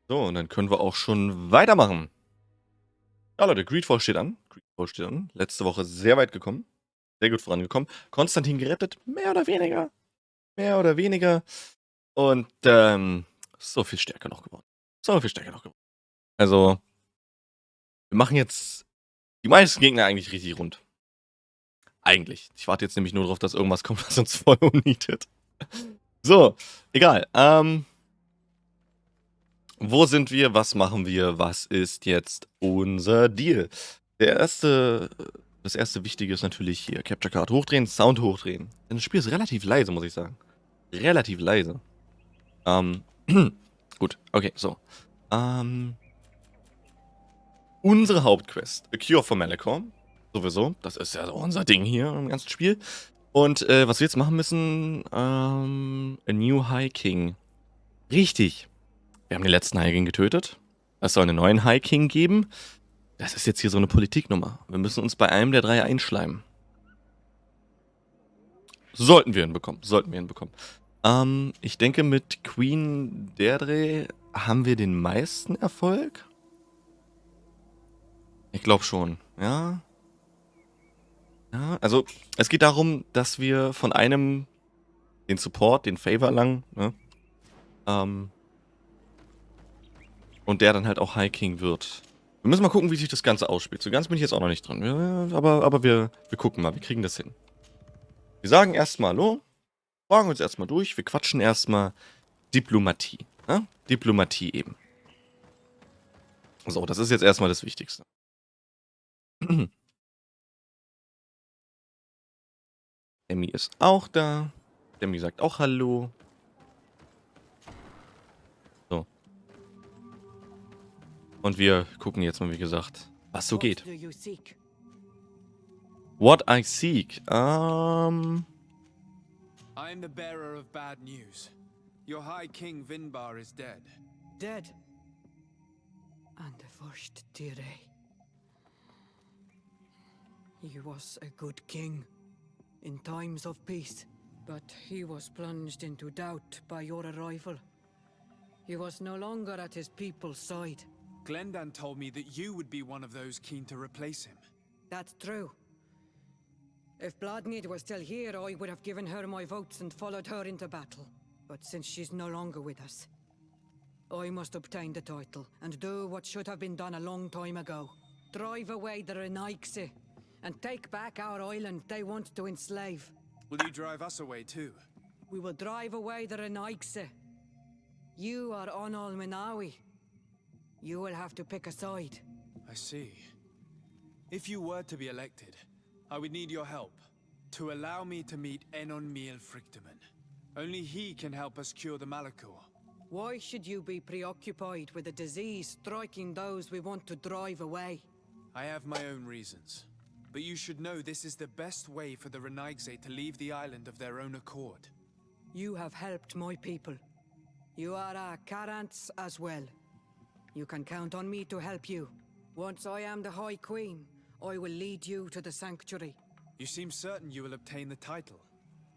So, und dann können wir auch schon weitermachen. Ja, Leute, Greedfall steht an. Greedfall steht an. Letzte Woche sehr weit gekommen. Sehr gut vorangekommen. Constantin gerettet, mehr oder weniger. Mehr oder weniger. Und so viel stärker noch geworden. So viel stärker noch geworden. Also, wir machen jetzt die meisten Gegner eigentlich richtig rund. Eigentlich. Ich warte jetzt nämlich nur darauf, dass irgendwas kommt, was uns voll umnietet. So, egal. Wo sind wir? Was machen wir? Was ist jetzt unser Deal? Das erste Wichtige ist natürlich hier Capture Card hochdrehen, Sound hochdrehen. Denn das Spiel ist relativ leise, muss ich sagen. Relativ leise. Gut, okay, so. Unsere Hauptquest, A Cure for Malichor. Sowieso, das ist ja so unser Ding hier im ganzen Spiel. Und was wir jetzt machen müssen, A New High King. Richtig. Wir haben den letzten High King getötet. Es soll einen neuen High King geben. Das ist jetzt hier so eine Politiknummer. Wir müssen uns bei einem der drei einschleimen. Sollten wir hinbekommen. Ich denke, mit Queen Deirdre haben wir den meisten Erfolg. Ich glaube schon, ja. Ja, also es geht darum, dass wir von einem den Support, den Favor erlangen, ne? Und der dann halt auch High King wird. Wir müssen mal gucken, wie sich das Ganze ausspielt. So ganz bin ich jetzt auch noch nicht dran. Aber wir gucken mal, wir kriegen das hin. Wir sagen erstmal Hallo, fragen uns erstmal durch, wir quatschen erstmal Diplomatie. Ne? Diplomatie eben. So, das ist jetzt erstmal das Wichtigste. Emmy ist auch da. Emmy sagt auch Hallo. So. Und wir gucken jetzt mal, wie gesagt, was so geht. What I seek. I'm the bearer of bad news. Your High King Vinbar is dead. Dead? And the first Dire. He was a good king in times of peace, but he was plunged into doubt by your arrival. He was no longer at his people's side. Glendan told me that you would be one of those keen to replace him. That's true. If Bloodmead was still here, I would have given her my votes and followed her into battle. But since she's no longer with us, I must obtain the title and do what should have been done a long time ago. Drive away the Renaigse and take back our island they want to enslave. Will you drive us away too? We will drive away the Renaigse. You are Onal Minawi. You will have to pick a side. I see. If you were to be elected, I would need your help to allow me to meet Enon Frichtimen. Only he can help us cure the Malichor. Why should you be preoccupied with a disease striking those we want to drive away? I have my own reasons. But you should know this is the best way for the Renaigse to leave the island of their own accord. You have helped my people. You are our Karants as well. You can count on me to help you. Once I am the High Queen, I will lead you to the sanctuary. You seem certain you will obtain the title.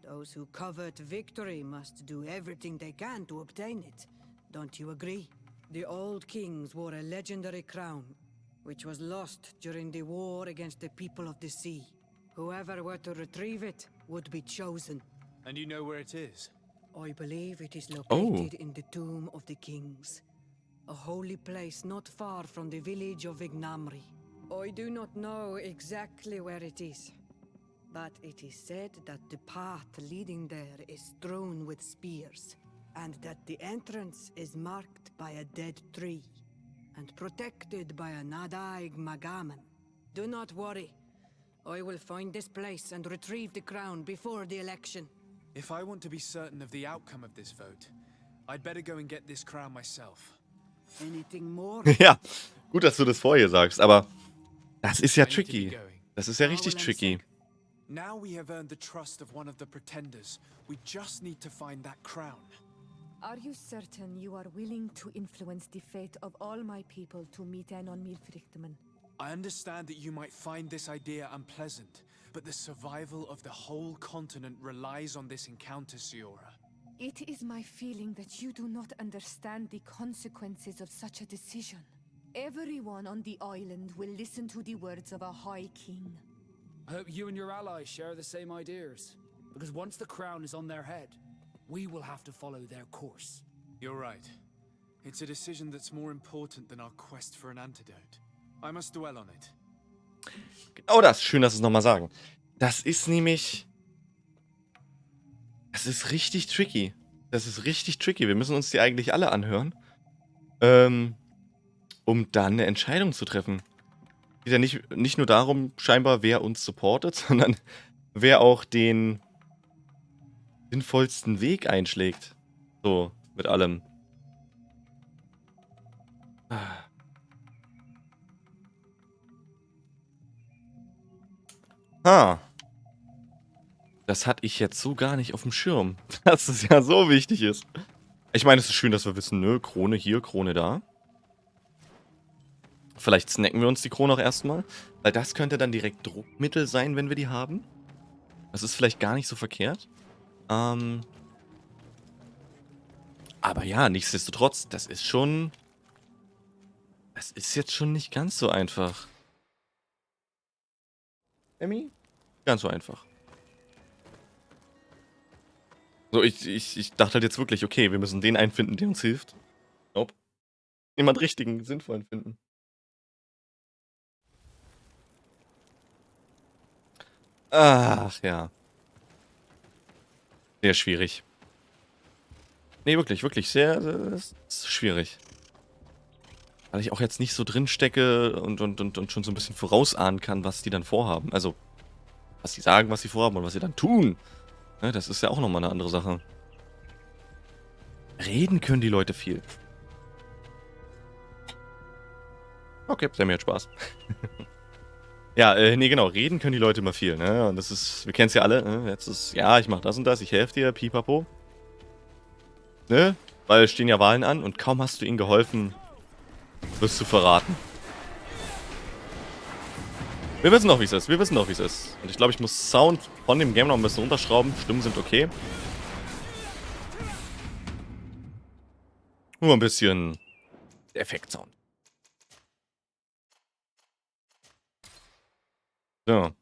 Those who covet victory must do everything they can to obtain it. Don't you agree? The old kings wore a legendary crown, which was lost during the war against the people of the sea. Whoever were to retrieve it would be chosen. And you know where it is? I believe it is located in the Tomb of the Kings. A holy place not far from the village of Ignamri. I do not know exactly where it is, but it is said that the path leading there is strewn with spears, and that the entrance is marked by a dead tree, and protected by a Nadaig Magaman. Do not worry. I will find this place and retrieve the crown before the election. If I want to be certain of the outcome of this vote, I'd better go and get this crown myself. Anything more? Ja, gut, dass du das vorher sagst, aber das ist ja tricky. Das ist ja richtig tricky. Now we have earned the trust of one of the pretenders. We just need to find that crown. Are you certain you are willing to influence the fate of all my people to meet Enon Frichtimen? I understand that you might find this idea unpleasant, but the survival of the whole continent relies on this encounter, Siora. It is my feeling that you do not understand the consequences of such a decision. Everyone on the island will listen to the words of a High King. I hope you and your allies share the same ideas. Because once the crown is on their head, we will have to follow their course. You're right. It's a decision that's more important than our quest for an antidote. I must dwell on it. Genau das. Schön, dass Sie es nochmal sagen. Das ist nämlich... Das ist richtig tricky. Das ist richtig tricky. Wir müssen uns die eigentlich alle anhören. Um dann eine Entscheidung zu treffen. Es geht ja nicht nur darum, scheinbar, wer uns supportet, sondern wer auch den sinnvollsten Weg einschlägt. So, mit allem. Das hatte ich jetzt so gar nicht auf dem Schirm, dass es ja so wichtig ist. Ich meine, es ist schön, dass wir wissen, ne, Krone hier, Krone da. Vielleicht snacken wir uns die Krone auch erstmal, weil das könnte dann direkt Druckmittel sein, wenn wir die haben. Das ist vielleicht gar nicht so verkehrt. Aber ja, nichtsdestotrotz, das ist schon... Das ist jetzt schon nicht ganz so einfach. Emmy? Ganz so einfach. So, ich dachte halt jetzt wirklich, okay, wir müssen den einen finden, der uns hilft. Nope. Jemand richtigen, sinnvollen finden. Ach ja. Sehr schwierig. Nee, wirklich, wirklich sehr schwierig. Weil ich auch jetzt nicht so drin stecke und schon so ein bisschen vorausahnen kann, was die dann vorhaben. Also, was sie sagen, was sie vorhaben und was sie dann tun. Ne, das ist ja auch nochmal eine andere Sache. Reden können die Leute viel. Okay, sehr mir hat Spaß. Ja, nee, genau, reden können die Leute immer viel, ne? Und das ist, wir kennen es ja alle, ne? Jetzt ist, ja, ich mach das und das, ich helfe dir, pipapo. Ne? Weil es stehen ja Wahlen an und kaum hast du ihnen geholfen, wirst du verraten. Wir wissen doch, wie es ist, wir wissen doch, wie es ist. Und ich glaube, ich muss Sound von dem Game noch ein bisschen runterschrauben. Stimmen sind okay. Nur ein bisschen Effekt-Sound. So. Ja,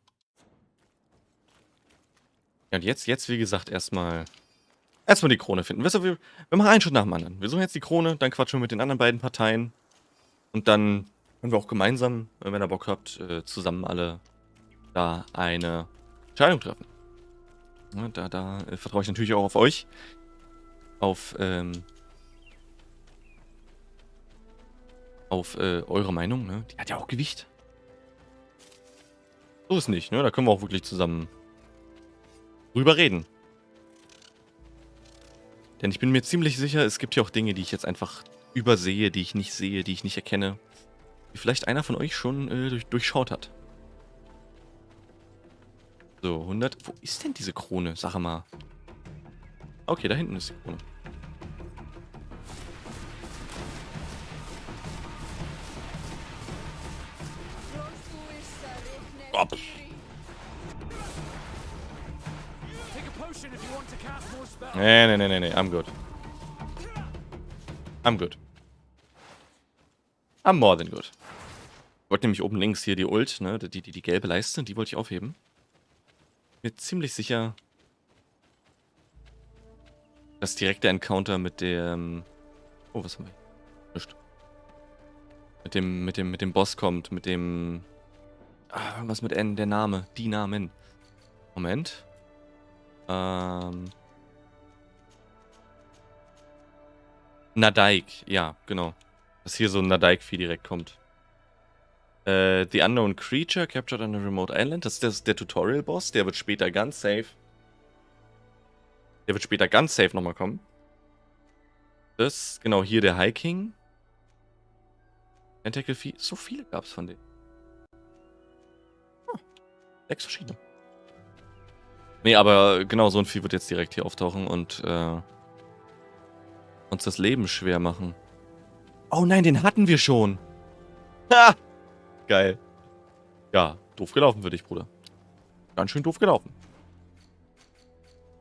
und jetzt, wie gesagt, erstmal die Krone finden. Wisst ihr, wir machen einen Schritt nach dem anderen. Wir suchen jetzt die Krone, dann quatschen wir mit den anderen beiden Parteien. Und dann können wir auch gemeinsam, wenn ihr Bock habt, zusammen alle da eine Entscheidung treffen. Ja, da vertraue ich natürlich auch auf euch. Auf eure Meinung, ne? Die hat ja auch Gewicht. So ist nicht, ne? Da können wir auch wirklich zusammen drüber reden. Denn ich bin mir ziemlich sicher, es gibt ja auch Dinge, die ich jetzt einfach übersehe, die ich nicht sehe, die ich nicht erkenne. Die vielleicht einer von euch schon durchschaut hat. So, 100. Wo ist denn diese Krone? Sag mal. Okay, da hinten ist die Krone. Oh. Nee, I'm good. I'm good. I'm more than good. Ich wollte nämlich oben links hier die Ult, ne, die gelbe Leiste, die wollte ich aufheben. Mir ziemlich sicher, dass direkt der Encounter mit dem... Oh, was haben wir? Nicht. Mit dem Boss kommt, mit dem... was mit N, der Name, die Namen. Moment. Nadaik, ja, genau. Dass hier so ein Nadaik-Vieh direkt kommt. The Unknown Creature captured on a remote island. Das ist der Tutorial-Boss. Der wird später ganz safe. Nochmal kommen. Das, genau, hier der High King. Tentacle-Vieh. So viele gab es von denen. 6 verschiedene. Nee, aber genau, so ein Vieh wird jetzt direkt hier auftauchen und uns das Leben schwer machen. Oh nein, den hatten wir schon. Ha! Geil. Ja, doof gelaufen für dich, Bruder. Ganz schön doof gelaufen.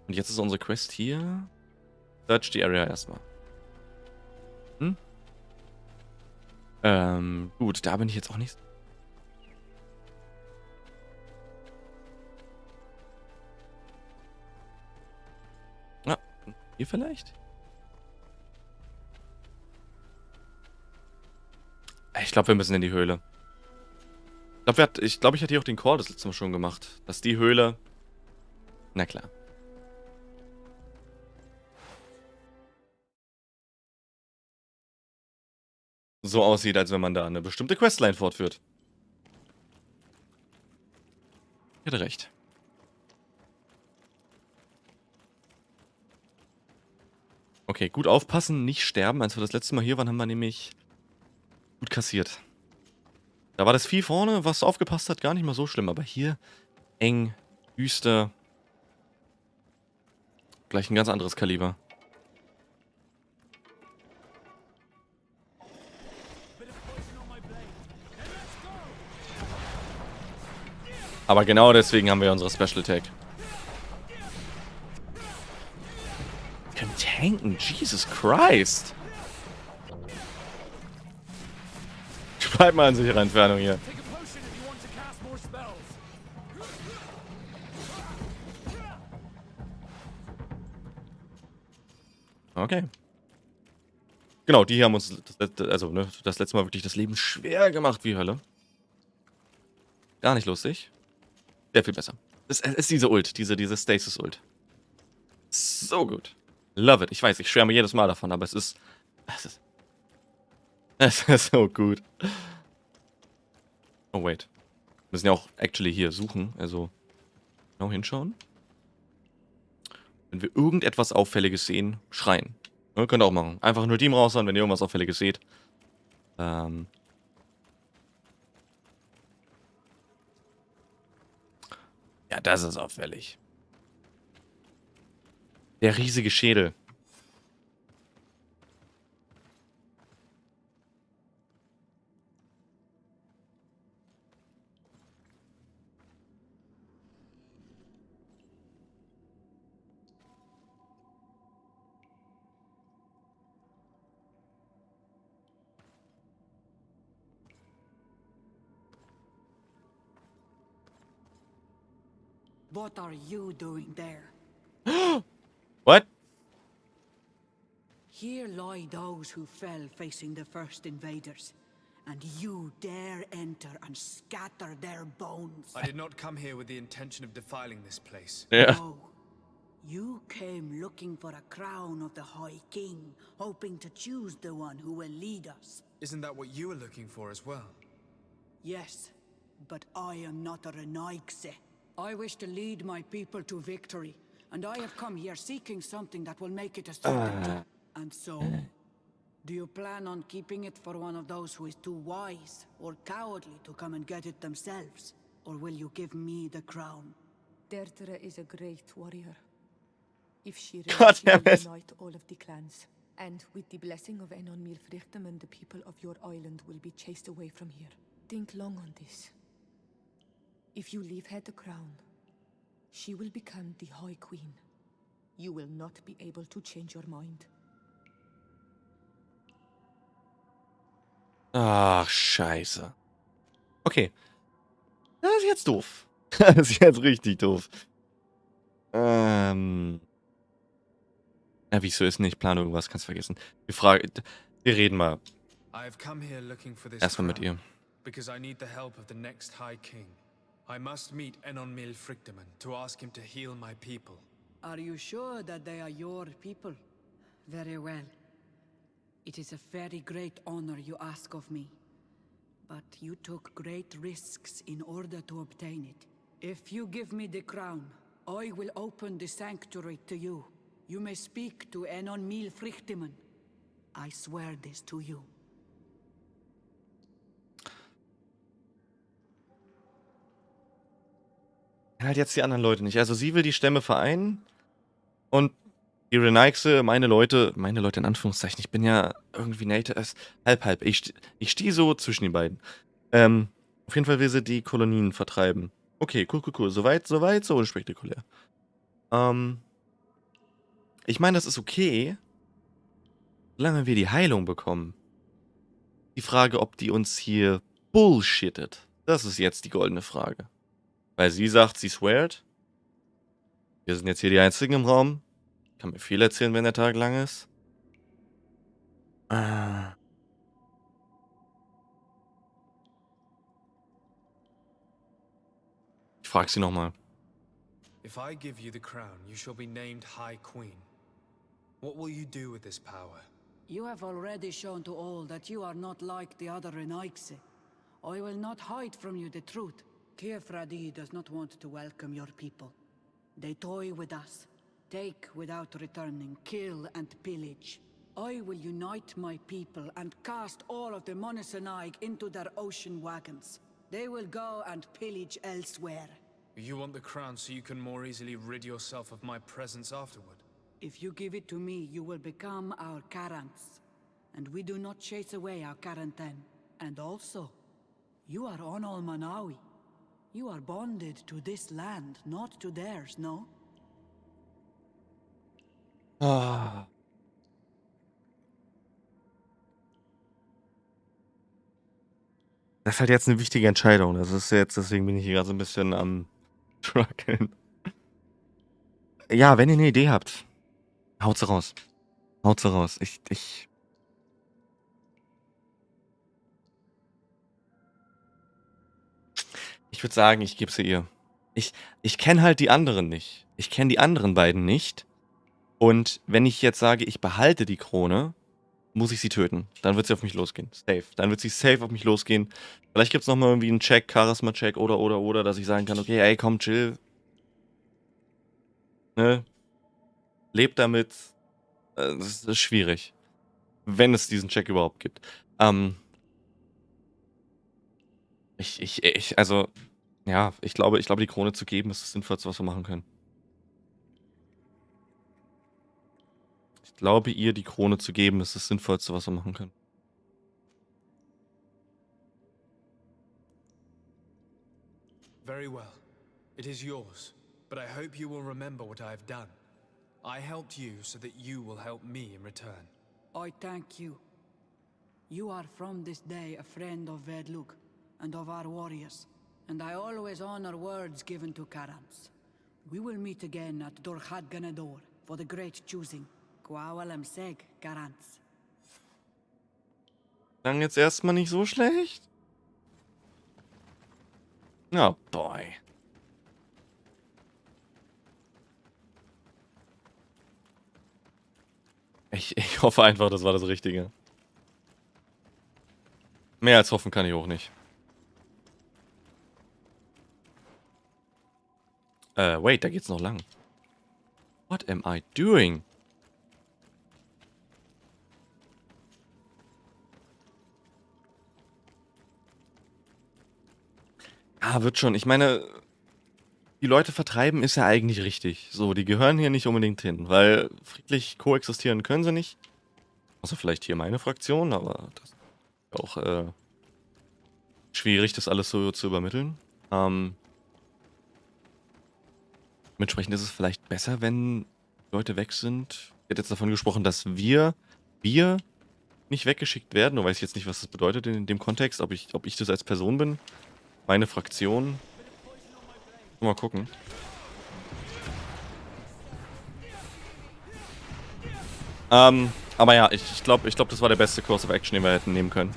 Und jetzt ist unsere Quest hier. Search die Area erstmal. Gut, da bin ich jetzt auch nicht. Ah, hier vielleicht? Ich glaube, wir müssen in die Höhle. Ich glaube, ich hatte hier auch den Call das letzte Mal schon gemacht. Dass die Höhle... Na klar. So aussieht, als wenn man da eine bestimmte Questline fortführt. Ich hatte recht. Okay, gut aufpassen, nicht sterben. Als wir das letzte Mal hier waren, haben wir nämlich gut kassiert. Da war das Vieh vorne, was aufgepasst hat, gar nicht mal so schlimm. Aber hier eng, düster. Gleich ein ganz anderes Kaliber. Aber genau deswegen haben wir unsere Special Tag. Können tanken, Jesus Christ. Bleib mal in sicherer Entfernung hier. Okay. Genau, die haben uns das letzte Mal wirklich das Leben schwer gemacht wie Hölle. Gar nicht lustig. Sehr viel besser. Es ist diese Ult, diese Stasis-Ult. So gut. Love it. Ich weiß, ich schwärme jedes Mal davon, aber es ist so gut. Oh, wait. Wir müssen ja auch actually hier suchen, also genau hinschauen. Wenn wir irgendetwas Auffälliges sehen, schreien. Ja, könnt ihr auch machen. Einfach nur Team raushauen, wenn ihr irgendwas Auffälliges seht. Ja, das ist auffällig. Der riesige Schädel. What are you doing there? What? Here lie those who fell facing the first invaders, and you dare enter and scatter their bones. I did not come here with the intention of defiling this place. Ja. No. You came looking for a crown of the High King, hoping to choose the one who will lead us. Isn't that what you were looking for as well? Yes, but I am not a Renaigse. I wish to lead my people to victory, and I have come here seeking something that will make it a certainty. And so, do you plan on keeping it for one of those who is too wise or cowardly to come and get it themselves? Or will you give me the crown? Deirdre is a great warrior. If she God reigns, she damn will it. unite all of the clans. And with the blessing of Frichtimen, the people of your island will be chased away from here. Think long on this. If you leave her the crown, she will become the High Queen. You will not be able to change your mind. Ach, scheiße. Okay. Das ist jetzt doof. Das ist jetzt richtig doof. Ja, wie es so ist, nicht plane irgendwas, kannst vergessen. Wir reden mal I have come here looking for this erstmal mit crown, ihr. because I need the help of the next High King. I must meet Frichtimen to ask him to heal my people. Are you sure that they are your people? Very well. It is a very great honor you ask of me. But you took great risks in order to obtain it. If you give me the crown, I will open the sanctuary to you. You may speak to Frichtimen. I swear this to you. Halt jetzt die anderen Leute nicht. Also sie will die Stämme vereinen und die Renaixe, meine Leute in Anführungszeichen, ich bin ja irgendwie Native, halb. Ich stehe so zwischen den beiden. Auf jeden Fall will sie die Kolonien vertreiben. Okay, cool. Soweit, so unspektakulär. Ich meine, das ist okay, solange wir die Heilung bekommen. Die Frage, ob die uns hier bullshittet, das ist jetzt die goldene Frage. Weil sie sagt, sie sweart. Wir sind jetzt hier die Einzigen im Raum. Kann mir viel erzählen, wenn der Tag lang ist. Ah. Ich frag sie nochmal. If I give you the crown, you shall be named High Queen. What will you do with this power? You have already shown to all that you are not like the other Renaigse. I will not hide from you the truth. Kefradi does not want to welcome your people. They toy with us, take without returning, kill and pillage. I will unite my people and cast all of the Monesenaig into their ocean wagons. They will go and pillage elsewhere. You want the crown so you can more easily rid yourself of my presence afterward? If you give it to me, you will become our Karants. And we do not chase away our Karanten. And also, you are on Manawi. You are bonded to this land, not to theirs, no? Ah. Das ist halt jetzt eine wichtige Entscheidung. Das ist jetzt, deswegen bin ich hier gerade so ein bisschen am struggeln. Ja, wenn ihr eine Idee habt, haut sie raus. Haut sie raus. Ich würde sagen, ich gebe sie ihr. Ich kenne halt die anderen nicht. Ich kenne die anderen beiden nicht. Und wenn ich jetzt sage, ich behalte die Krone, muss ich sie töten. Dann wird sie auf mich losgehen. Safe. Dann wird sie safe auf mich losgehen. Vielleicht gibt es nochmal irgendwie einen Check, Charisma-Check oder, dass ich sagen kann, okay, ey, komm, chill. Ne? Lebt damit. Das ist schwierig. Wenn es diesen Check überhaupt gibt. Also, ja, ich glaube, die Krone zu geben, ist das Sinnvollste, was wir machen können. Ich glaube, ihr die Krone zu geben, ist das Sinnvollste, was wir machen können. Very well. It is yours. But I hope you will remember what I have done. I helped you so that you will help me in return. I thank you. You are from this day a friend of Vedluk and of our warriors. And I always honor words given to Karants. We will meet again at Dorchad Ganador for the great choosing. Quawalem Seg, Karants. Klang jetzt erstmal nicht so schlecht. Oh, boy. Ich hoffe einfach, das war das Richtige. Mehr als hoffen kann ich auch nicht. Wait, da geht's noch lang. What am I doing? Ah, wird schon. Ich meine, die Leute vertreiben ist ja eigentlich richtig. So, die gehören hier nicht unbedingt hin, weil friedlich koexistieren können sie nicht. Außer vielleicht hier meine Fraktion, aber das ist auch schwierig, das alles so zu übermitteln. Dementsprechend ist es vielleicht besser, wenn Leute weg sind. Ich hätte jetzt davon gesprochen, dass wir nicht weggeschickt werden. Nur weiß ich jetzt nicht, was das bedeutet in dem Kontext, ob ich das als Person bin. Meine Fraktion. Mal gucken. Aber ja, ich glaube, das war der beste Course of Action, den wir hätten nehmen können.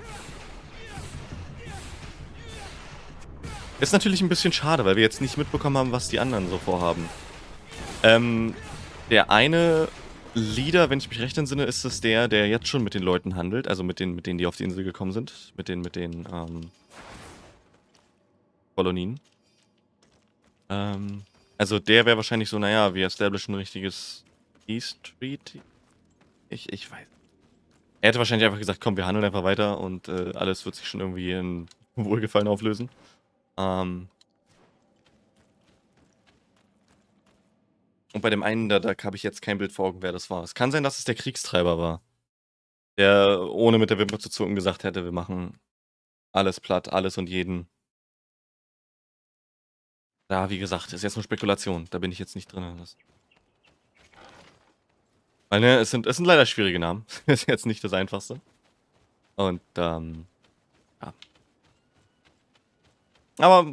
Ist natürlich ein bisschen schade, weil wir jetzt nicht mitbekommen haben, was die anderen so vorhaben. Der eine Leader, wenn ich mich recht entsinne, ist es der jetzt schon mit den Leuten handelt. Also mit denen, die auf die Insel gekommen sind. Mit den Kolonien. Also der wäre wahrscheinlich so, naja, wir establishen ein richtiges Peace Treaty. Ich weiß. Er hätte wahrscheinlich einfach gesagt, komm, wir handeln einfach weiter und alles wird sich schon irgendwie in Wohlgefallen auflösen. Und bei dem einen, da habe ich jetzt kein Bild vor Augen, wer das war. Es kann sein, dass es der Kriegstreiber war. Der ohne mit der Wimper zu zucken gesagt hätte, wir machen alles platt, alles und jeden. Da, wie gesagt, ist jetzt nur Spekulation. Da bin ich jetzt nicht drin. Weil, ne, es sind leider schwierige Namen. Ist jetzt nicht das Einfachste. Und, ja. Aber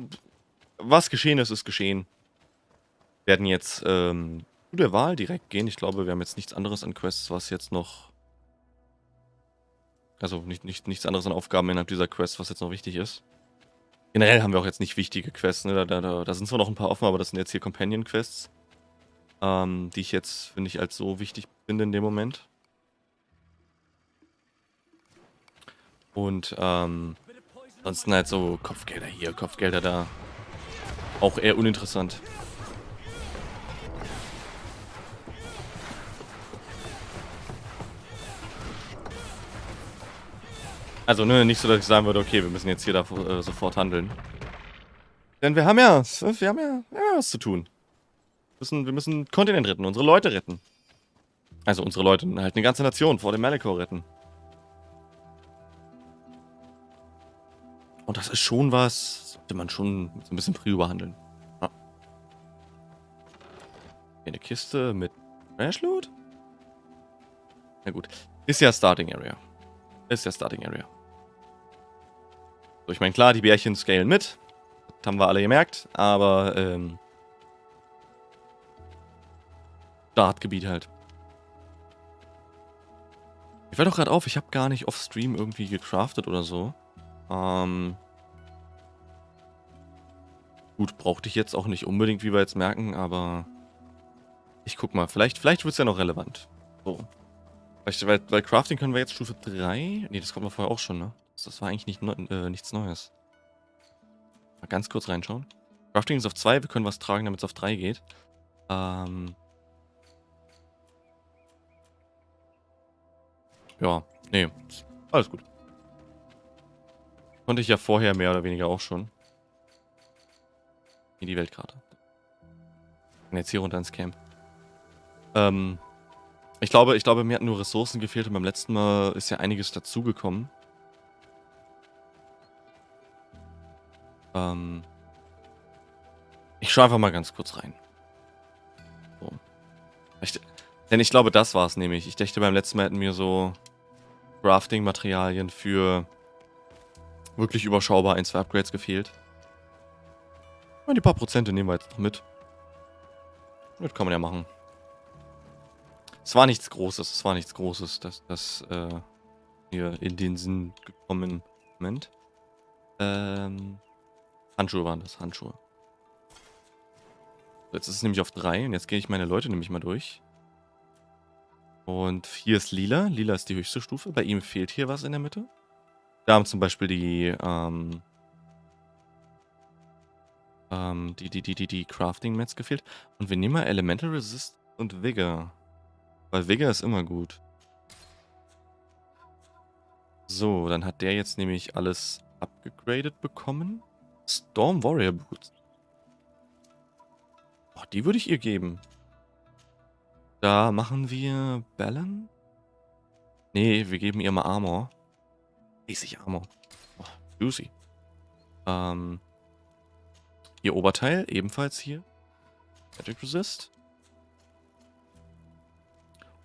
was geschehen ist, ist geschehen. Wir werden jetzt, zu der Wahl direkt gehen. Ich glaube, wir haben jetzt nichts anderes an Quests, was jetzt noch... Also, nichts anderes an Aufgaben innerhalb dieser Quest, was jetzt noch wichtig ist. Generell haben wir auch jetzt nicht wichtige Quests, ne? Da sind zwar noch ein paar offen, aber das sind jetzt hier Companion-Quests. Die ich jetzt, finde ich, als so wichtig finde in dem Moment. Und, ansonsten halt so Kopfgelder hier, Kopfgelder da. Auch eher uninteressant. Also, ne, nicht so, dass ich sagen würde, okay, wir müssen jetzt hier sofort handeln. Denn wir haben ja was zu tun. Wir müssen Kontinent retten, unsere Leute retten. Also unsere Leute, halt eine ganze Nation vor dem Malichor retten. Und das ist schon was, sollte man schon so ein bisschen früh überhandeln. Ja. Hier eine Kiste mit Trash Loot? Na gut. Ist ja Starting Area. So, ich meine, klar, die Bärchen scalen mit. Das haben wir alle gemerkt, aber, Startgebiet halt. Ich fällt doch gerade auf, ich habe gar nicht off-Stream irgendwie gecraftet oder so. Gut, brauchte ich jetzt auch nicht unbedingt, wie wir jetzt merken, aber ich guck mal, vielleicht wird es ja noch relevant. So. Weil Crafting können wir jetzt Stufe 3. Ne, das kommt noch vorher auch schon, ne? Das war eigentlich nichts Neues. Mal ganz kurz reinschauen. Crafting ist auf 2, wir können was tragen, damit es auf 3 geht. Ja, nee, alles gut. Konnte ich ja vorher mehr oder weniger auch schon. Hier die Weltkarte. Und jetzt hier runter ins Camp. Ich glaube, mir hatten nur Ressourcen gefehlt und beim letzten Mal ist ja einiges dazugekommen. Ich schaue einfach mal ganz kurz rein. So. Denn ich glaube, das war es nämlich. Ich dachte, beim letzten Mal hätten mir so Crafting-Materialien für wirklich überschaubar 1, 2 Upgrades gefehlt. Und die paar Prozente nehmen wir jetzt noch mit. Das kann man ja machen. Es war nichts Großes, das hier in den Sinn gekommen. Moment. Handschuhe waren das, Handschuhe. So, jetzt ist es nämlich auf 3 und jetzt gehe ich meine Leute nämlich mal durch. Und hier ist Lila. Lila ist die höchste Stufe. Bei ihm fehlt hier was in der Mitte. Da haben zum Beispiel die Crafting-Mats gefehlt. Und wir nehmen mal Elemental Resist und Vigor. Weil Vigor ist immer gut. So, dann hat der jetzt nämlich alles upgegradet bekommen. Storm Warrior Boots. Oh, die würde ich ihr geben. Da machen wir Ballon. Nee, wir geben ihr mal Armor. Riesig Armor. Oh, juicy. Ihr Oberteil, ebenfalls hier. Magic Resist.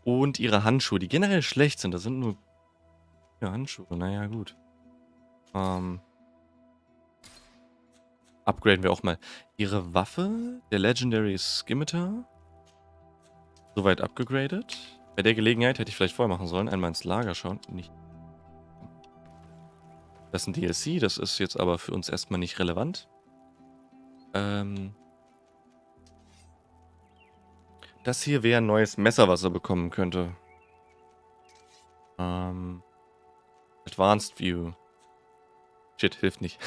Und ihre Handschuhe, die generell schlecht sind. Das sind nur Handschuhe. Naja, gut. Upgraden wir auch mal. Ihre Waffe, der Legendary Scimitar. Soweit upgegradet. Bei der Gelegenheit hätte ich vielleicht vorher machen sollen. Einmal ins Lager schauen. Nicht. Das ist ein DLC. Das ist jetzt aber für uns erstmal nicht relevant. Das hier wäre ein neues Messer, was er bekommen könnte. Advanced View. Shit, hilft nicht.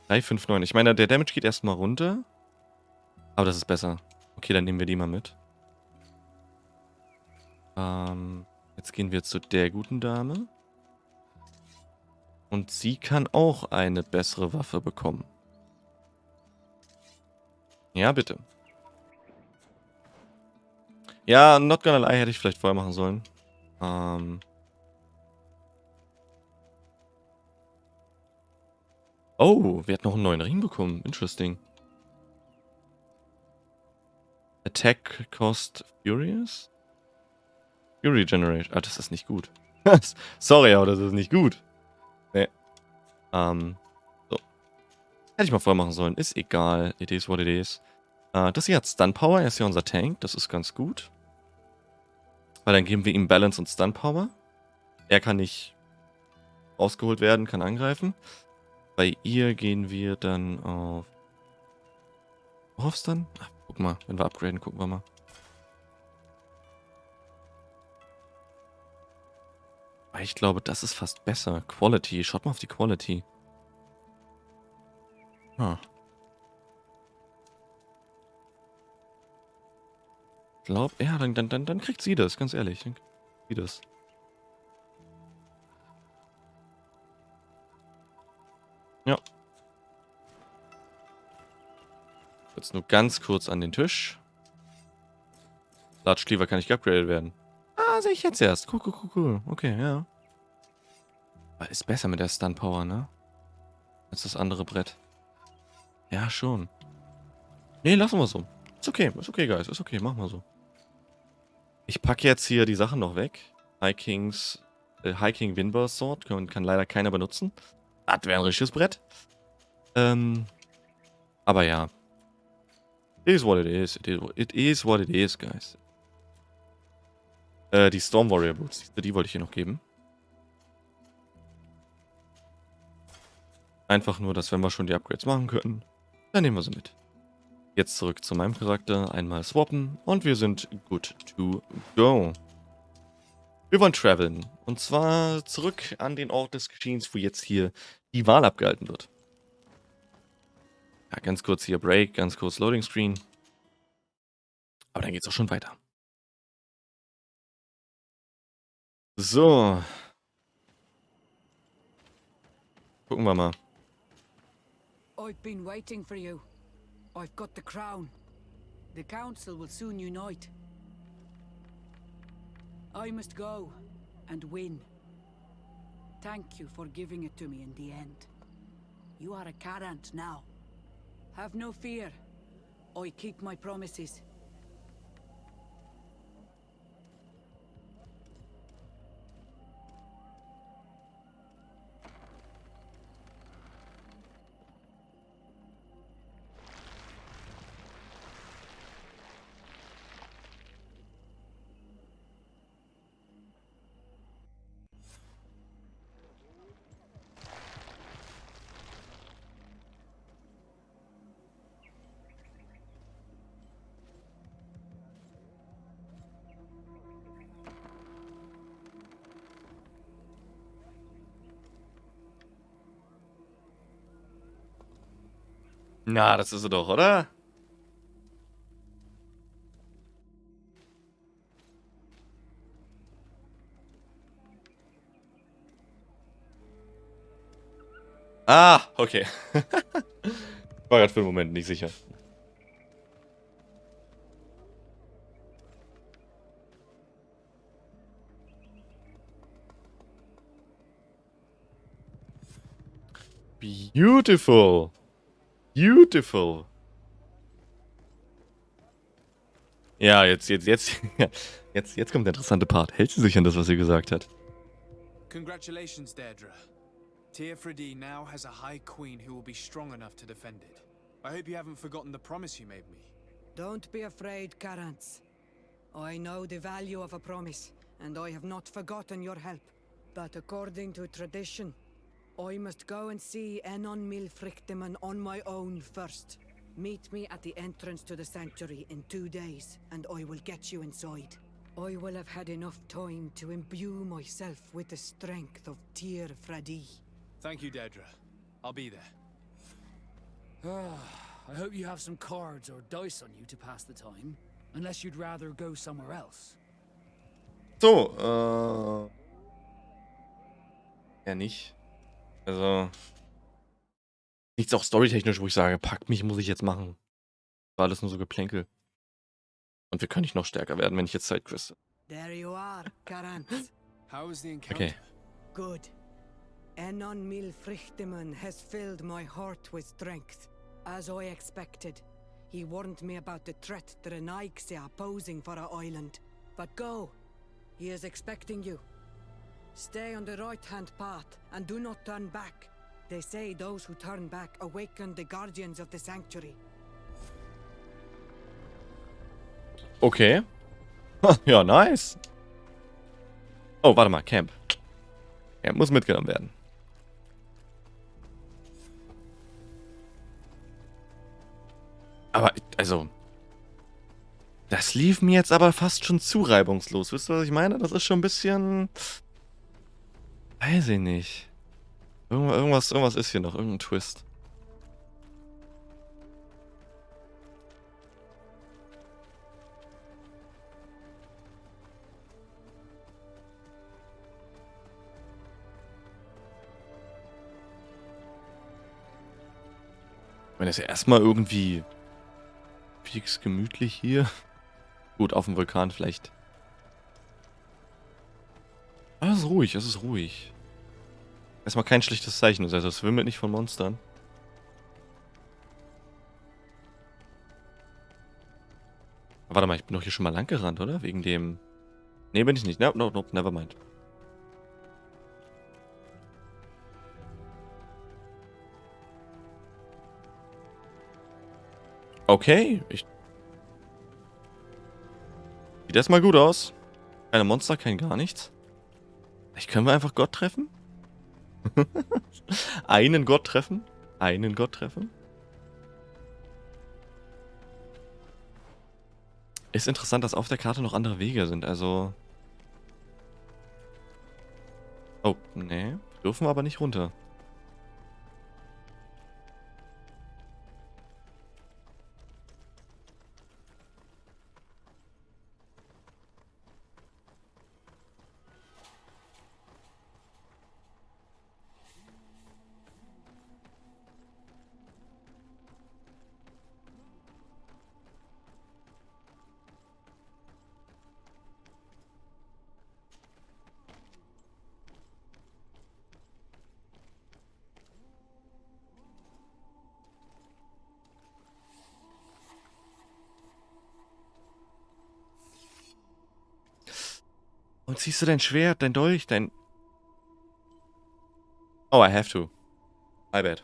359. Ich meine, der Damage geht erstmal runter. Aber das ist besser. Okay, dann nehmen wir die mal mit. Jetzt gehen wir zu der guten Dame. Und sie kann auch eine bessere Waffe bekommen. Ja, bitte. Ja, not gonna lie, hätte ich vielleicht vorher machen sollen. Oh, wir hatten noch einen neuen Ring bekommen. Interesting. Attack Cost Furious? Fury Generation. Ah, das ist nicht gut. Sorry, aber das ist nicht gut. Nee. So. Hätte ich mal vorher machen sollen. Ist egal. It is what it is. Das hier hat Stun Power. Er ist ja unser Tank. Das ist ganz gut. Weil dann geben wir ihm Balance und Stun Power. Er kann nicht rausgeholt werden, kann angreifen. Bei ihr gehen wir dann auf... Worauf's dann? Ach, guck mal, wenn wir upgraden, gucken wir mal. Ich glaube, das ist fast besser. Quality. Schaut mal auf die Quality. Ich glaube, ja, dann kriegt sie das, ganz ehrlich. Dann kriegt sie das. Ja. Jetzt nur ganz kurz an den Tisch. Large Cleaver kann nicht geupgradet werden. Ah, sehe ich jetzt erst. Cool. Okay, ja. Aber ist besser mit der Stun Power, ne? Als das andere Brett. Ja, schon. Nee, lassen wir so. Ist okay, Guys. Ist okay, machen wir so. Ich packe jetzt hier die Sachen noch weg. High King Windburst Sword. Kann leider keiner benutzen. Das wäre ein richtiges Brett. Aber ja. It is what it is. It is what it is, guys. Die Storm Warrior Boots. Die wollte ich hier noch geben. Einfach nur, dass wenn wir schon die Upgrades machen können, dann nehmen wir sie mit. Jetzt zurück zu meinem Charakter. Einmal swappen und wir sind good to go. Wir wollen traveln. Und zwar zurück an den Ort des Geschehens, wo jetzt hier die Wahl abgehalten wird. Ja, ganz kurz hier Break, ganz kurz Loading Screen. Aber dann geht's auch schon weiter. So. Gucken wir mal. I've been waiting for you. I've got the crown. The council will soon unite. I must go and win. Thank you for giving it to me in the end. You are a Carant now. Have no fear. I keep my promises. Na, das ist sie doch, oder? Ah, okay. War gerade für den Moment nicht sicher. Beautiful. Beautiful. Ja, jetzt kommt der interessante Part. Hält sie sich an das, was sie gesagt hat? Congratulations, Deirdre. Tearfredi now has a High Queen who will be strong enough to defend it. I hope you haven't forgotten the promise you made me. Don't be afraid, Carants. I know the value of a promise, and I have not forgotten your help. But according to tradition, I must go and see Frichtimen on my own first. Meet me at the entrance to the sanctuary in 2 days, and I will get you inside. I will have had enough time to imbue myself with the strength of Tearfredi. Thank you, Deirdre. I'll be there. I hope you have some cards or dice on you to pass the time. Unless you'd rather go somewhere else. So, ja nicht. Also, nichts auch storytechnisch, wo ich sage, packt mich, muss ich jetzt machen. War alles nur so Geplänkel. Und wir können nicht noch stärker werden, wenn ich jetzt Sidequeste. There you are, Carants. How was the encounter? Okay. Good. Frichtimen has filled my heart with strength. As I expected, He warned me about the threat the Renaigse are posing for our island. But go. He is expecting you. Stay on the right-hand path and do not turn back. They say those who turn back awaken the guardians of the sanctuary. Okay. Ja, nice. Oh, warte mal, Camp. Camp muss mitgenommen werden. Aber, also... Das lief mir jetzt aber fast schon zu reibungslos. Wisst ihr, was ich meine? Das ist schon ein bisschen... Weiß ich nicht. Irgendwas ist hier noch. Irgendein Twist. Ich meine, das ist ja erstmal irgendwie fix gemütlich hier. Gut, auf dem Vulkan vielleicht. Aber es ist ruhig, es ist ruhig. Erstmal kein schlechtes Zeichen, also es wimmelt nicht von Monstern. Aber warte mal, ich bin doch hier schon mal lang gerannt, oder? Wegen dem... Nee, bin ich nicht. No, never mind. Okay, sieht erstmal gut aus. Keine Monster, kein gar nichts. Vielleicht können wir einfach Gott treffen? Einen Gott treffen? Einen Gott treffen? Ist interessant, dass auf der Karte noch andere Wege sind, also... Oh, nee. Dürfen wir aber nicht runter. Und ziehst du dein Schwert, dein Dolch, dein... Oh, I have to. My bad.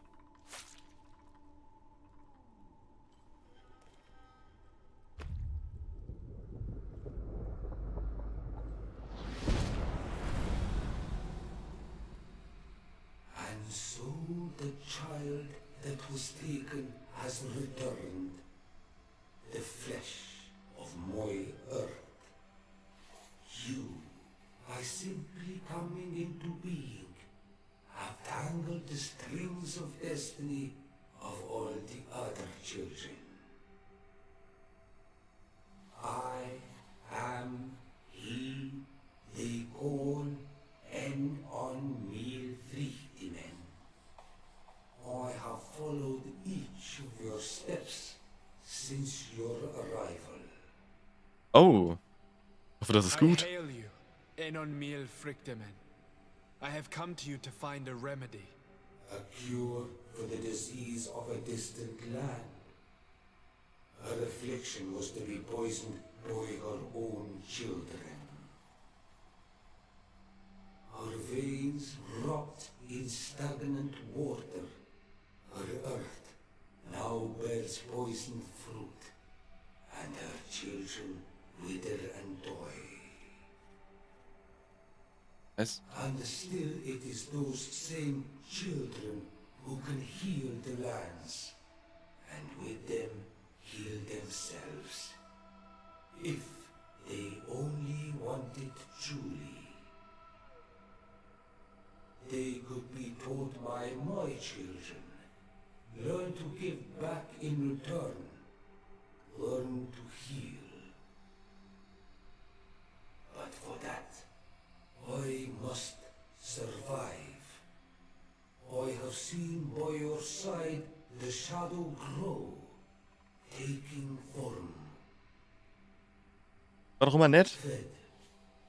And so the child that was taken has returned, the flesh of my earth. You, by simply coming into being, have tangled the strings of destiny of all the other children. I am he they call nochmal Frichtimen. I have followed each of your steps since your arrival. Oh. Ich hoffe, das ist I gut. hail you, nochmal Frichtimen. I have come to you to find a remedy. A cure for the disease of a distant land. Her affliction was to be poisoned by her own children. Her veins rot in stagnant water. Her earth now bears poisoned fruit, and her children wither and die. Was? And still it is those same children who can heal the lands, and with them heal themselves, if they only want it truly. They could be taught by my children, learn to give back in return, learn to heal. But for that, I must survive. I have seen by your side the shadow grow, taking form, War doch immer nett. fed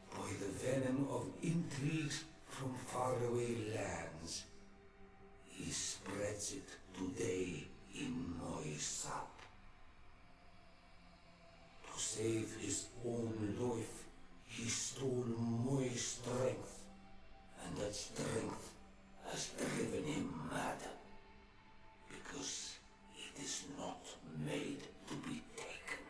by the venom of intrigues from faraway lands. He spreads it today in my sap. save his own life, he stole my strength, and that strength has driven him mad. Because it is not made to be taken.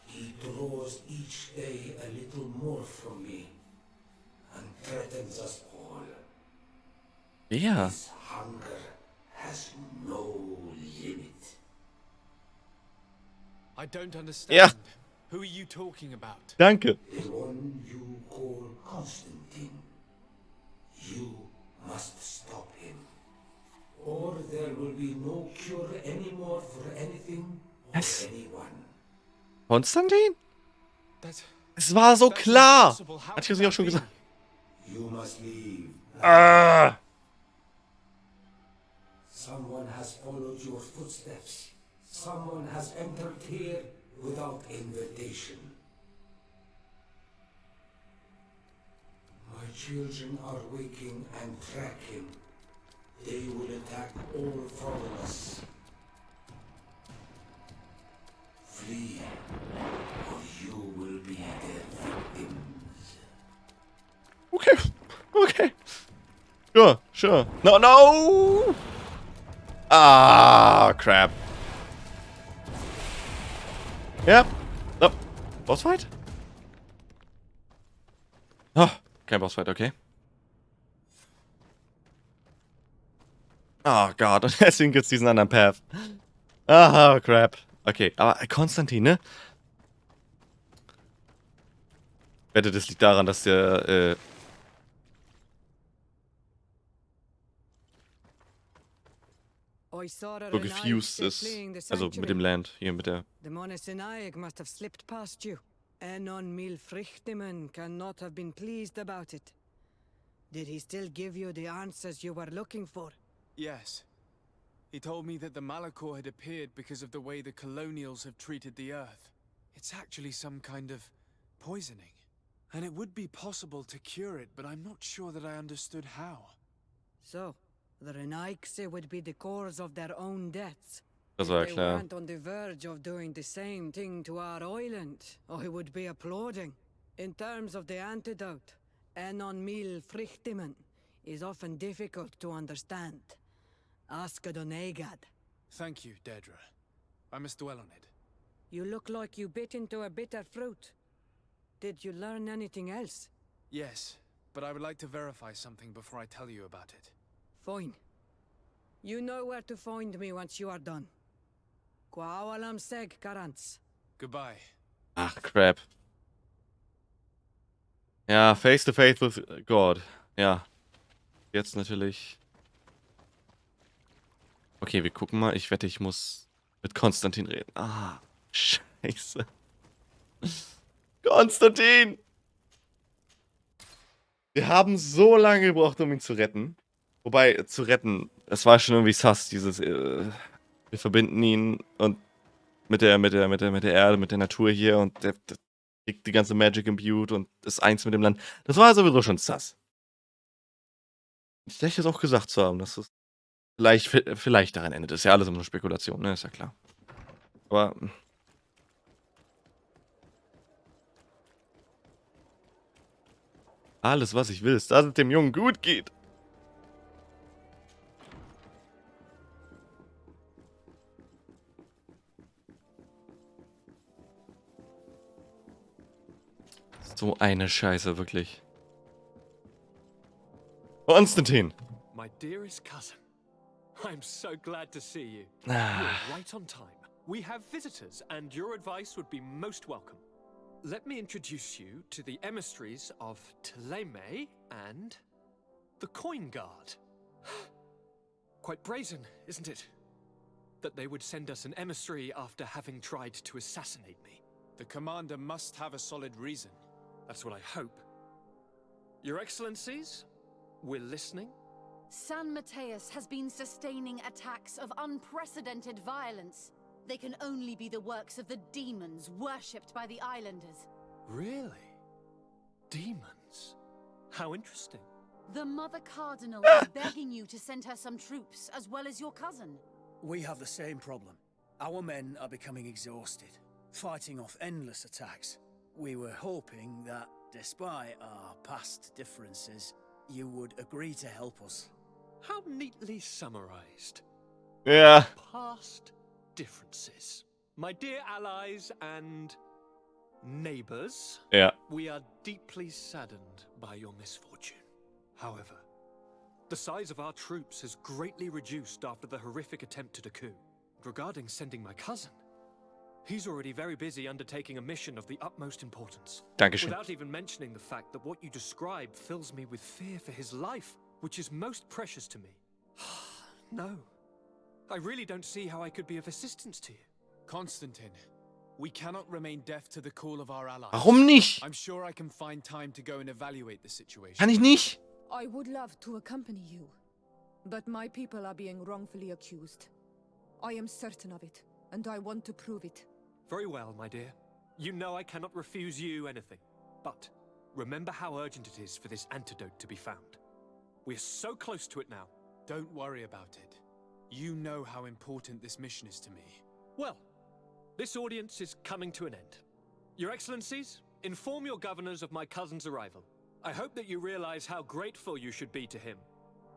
He draws each day a little more from me, and threatens us all. Ja. His hunger has no limit. I don't understand. Ja. Who are you talking about? Danke. The one you call Constantin. You must stop him. Or there will be no cure anymore for anything or Was? anyone. Konstantin? That, Es war so that's klar. impossible. How Hatte ich could das nicht auch that schon be? gesagt? You must leave. Ah. Someone has followed your footsteps. Someone has entered here without invitation. My children are waking and tracking. They will attack all foreigners. Flee, or you will be their victims. Okay. Okay. Sure. No! Ah, crap. Ja. Oh. Bossfight? Oh, kein Bossfight, okay. Oh Gott, und deswegen gibt's diesen anderen Path. Ah, crap. Okay, aber Konstantin, ne? Ich wette, das liegt daran, dass der, so gefused ist. Also mit dem Land, hier mit der... The Monastenaig must have slipped past you. Enon mil Frichtimen cannot have been pleased about it. Did he still give you the answers you were looking for? Yes. He told me that the Malichor had appeared because of the way the colonials have treated the Earth. It's actually some kind of poisoning. And it would be possible to cure it, but I'm not sure that I understood how. So, the Renaigse would be the cause of their own deaths. Das If war ja they klar. weren't on the verge of doing the same thing to our island, I would be applauding. In terms of the antidote, Enon mil Frichtimen is often difficult to understand. Ask Adonegad. Thank you, Dedra. I must dwell on it. You look like you bit into a bitter fruit. Did you learn anything else? Yes, but I would like to verify something before I tell you about it. Fine. You know where to find me once you are done. Quawalam seg karants. Goodbye. Ach, crap. Ja, face to face with God. Ja. Jetzt natürlich. Okay, wir gucken mal. Ich wette, ich muss mit Konstantin reden. Ah, scheiße. Konstantin! Wir haben so lange gebraucht, um ihn zu retten. Wobei, zu retten, es war schon irgendwie sass, dieses, wir verbinden ihn und mit der Erde, mit der Natur hier und der kriegt die ganze Magic imbued und ist eins mit dem Land. Das war sowieso schon sass. Ich denke, es auch gesagt zu haben, dass es vielleicht daran endet. Ist ja alles immer nur Spekulation, ne? Ist ja klar. Aber. Alles, was ich will, ist, dass es dem Jungen gut geht. So eine Scheiße, wirklich. Konstantin! My dearest cousin, I'm so glad to see you. Ah. You're right on time. We have visitors, and your advice would be most welcome. Let me introduce you to the emissaries of Ptolemy and the Coin Guard. Quite brazen, isn't it? That they would send us an emissary after having tried to assassinate me. The commander must have a solid reason. That's what I hope. Your Excellencies, we're listening. San Mateus has been sustaining attacks of unprecedented violence. They can only be the works of the demons worshipped by the islanders. Really? Demons? How interesting. The Mother Cardinal is begging you to send her some troops, as well as your cousin. We have the same problem. Our men are becoming exhausted. fighting off endless attacks. We were hoping that, despite our past differences, you would agree to help us. How neatly summarized. Ja. Past differences. My dear allies and neighbors, Ja. we are deeply saddened by your misfortune. However, the size of our troops has greatly reduced after the horrific attempt at a coup. Regarding sending my cousin, he's already very busy undertaking a mission of the utmost importance. Dankeschön. Without even mentioning the fact that what you describe fills me with fear for his life, which is most precious to me. No. I really don't see how I could be of assistance to you. Constantin, we cannot remain deaf to the call of our allies. Warum nicht? I'm sure I can find time to go and evaluate the situation. Kann ich nicht? I would love to accompany you, but my people are being wrongfully accused. I am certain of it, and I want to prove it. Very well, my dear. You know I cannot refuse you anything. But remember how urgent it is for this antidote to be found. We're so close to it now. Don't worry about it. You know how important this mission is to me. Well, this audience is coming to an end. Your Excellencies, inform your governors of my cousin's arrival. I hope that you realize how grateful you should be to him.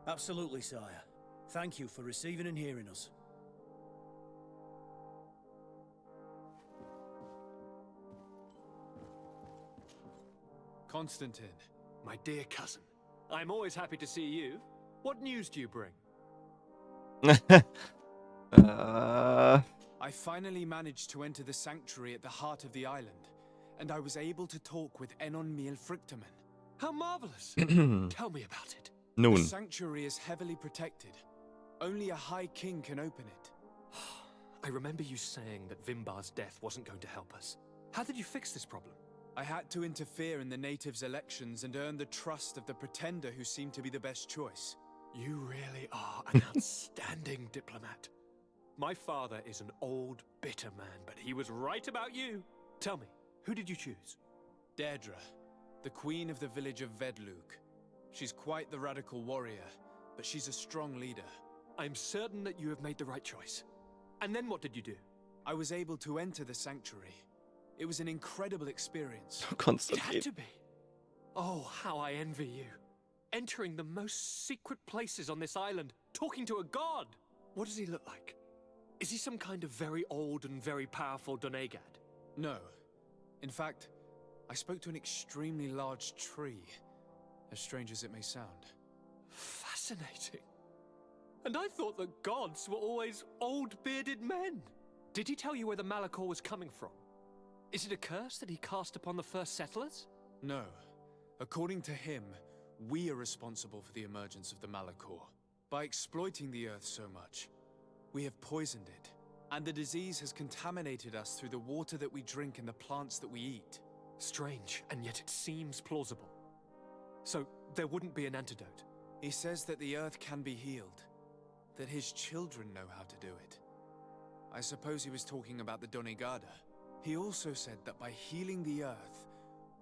Absolutely, sire. Thank you for receiving and hearing us. Constantin. My dear cousin, I'm always happy to see you. What news do you bring? I finally managed to enter the sanctuary at the heart of the island, and I was able to talk with Frichtimen. How marvelous! Tell me about it. The Nun. sanctuary is heavily protected. Only a high king can open it. I remember you saying that Vimbar's death wasn't going to help us. How did you fix this problem? I had to interfere in the natives' elections and earn the trust of the pretender who seemed to be the best choice. You really are an outstanding diplomat. My father is an old, bitter man, but he was right about you. Tell me, who did you choose? Deirdre, the queen of the village of Vedluk. She's quite the radical warrior, but she's a strong leader. I'm certain that you have made the right choice. And then what did you do? I was able to enter the sanctuary. It was an incredible experience. It had Konstantin. to be. Oh, how I envy you. Entering the most secret places on this island, talking to a god. What does he look like? Is he some kind of very old and very powerful Donegad? No. In fact, I spoke to an extremely large tree, as strange as it may sound. Fascinating. And I thought that gods were always old bearded men. Did he tell you where the Malichor was coming from? Is it a curse that he cast upon the first settlers? No. According to him, we are responsible for the emergence of the Malichor. By exploiting the earth so much, we have poisoned it, and the disease has contaminated us through the water that we drink and the plants that we eat. Strange, and yet it seems plausible. So, there wouldn't be an antidote? He says that the earth can be healed, that his children know how to do it. I suppose he was talking about the Donegada. He also said that by healing the earth,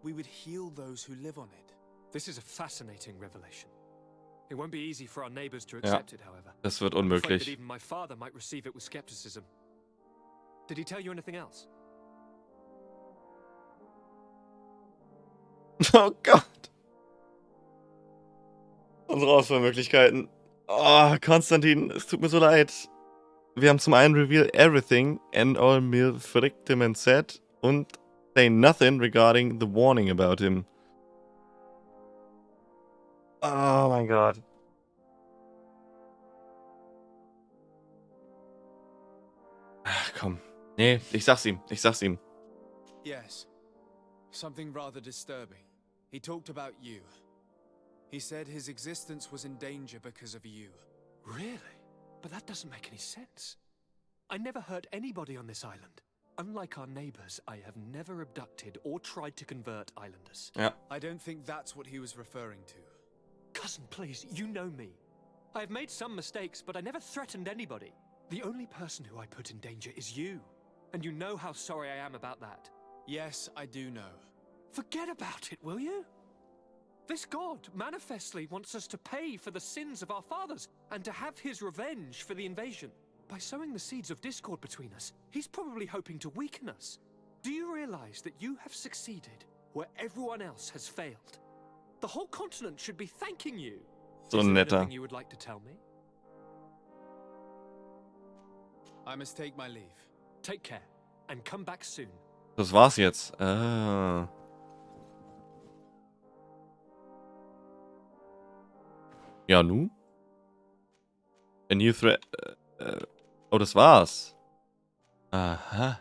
we would heal those who live on it. This is a fascinating revelation. It won't be easy for our neighbors to accept it, however. Das wird I'm afraid that unmöglich. even my father might receive it with skepticism. Did he tell you anything else? Oh Gott. Unsere Auswahlmöglichkeiten. Oh, Konstantin, es tut mir so leid. Wir haben zum einen Reveal Everything and all Frichtimen said und say nothing regarding the warning about him. Oh mein Gott. Ach komm. Nee, ich sag's ihm. Ich sag's ihm. Yes. Something rather disturbing. He talked about you. He said his existence was in danger because of you. Really? But that doesn't make any sense. I never hurt anybody on this island. Unlike our neighbors, I have never abducted or tried to convert islanders. Ja. I don't think that's what he was referring to. Cousin, please, you know me. I have made some mistakes, but I never threatened anybody. The only person who I put in danger is you. And you know how sorry I am about that. Yes, I do know. Forget about it, will you? This god manifestly wants us to pay for the sins of our fathers and to have his revenge for the invasion. By sowing the seeds of discord between us, he's probably hoping to weaken us. Do you realize that you have succeeded where everyone else has failed? The whole continent should be thanking you. So Is there netter. anything you would like to tell me? I must take my leave. Take care and come back soon. Das war's jetzt. Ja, nu? A new threat. Oh, das war's. Aha.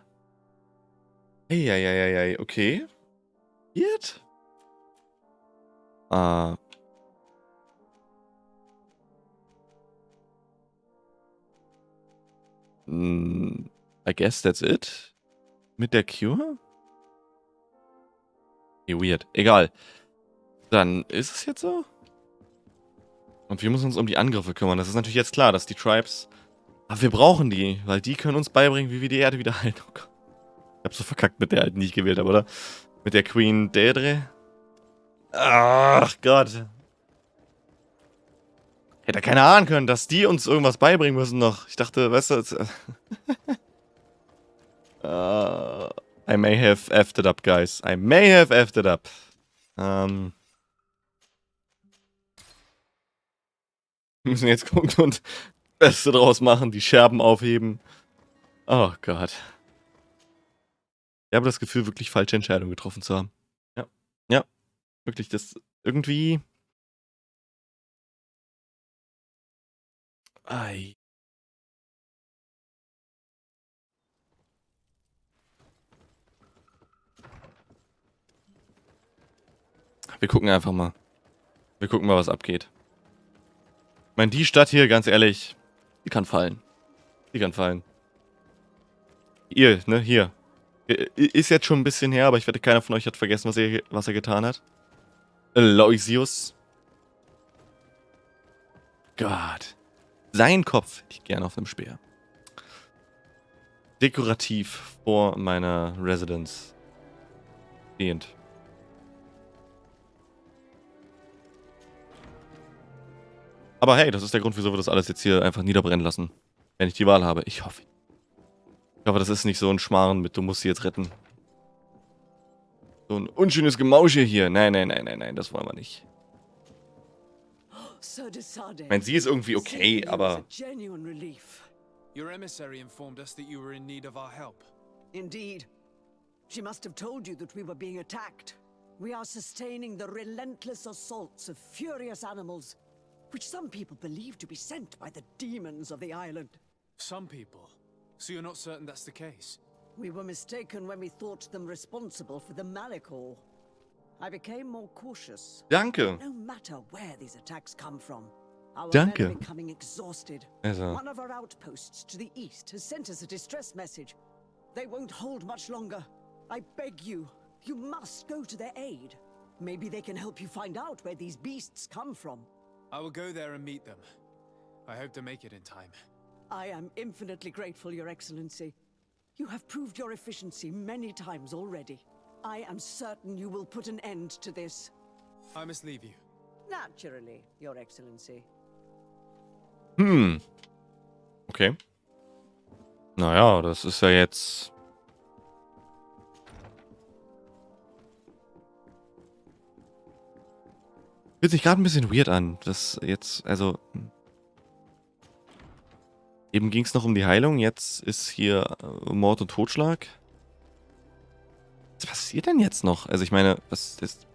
Eieieiei, okay. Weird. I guess that's it. Mit der Cure? Okay, weird. Egal. Dann ist es jetzt so. Und wir müssen uns um die Angriffe kümmern. Das ist natürlich jetzt klar, dass die Tribes... Aber wir brauchen die, weil die können uns beibringen, wie wir die Erde wieder halten. Oh Gott. Ich hab so verkackt mit der alten, die ich gewählt habe, oder? Mit der Queen Daedre. Ach Gott. Hätte keiner ahnen können, dass die uns irgendwas beibringen müssen noch. Ich dachte, weißt du... I may have effed it up, guys. I may have effed it up. Wir müssen jetzt gucken und das Beste draus machen, die Scherben aufheben. Oh Gott. Ich habe das Gefühl, wirklich falsche Entscheidungen getroffen zu haben. Ja. Ja. Wirklich, das irgendwie... Ei. Wir gucken einfach mal. Wir gucken mal, was abgeht. Ich meine, die Stadt hier, ganz ehrlich, die kann fallen. Die kann fallen. Ihr, ne, hier. Ist jetzt schon ein bisschen her, aber ich wette, keiner von euch hat vergessen, was er getan hat. Aloysius. Gott. Seinen Kopf hätte ich gerne auf einem Speer. Dekorativ vor meiner Residence stehend. Aber hey, das ist der Grund, wieso wir das alles jetzt hier einfach niederbrennen lassen. Wenn ich die Wahl habe. Ich hoffe. Ich hoffe, das ist nicht so ein Schmarrn mit, du musst sie jetzt retten. So ein unschönes Gemausche hier. Nein, nein, nein, nein, nein, das wollen wir nicht. Ich meine, sie ist irgendwie okay, aber... Your emissary informed us that you were in need of our help. Indeed. She must have told you that we were being attacked. We are sustaining the relentless assaults of furious animals, which some people believe to be sent by the demons of the island. Some people? So you're not certain that's the case? We were mistaken when we thought them responsible for the Malichor. I became more cautious. Danke. No matter where these attacks come from, our Danke. men are becoming exhausted. Also. One of our outposts to the east has sent us a distress message. They won't hold much longer. I beg you, you must go to their aid. Maybe they can help you find out where these beasts come from. I will go there and meet them. I hope to make it in time. I am infinitely grateful, Your Excellency. You have proved your efficiency many times already. I am certain you will put an end to this. I must leave you. Naturally, Your Excellency. Okay. Naja, das ist ja jetzt... Fühlt sich gerade ein bisschen weird an. Das jetzt, also... Eben ging es noch um die Heilung, jetzt ist hier Mord und Totschlag. Was passiert denn jetzt noch? Also ich meine, was ist...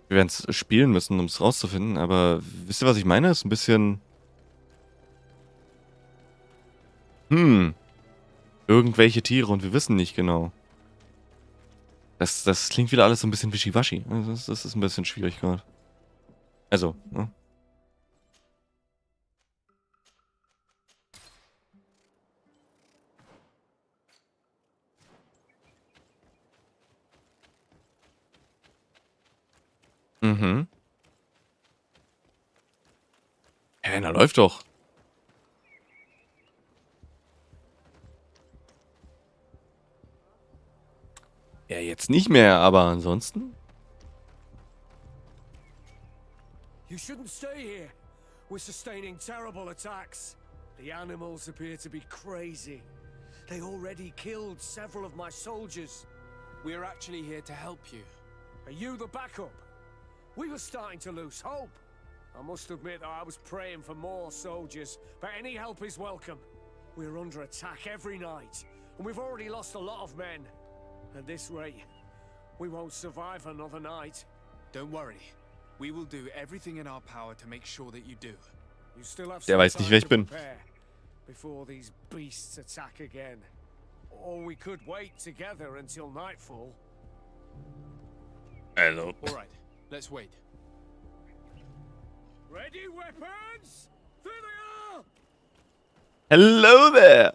Wir werden es spielen müssen, um es rauszufinden, aber wisst ihr, was ich meine? Ist ein bisschen... Irgendwelche Tiere und wir wissen nicht genau. Das klingt wieder alles so ein bisschen wischiwaschi. Das ist ein bisschen schwierig gerade. Also, ne? Hä, na läuft doch. Ja, jetzt nicht mehr, aber ansonsten? You shouldn't stay here. We're sustaining terrible attacks. The animals appear to be crazy. They already killed several of my soldiers. We're actually here to help you. Are you the backup? We were starting to lose hope. I must admit that I was praying for more soldiers, but any help is welcome. We're under attack every night, and we've already lost a lot of men. At this rate, we won't survive another night. Don't worry. We will do everything in our power to make sure that you do. You still have Der some weiß nicht, wer time ich to bin. prepare before these beasts attack again. Or we could wait together until nightfall. Also. All right, let's wait. Ready, weapons? There they are! Hello there!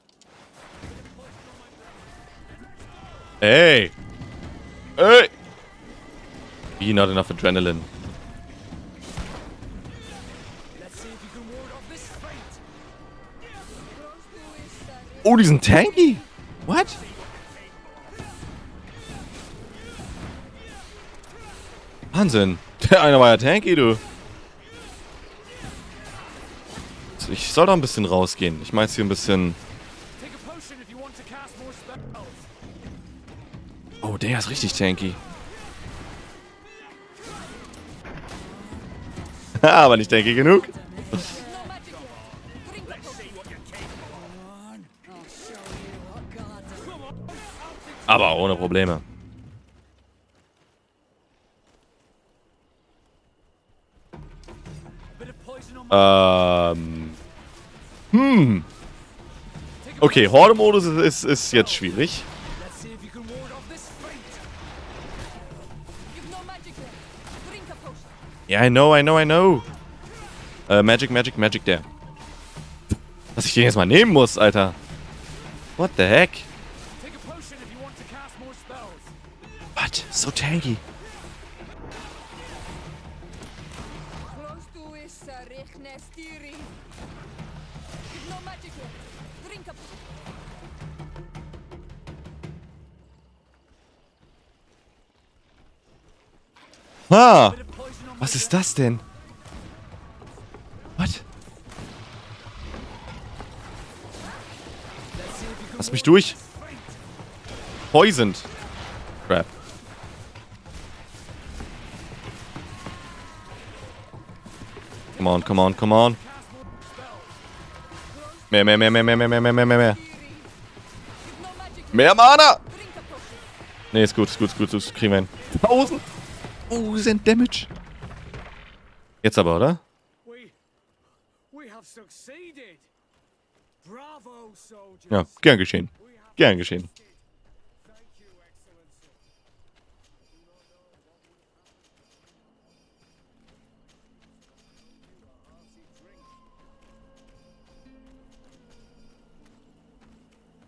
Hey! Hey! Wie, not enough adrenaline. Let's see if you can ward off this fate. Oh, die sind tanky! What? Wahnsinn! Der eine war ja tanky, du. Ich soll doch ein bisschen rausgehen. Ich meine jetzt hier ein bisschen... Take a potion if you want to cast more spells. Oh, der ist richtig tanky. Aber nicht tanky genug. Aber ohne Probleme. Okay, Horde-Modus ist jetzt schwierig. Let's see if you can ward off this fate. You've no magic there. Drink a potion. Ja, I know. Magic, der. Dass ich den jetzt mal nehmen muss, Alter. What the heck? Take a potion if you want to cast more spells. What? So tanky. Close to is rechne stiri. You've no magic there. Drink a potion. Ah, was ist das denn? What? Lass mich durch. Poisoned. Crap. Come on. Mehr. Mehr Mana! Nee, ist gut. Das kriegen wir hin. 1000 Damage. Jetzt aber, oder? We have succeeded. Bravo, soldiers. Ja, gern geschehen. Thank you, Excellency.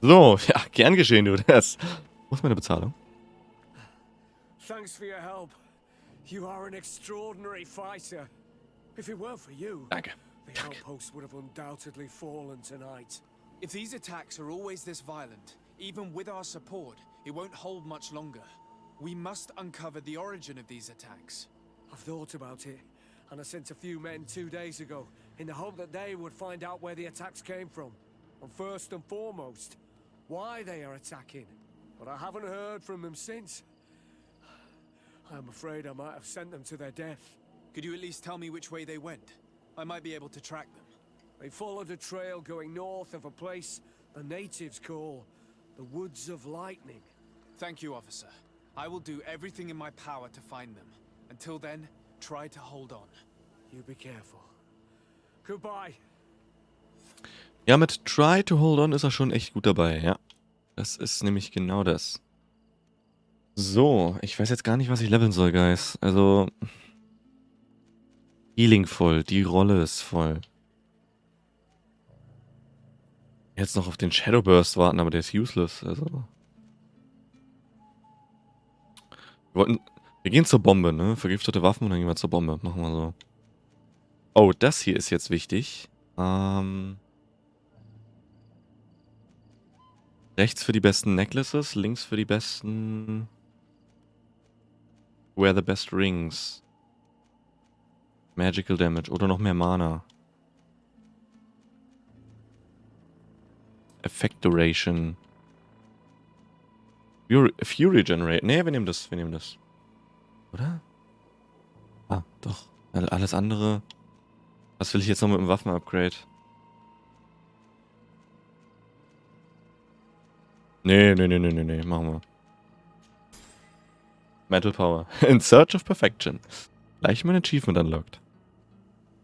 So, ja, gern geschehen, du. Wo ist meine Bezahlung? Thanks for your help. You are an extraordinary fighter. If it weren't for you, Danke. the outpost would have undoubtedly fallen tonight. If these attacks are always this violent, even with our support, it won't hold much longer. We must uncover the origin of these attacks. I've thought about it, and I sent a few men 2 days ago in the hope that they would find out where the attacks came from. And first and foremost, why they are attacking. But I haven't heard from them since. I'm afraid I might have sent them to their death. Could you at least tell me which way they went? I might be able to track them. They followed a trail going north of a place the natives call the Woods of Lightning. Thank you, officer. I will do everything in my power to find them. Until then, try to hold on. You be careful. Goodbye. Ja, mit Try to Hold On ist er schon echt gut dabei, ja. Das ist nämlich genau das. So, ich weiß jetzt gar nicht, was ich leveln soll, Guys. Also... Healing voll, die Rolle ist voll. Jetzt noch auf den Shadowburst warten, aber der ist useless, also... Wir gehen zur Bombe, ne? Vergiftete Waffen und dann gehen wir zur Bombe. Machen wir so. Oh, das hier ist jetzt wichtig. Rechts für die besten Necklaces, links für die besten... Wear the best rings. Magical Damage oder noch mehr Mana. Effect Duration. Fury Generate. Nee, wir nehmen das. Oder? Ah, doch. Alles andere. Was will ich jetzt noch mit dem Waffen-Upgrade? Nee. Machen wir. Mental Power. In Search of Perfection. Gleich mein Achievement unlocked.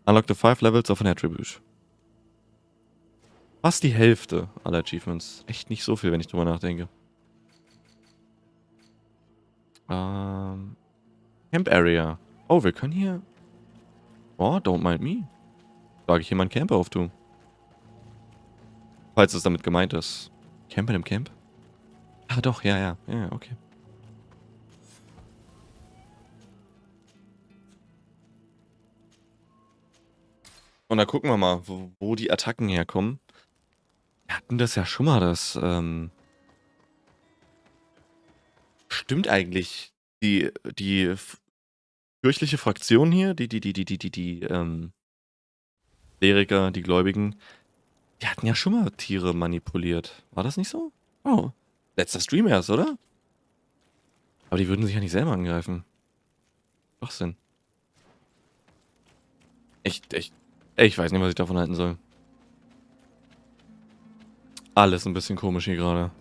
Unlock the 5 levels of an attribute. Fast die Hälfte aller Achievements. Echt nicht so viel, wenn ich drüber nachdenke. Camp Area. Oh, wir können hier... Oh, don't mind me. Sage ich hier mal einen Camper auftun. Falls es damit gemeint ist. Camper im Camp? Ah, doch, ja, okay. Und dann gucken wir mal, wo die Attacken herkommen. Wir hatten das ja schon mal, das, stimmt eigentlich. Die kirchliche Fraktion hier, die Kleriker, die Gläubigen, die hatten ja schon mal Tiere manipuliert. War das nicht so? Oh. Letzter Stream erst, oder? Aber die würden sich ja nicht selber angreifen. Schwachsinn. Ich weiß nicht, was ich davon halten soll. Alles ein bisschen komisch hier gerade.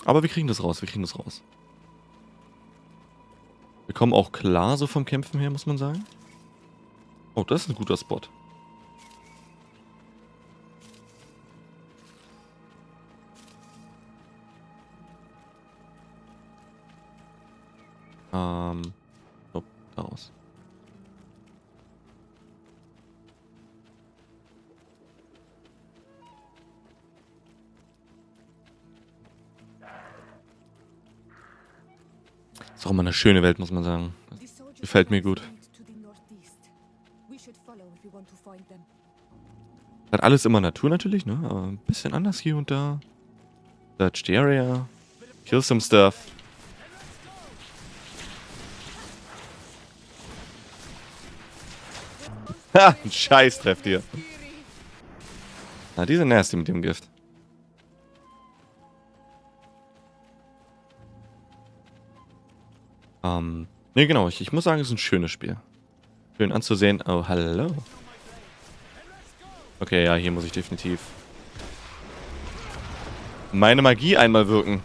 Aber wir kriegen das raus, Wir kommen auch klar so vom Kämpfen her, muss man sagen. Oh, das ist ein guter Spot. Oh, daraus. Ist auch immer eine schöne Welt, muss man sagen. Gefällt mir gut. Hat alles immer Natur natürlich, ne? Aber ein bisschen anders hier und da. Search the area. Kill some stuff. Ha, ein Scheiß-Treff hier. Na, die sind nasty mit dem Gift. Ne, genau. Ich muss sagen, es ist ein schönes Spiel. Schön anzusehen. Oh, hallo. Okay, ja, hier muss ich definitiv meine Magie einmal wirken.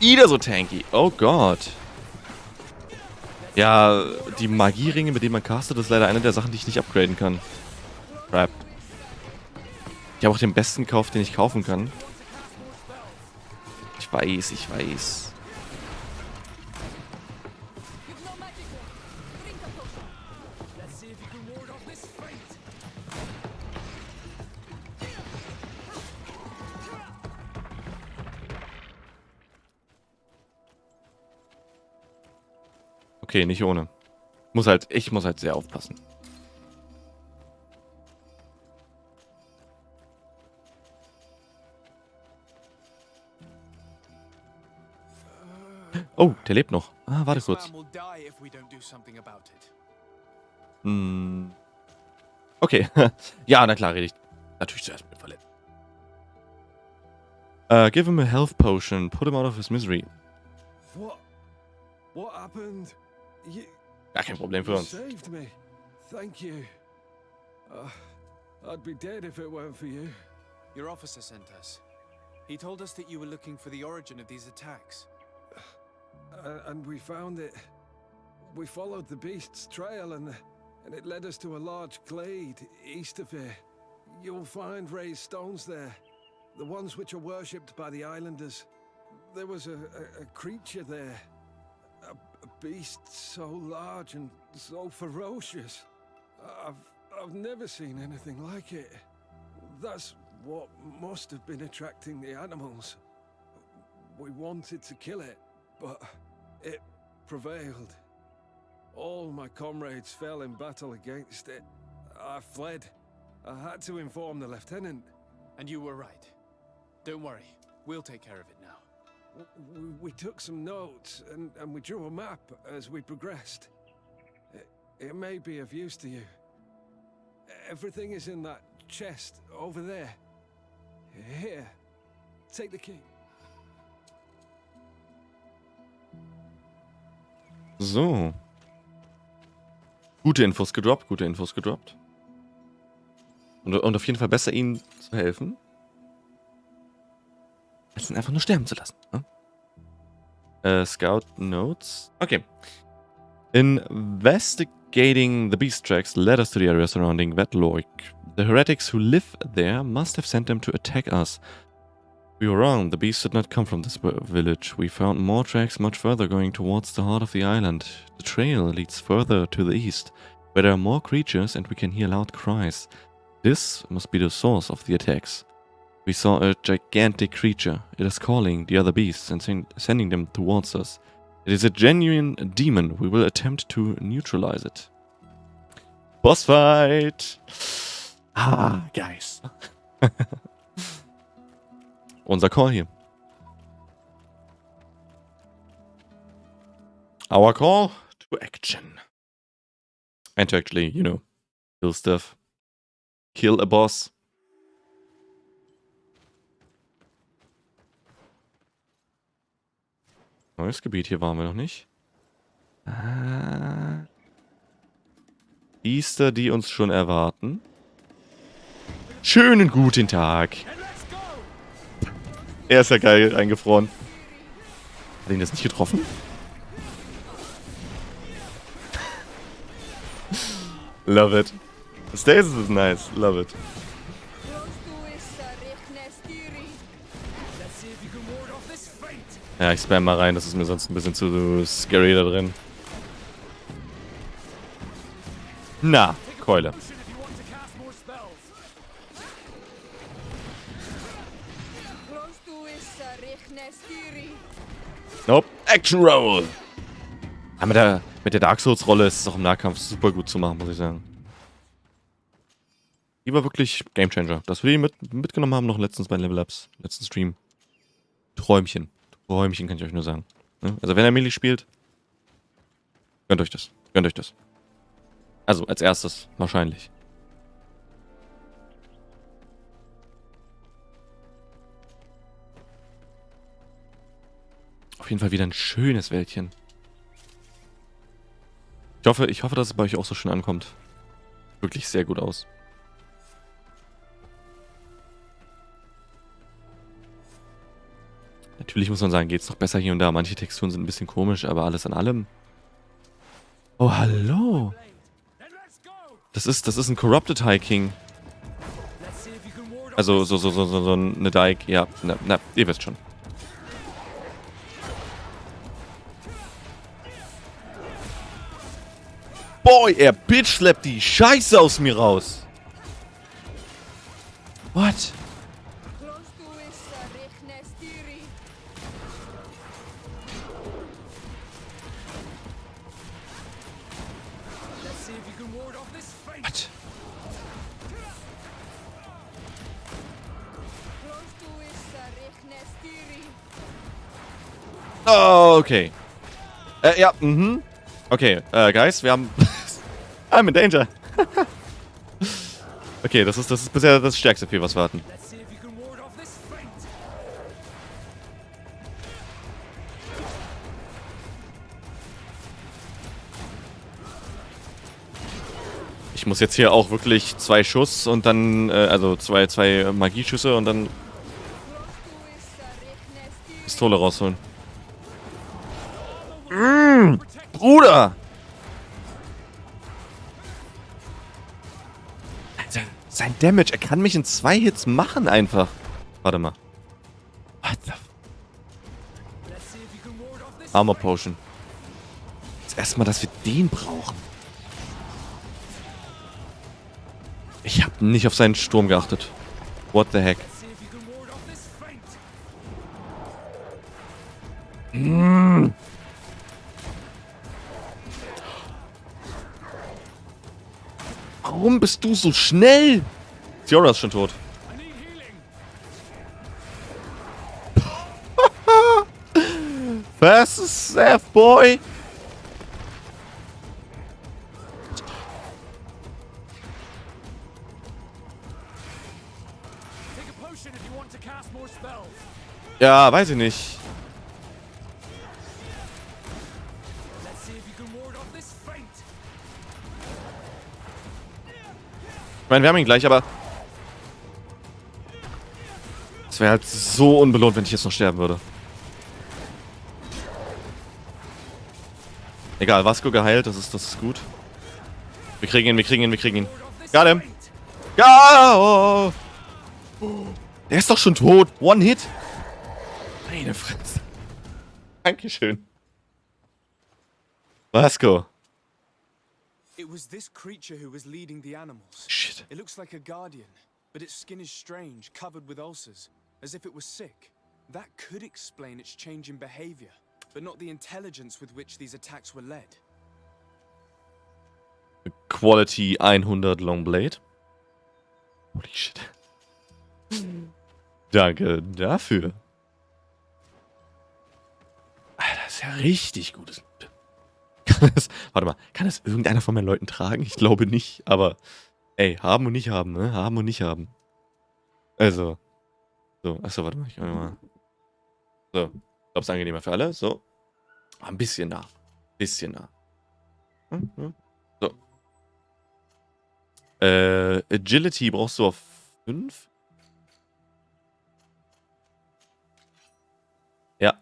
Wieder so tanky. Oh Gott. Ja, die Magieringe, mit denen man castet, ist leider eine der Sachen, die ich nicht upgraden kann. Crap. Ich habe auch den besten Kauf, den ich kaufen kann. Ich weiß. Okay, nicht ohne. Ich muss halt sehr aufpassen. Oh, der lebt noch. Ah, warte kurz. Okay. Ja, na klar, rede ich natürlich zuerst mit verletzt. Give him a health potion. Put him out of his misery. What happened? Gar kein Problem für uns. Saved me. Thank you. I'd be dead if it weren't for you. Your officer sent us. He told us that you were looking for the origin of these attacks. And we found it. We followed the beast's trail and it led us to a large glade east of here. You'll find raised stones there. The ones which are worshipped by the islanders. There was a creature there. A beast so large and so ferocious. I've never seen anything like it. That's what must have been attracting the animals. We wanted to kill it, but it prevailed. All my comrades fell in battle against it. I fled. I had to inform the lieutenant. And you were right. Don't worry, we'll take care of it now. We took some notes and we drew a map as we progressed. It may be of use to you. Everything is in that chest over there. Here. Take the key. So. Gute Infos gedroppt, gute Infos gedroppt. Und auf jeden Fall besser, ihnen zu helfen, als ihn einfach nur sterben zu lassen. Ne? Scout Notes. Okay. Investigating the beast tracks led us to the area surrounding Vetloik. The heretics who live there must have sent them to attack us. We were wrong. The beast did not come from this village. We found more tracks much further going towards the heart of the island. The trail leads further to the east, where there are more creatures and we can hear loud cries. This must be the source of the attacks. We saw a gigantic creature. It is calling the other beasts and sending them towards us. It is a genuine demon. We will attempt to neutralize it. Boss fight! Ah, guys. Unser Call hier. Our call to action. And to actually, you know, kill stuff. Kill a boss. Neues Gebiet, hier waren wir noch nicht. Ah. Biester, die uns schon erwarten. Schönen guten Tag. Er ist ja geil eingefroren. Hat ihn das nicht getroffen? Love it. Stasis is nice. Love it. Ja, ich spam mal rein. Das ist mir sonst ein bisschen zu scary da drin. Na, Keule. Nope. Action Roll. Ja, mit der Dark Souls Rolle ist es auch im Nahkampf super gut zu machen, muss ich sagen. Die war wirklich Game Changer. Dass wir die mitgenommen haben noch letztens bei Level Ups. Letzten Stream. Träumchen. Träumchen kann ich euch nur sagen. Also wenn ihr Melee spielt, gönnt euch das. Gönnt euch das. Also als erstes wahrscheinlich. Auf jeden Fall wieder ein schönes Wäldchen. Ich hoffe, dass es bei euch auch so schön ankommt. Wirklich sehr gut aus. Natürlich muss man sagen, geht es noch besser hier und da. Manche Texturen sind ein bisschen komisch, aber alles an allem. Oh, hallo. Das ist ein Corrupted High King. Also so eine Dike. Ja, na, ihr wisst schon. Boy, er bitch-slappt die Scheiße aus mir raus. What? What? Oh, okay. Ja, Okay, guys, wir haben... I'm in danger. Okay, das ist bisher das stärkste P, was wir hatten. Ich muss jetzt hier auch wirklich 2 Schuss und dann, also zwei Magieschüsse und dann Pistole rausholen. Bruder! Alter, sein Damage, er kann mich in 2 Hits machen einfach. Warte mal. What the Armor Potion. Jetzt erstmal, dass wir den brauchen. Ich habe nicht auf seinen Sturm geachtet. What the heck? Warum bist du so schnell? Fiora ist schon tot. Fast Safe Boy. action if you want to cast more spells. Ja, weiß ich nicht. Let's see if you can ward off this feint. Ich meine, wir haben ihn gleich, aber... Es wäre halt so unbelohnt, wenn ich jetzt noch sterben würde. Egal, Vasco geheilt, das ist gut. Wir kriegen ihn. Got him. Ja! Oh. Der ist doch schon tot. One Hit. Meine Fresse. Dankeschön. Vasco. It was this creature who was leading the animals. Shit. It looks like a guardian, but its skin is strange, covered with ulcers, as if it was sick. That could explain its change in behavior, but not the intelligence with which these attacks were led. Quality 100 Longblade. Holy shit. Danke dafür. Alter, das ist ja richtig gutes Loot. Warte mal, kann das irgendeiner von meinen Leuten tragen? Ich glaube nicht, aber ey, haben und nicht haben, ne? Haben und nicht haben. Also. So, achso, warte mal, ich kann mal. So, ich glaube, es ist angenehmer für alle. So. Ein bisschen nah. So. Agility brauchst du auf 5? Ja.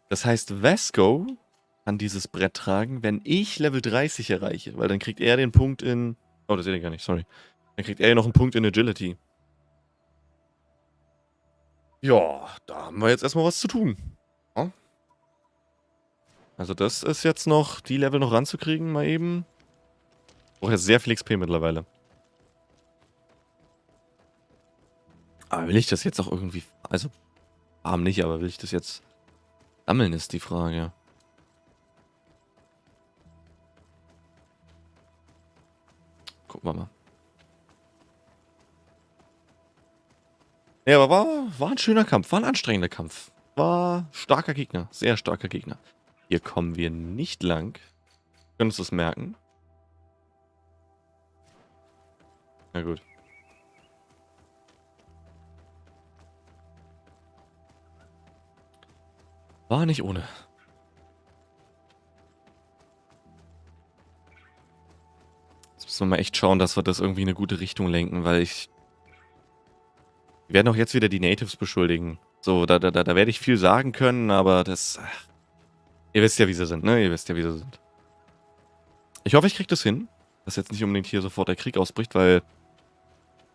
Das heißt, Vasco kann dieses Brett tragen, wenn ich Level 30 erreiche. Weil dann kriegt er den Punkt in... Oh, das seht ihr gar nicht, sorry. Dann kriegt er noch einen Punkt in Agility. Ja, da haben wir jetzt erstmal was zu tun. Ja. Also das ist jetzt noch, die Level noch ranzukriegen, mal eben. Brauche jetzt sehr viel XP mittlerweile. Aber will ich das jetzt auch irgendwie... Also, farmen nicht, aber will ich das jetzt sammeln, ist die Frage. Gucken wir mal. Ja, aber war ein schöner Kampf, war ein anstrengender Kampf. War starker Gegner, sehr starker Gegner. Hier kommen wir nicht lang. Können uns das merken. Na gut. War nicht ohne. Jetzt müssen wir mal echt schauen, dass wir das irgendwie in eine gute Richtung lenken, weil ich... Wir werden auch jetzt wieder die Natives beschuldigen. So, da werde ich viel sagen können, aber das... Ach, ihr wisst ja, wie sie sind, ne? Ihr wisst ja, wie sie sind. Ich hoffe, ich kriege das hin, dass jetzt nicht unbedingt hier sofort der Krieg ausbricht, weil...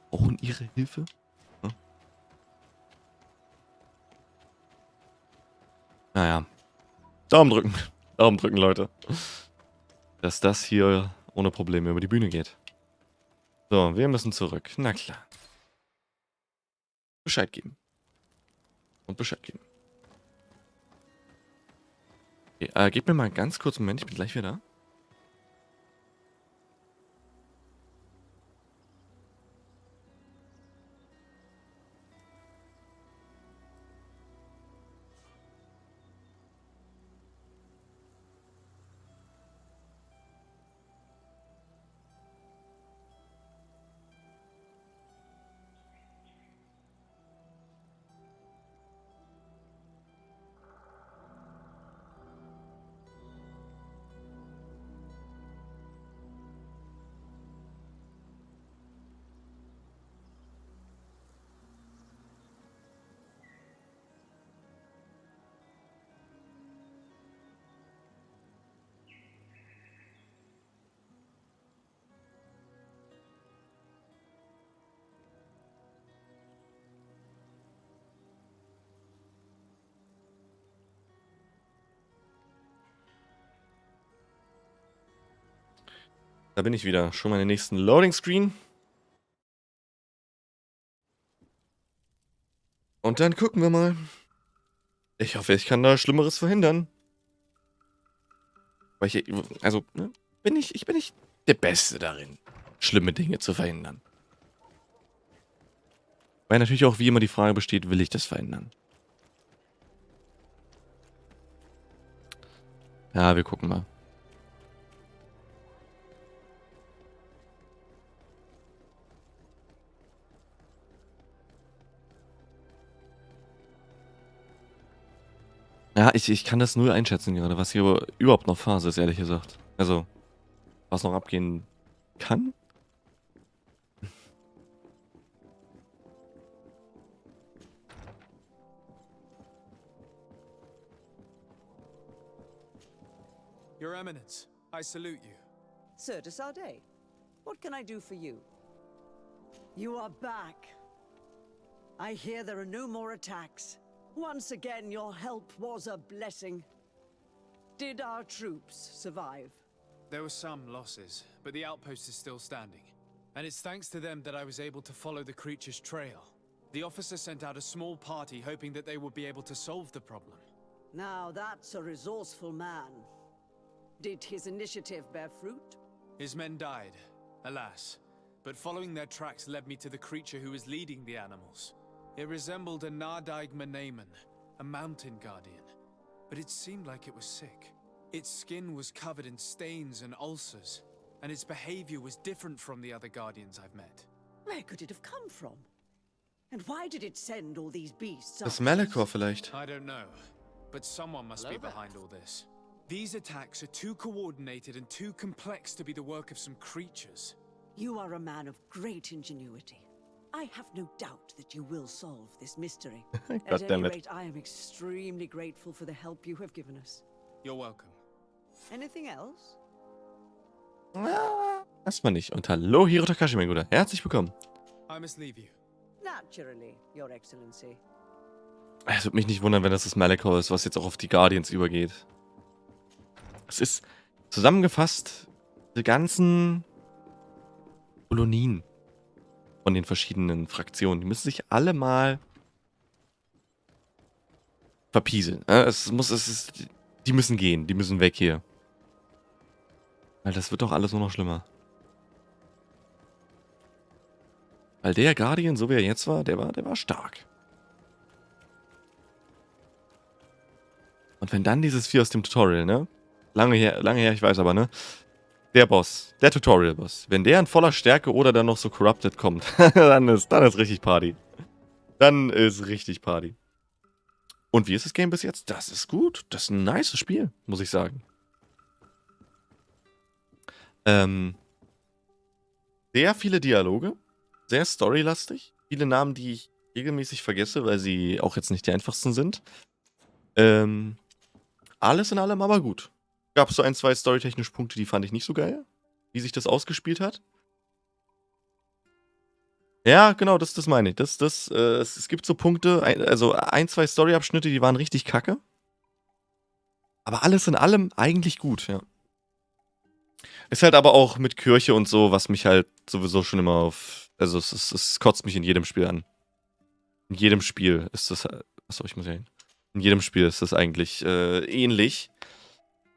Brauchen ihre Hilfe? Ja. Naja. Daumen drücken, Leute. Dass das hier ohne Probleme über die Bühne geht. So, wir müssen zurück. Na klar. Bescheid geben. Und Bescheid geben. Okay, gebt mir mal einen ganz kurzen Moment, ich bin gleich wieder da. Da bin ich wieder. Schon mal in den nächsten Loading Screen. Und dann gucken wir mal. Ich hoffe, ich kann da Schlimmeres verhindern. Weil ich, also, ne, ich bin nicht der Beste darin, schlimme Dinge zu verhindern. Weil natürlich auch wie immer die Frage besteht, will ich das verhindern? Ja, wir gucken mal. Ja, ich kann das nur einschätzen gerade, was hier überhaupt noch Phase ist, ehrlich gesagt. Also, was noch abgehen kann. Your Eminence, I salute you. Sir de Sardet, what can I do for you? You are back. I hear there are no more attacks. Once again, your help was a blessing. Did our troops survive? There were some losses, but the outpost is still standing. And it's thanks to them that I was able to follow the creature's trail. The officer sent out a small party hoping that they would be able to solve the problem. Now that's a resourceful man. Did his initiative bear fruit? His men died, alas. But following their tracks led me to the creature who was leading the animals. It resembled a Nardaig Menemen, a mountain guardian. But it seemed like it was sick. Its skin was covered in stains and ulcers, and its behavior was different from the other guardians I've met. Where could it have come from? And why did it send all these beasts Das after Malichor us? vielleicht. I don't know, but someone must be behind all this. These attacks are too coordinated and too complex to be the work of some creatures. You are a man of great ingenuity. I have no doubt that you will solve this mystery. At God damn any it. rate, I am extremely grateful for the help you have given us. You're welcome. Anything else? Erstmal nicht. Und hallo, Hiro Takashi, mein Guter. Herzlich willkommen. I must leave you. Naturally, Your Excellency. Es würde mich nicht wundern, wenn das Malichor ist, was jetzt auch auf die Guardians übergeht. Es ist zusammengefasst die ganzen Kolonien von den verschiedenen Fraktionen. Die müssen sich alle mal verpieseln. Die müssen gehen, die müssen weg hier. Weil das wird doch alles nur noch schlimmer. Weil der Guardian, so wie er jetzt war, der war stark. Und wenn dann dieses Vieh aus dem Tutorial, ne? Lange her, ich weiß aber, ne? Der Boss, der Tutorial-Boss. Wenn der in voller Stärke oder dann noch so Corrupted kommt, dann ist richtig Party. Dann ist richtig Party. Und wie ist das Game bis jetzt? Das ist gut. Das ist ein nices Spiel, muss ich sagen. Sehr viele Dialoge. Sehr storylastig. Viele Namen, die ich regelmäßig vergesse, weil sie auch jetzt nicht die einfachsten sind. Alles in allem aber gut. Gab so ein, zwei storytechnische Punkte, die fand ich nicht so geil. Wie sich das ausgespielt hat. Ja, genau, das meine ich. Es gibt so Punkte, also ein, zwei Storyabschnitte, die waren richtig kacke. Aber alles in allem eigentlich gut, ja. Ist halt aber auch mit Kirche und so, was mich halt sowieso schon immer auf... Also es kotzt mich in jedem Spiel an. In jedem Spiel ist das... Achso, ich muss ja hin. In jedem Spiel ist das eigentlich ähnlich.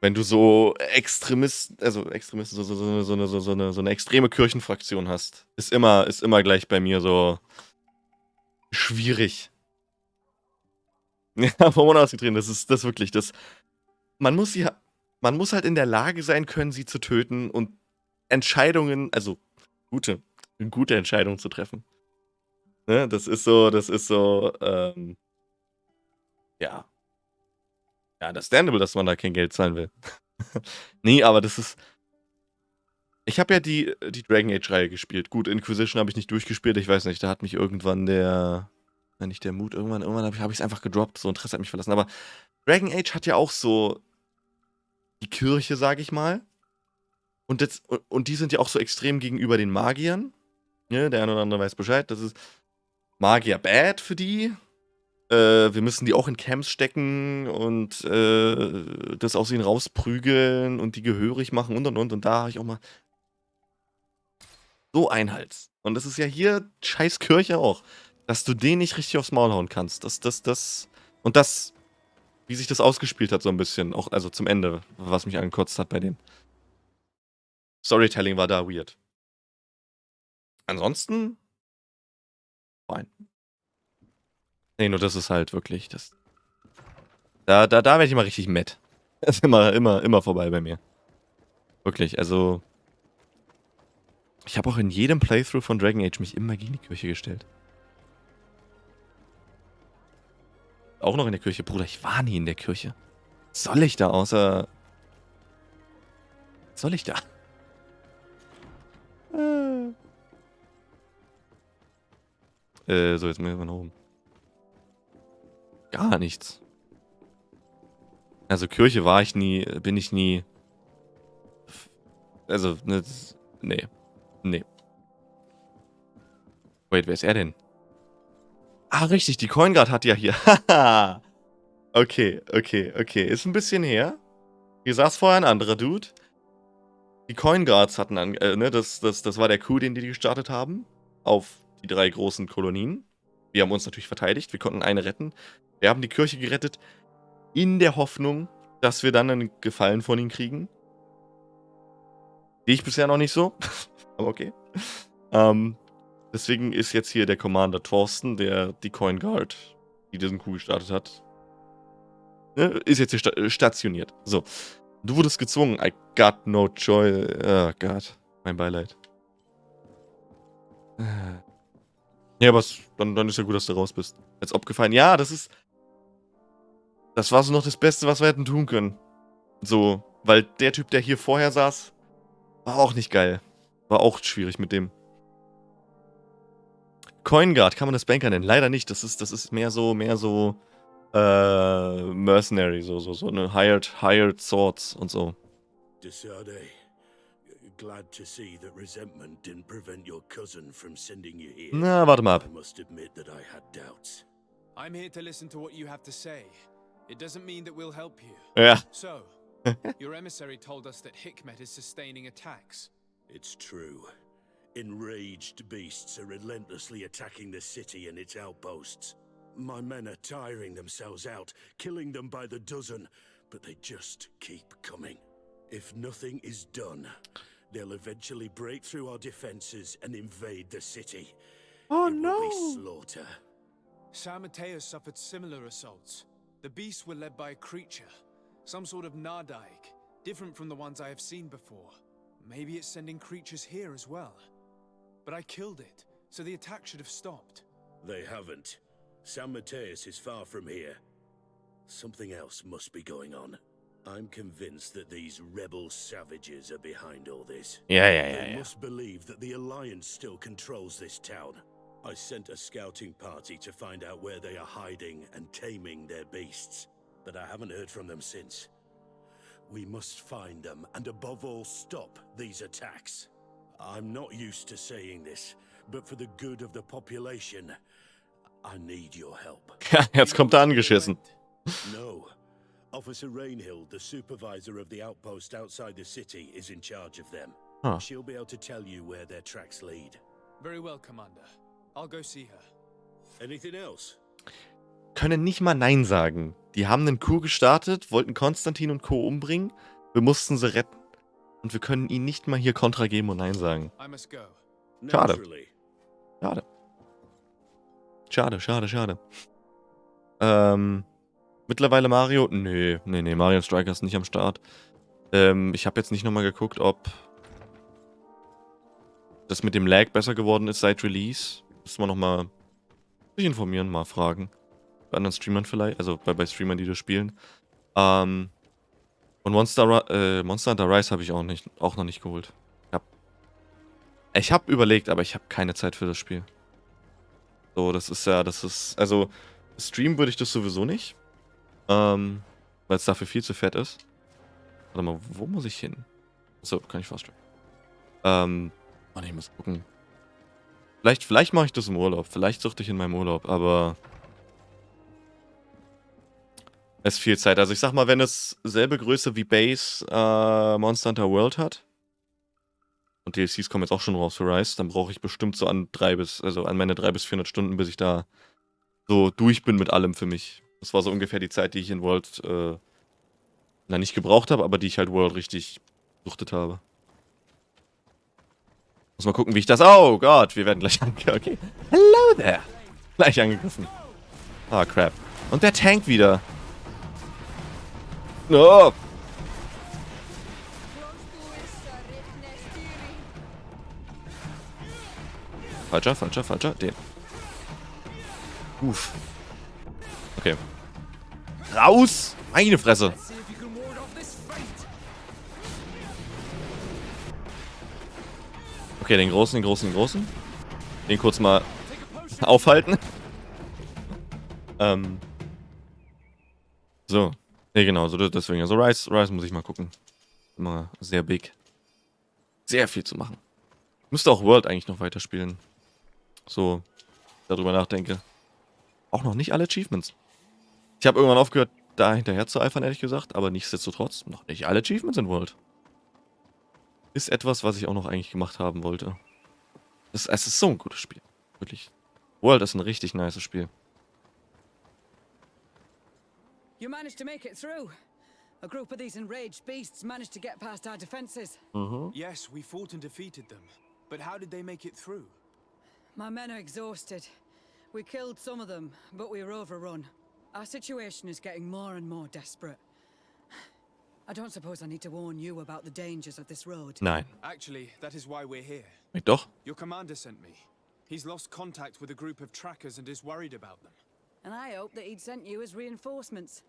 Wenn du so Extremisten, so eine extreme Kirchenfraktion hast, ist immer gleich bei mir so schwierig. Ja, vom Unausgetreten, das ist wirklich das. Man muss halt in der Lage sein können, sie zu töten und Entscheidungen, also gute Entscheidungen zu treffen. Ne? Das ist so, ja. Ja, understandable, dass man da kein Geld zahlen will. Nee, aber das ist... Ich habe ja die Dragon Age-Reihe gespielt. Gut, Inquisition habe ich nicht durchgespielt, ich weiß nicht, da hat mich irgendwann nicht der Mut, irgendwann habe ich es einfach gedroppt, so Interesse hat mich verlassen. Aber Dragon Age hat ja auch so die Kirche, sag ich mal. Und die sind ja auch so extrem gegenüber den Magiern. Ja, der eine oder andere weiß Bescheid, das ist Magier bad für die. Wir müssen die auch in Camps stecken und das aus ihnen rausprügeln und die gehörig machen und. Und da habe ich auch mal so ein Hals. Und das ist ja hier scheiß Kirche auch. Dass du den nicht richtig aufs Maul hauen kannst. Und das, wie sich das ausgespielt hat so ein bisschen, auch also zum Ende, was mich angekotzt hat bei dem. Storytelling war da weird. Ansonsten fein. Nee, nur das ist halt wirklich, da werde ich immer richtig mad. Das ist immer vorbei bei mir. Wirklich, also ich habe auch in jedem Playthrough von Dragon Age mich immer gegen die Kirche gestellt. auch noch in der Kirche. Bruder, ich war nie in der Kirche. Was soll ich da außer... Was soll ich da? So, jetzt müssen wir nach oben. Gar nichts. Also Kirche war ich nie, bin ich nie. Also, ne, nee. Nee. Wait, wer ist er denn? Ah, richtig, die Coinguard hat ja hier. Haha. Okay. Ist ein bisschen her. Hier saß vorher ein anderer Dude. Die Coinguards hatten, ne, das war der Coup, den die gestartet haben. Auf die 3 großen Kolonien. Wir haben uns natürlich verteidigt. Wir konnten eine retten. Wir haben die Kirche gerettet. In der Hoffnung, dass wir dann einen Gefallen von ihnen kriegen. Sehe ich bisher noch nicht so. Aber okay. Deswegen ist jetzt hier der Commander Thorsten, der die Coinguard, die diesen Coup gestartet hat, ne, ist jetzt hier stationiert. So. Du wurdest gezwungen. I got no choice. Oh Gott. Mein Beileid. Ja, aber dann ist ja gut, dass du raus bist. Als abgefallen. Ja, das war so noch das Beste, was wir hätten tun können. So, weil der Typ, der hier vorher saß, war auch nicht geil. War auch schwierig mit dem. Coinguard, kann man das Banker nennen? Leider nicht. Das ist mehr so Mercenary, so eine Hired Swords und so. Desade, glad to see that resentment didn't prevent your cousin from sending you here. Na, warte mal ab. I must admit that I had doubts. I'm here to listen to what you have to say. It doesn't mean that we'll help you. Ja. So, your emissary told us that Hikmet is sustaining attacks. It's true. Enraged beasts are relentlessly attacking the city and its outposts. My men are tiring themselves out, killing them by the dozen, but they just keep coming. If nothing is done, they'll eventually break through our defenses and invade the city. Oh It no! will be slaughter. San Mateus suffered similar assaults. The beasts were led by a creature, some sort of Nardaik, different from the ones I have seen before. Maybe it's sending creatures here as well. But I killed it, so the attack should have stopped. They haven't. San Mateus is far from here. Something else must be going on. I'm convinced that these rebel savages are behind all this. They must believe that the Alliance still controls this town. I sent a scouting party to find out where they are hiding and taming their beasts, but I haven't heard from them since. We must find them and above all stop these attacks. I'm not used to saying this, but for the good of the population, I need your help. Jetzt kommt er angeschissen. No. Officer Rainhill, the supervisor of the outpost outside the city, is in charge of them. Huh. She'll be able to tell you where their tracks lead. Very well, Commander. I'll go see her. Anything else? Können nicht mal Nein sagen. Die haben einen Coup gestartet, wollten Constantin und Co. umbringen. Wir mussten sie retten. Und wir können ihnen nicht mal hier Kontra geben und Nein sagen. I must go. Schade. Naturally. Schade. Mittlerweile Mario? Nee, Mario Striker ist nicht am Start. Ich habe jetzt nicht nochmal geguckt, ob das mit dem Lag besser geworden ist seit Release. Müssen wir nochmal sich informieren, mal fragen. Bei anderen Streamern vielleicht, also bei Streamern, die das spielen. Und Monster Hunter Rise habe ich auch noch nicht geholt. Ich habe überlegt, aber ich habe keine Zeit für das Spiel. So, also, streamen würde ich das sowieso nicht. Weil es dafür viel zu fett ist. Warte mal, wo muss ich hin? So, kann ich fast streamen. Ich muss gucken. Vielleicht mache ich das im Urlaub. Vielleicht suchte ich in meinem Urlaub, aber es ist viel Zeit. Also ich sag mal, wenn es selbe Größe wie Base Monster Hunter World hat und DLCs kommen jetzt auch schon raus für Rise, dann brauche ich bestimmt so an meine 300 bis 400 Stunden, bis ich da so durch bin mit allem für mich. Das war so ungefähr die Zeit, die ich in World nicht gebraucht habe, aber die ich halt World richtig suchtet habe. Muss mal gucken, wie ich das... Oh Gott, wir werden gleich angegriffen. Okay. Hello there. Gleich angegriffen. Ah, crap. Und der Tank wieder. Oh. Falscher. Den. Uff. Okay. Raus! Meine Fresse. Let's see if you can ward off this fate. Okay, den großen. Den kurz mal aufhalten. So. Ne, genau, so deswegen. Also Rise muss ich mal gucken. Immer sehr big. Sehr viel zu machen. Müsste auch World eigentlich noch weiterspielen. So, darüber nachdenke. Auch noch nicht alle Achievements. Ich habe irgendwann aufgehört, da hinterher zu eifern, ehrlich gesagt. Aber nichtsdestotrotz, noch nicht alle Achievements in World. Ist etwas, was ich auch noch eigentlich gemacht haben wollte. Es ist so ein gutes Spiel. Wirklich. World ist ein richtig nices Spiel. You managed to make it through. A group of these enraged beasts managed to get past our defenses. Yes, we fought and defeated them. But how did they make it through? My men are exhausted. We killed some of them, but we were overrun. Our situation is getting more and more desperate. I don't suppose I need to warn you about the dangers of this road. Nein. Actually, that is why we're here. Doch. Your commander sent me. He's lost contact with a group of trackers and is worried about them. And I hoped that he'd sent you as reinforcements.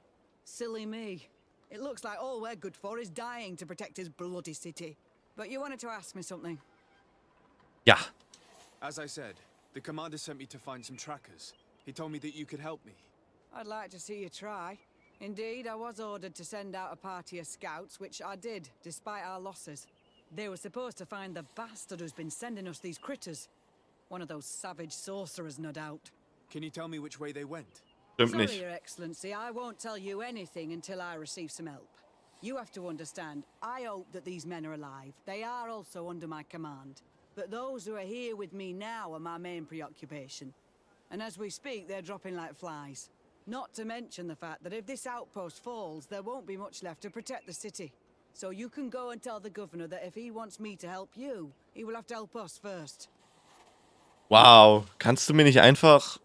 Silly me. It looks like all we're good for is dying to protect his bloody city. But you wanted to ask me something. Ja. As I said, the commander sent me to find some trackers. He told me that you could help me. I'd like to see you try. Indeed, I was ordered to send out a party of scouts, which I did, despite our losses. They were supposed to find the bastard who's been sending us these critters. One of those savage sorcerers, no doubt. Can you tell me which way they went? Stimmt Sorry, nicht. Your Excellency, I won't tell you anything until I receive some help. You have to understand, I hope that these men are alive. They are also under my command. But those who are here with me now are my main preoccupation. And as we speak, they're dropping like flies. Not to mention the fact that if this outpost falls, there won't be much left to protect the city. So you can go and tell the governor that if he wants me to help you, he will have to help us first. Wow. Kannst du mir nicht einfach...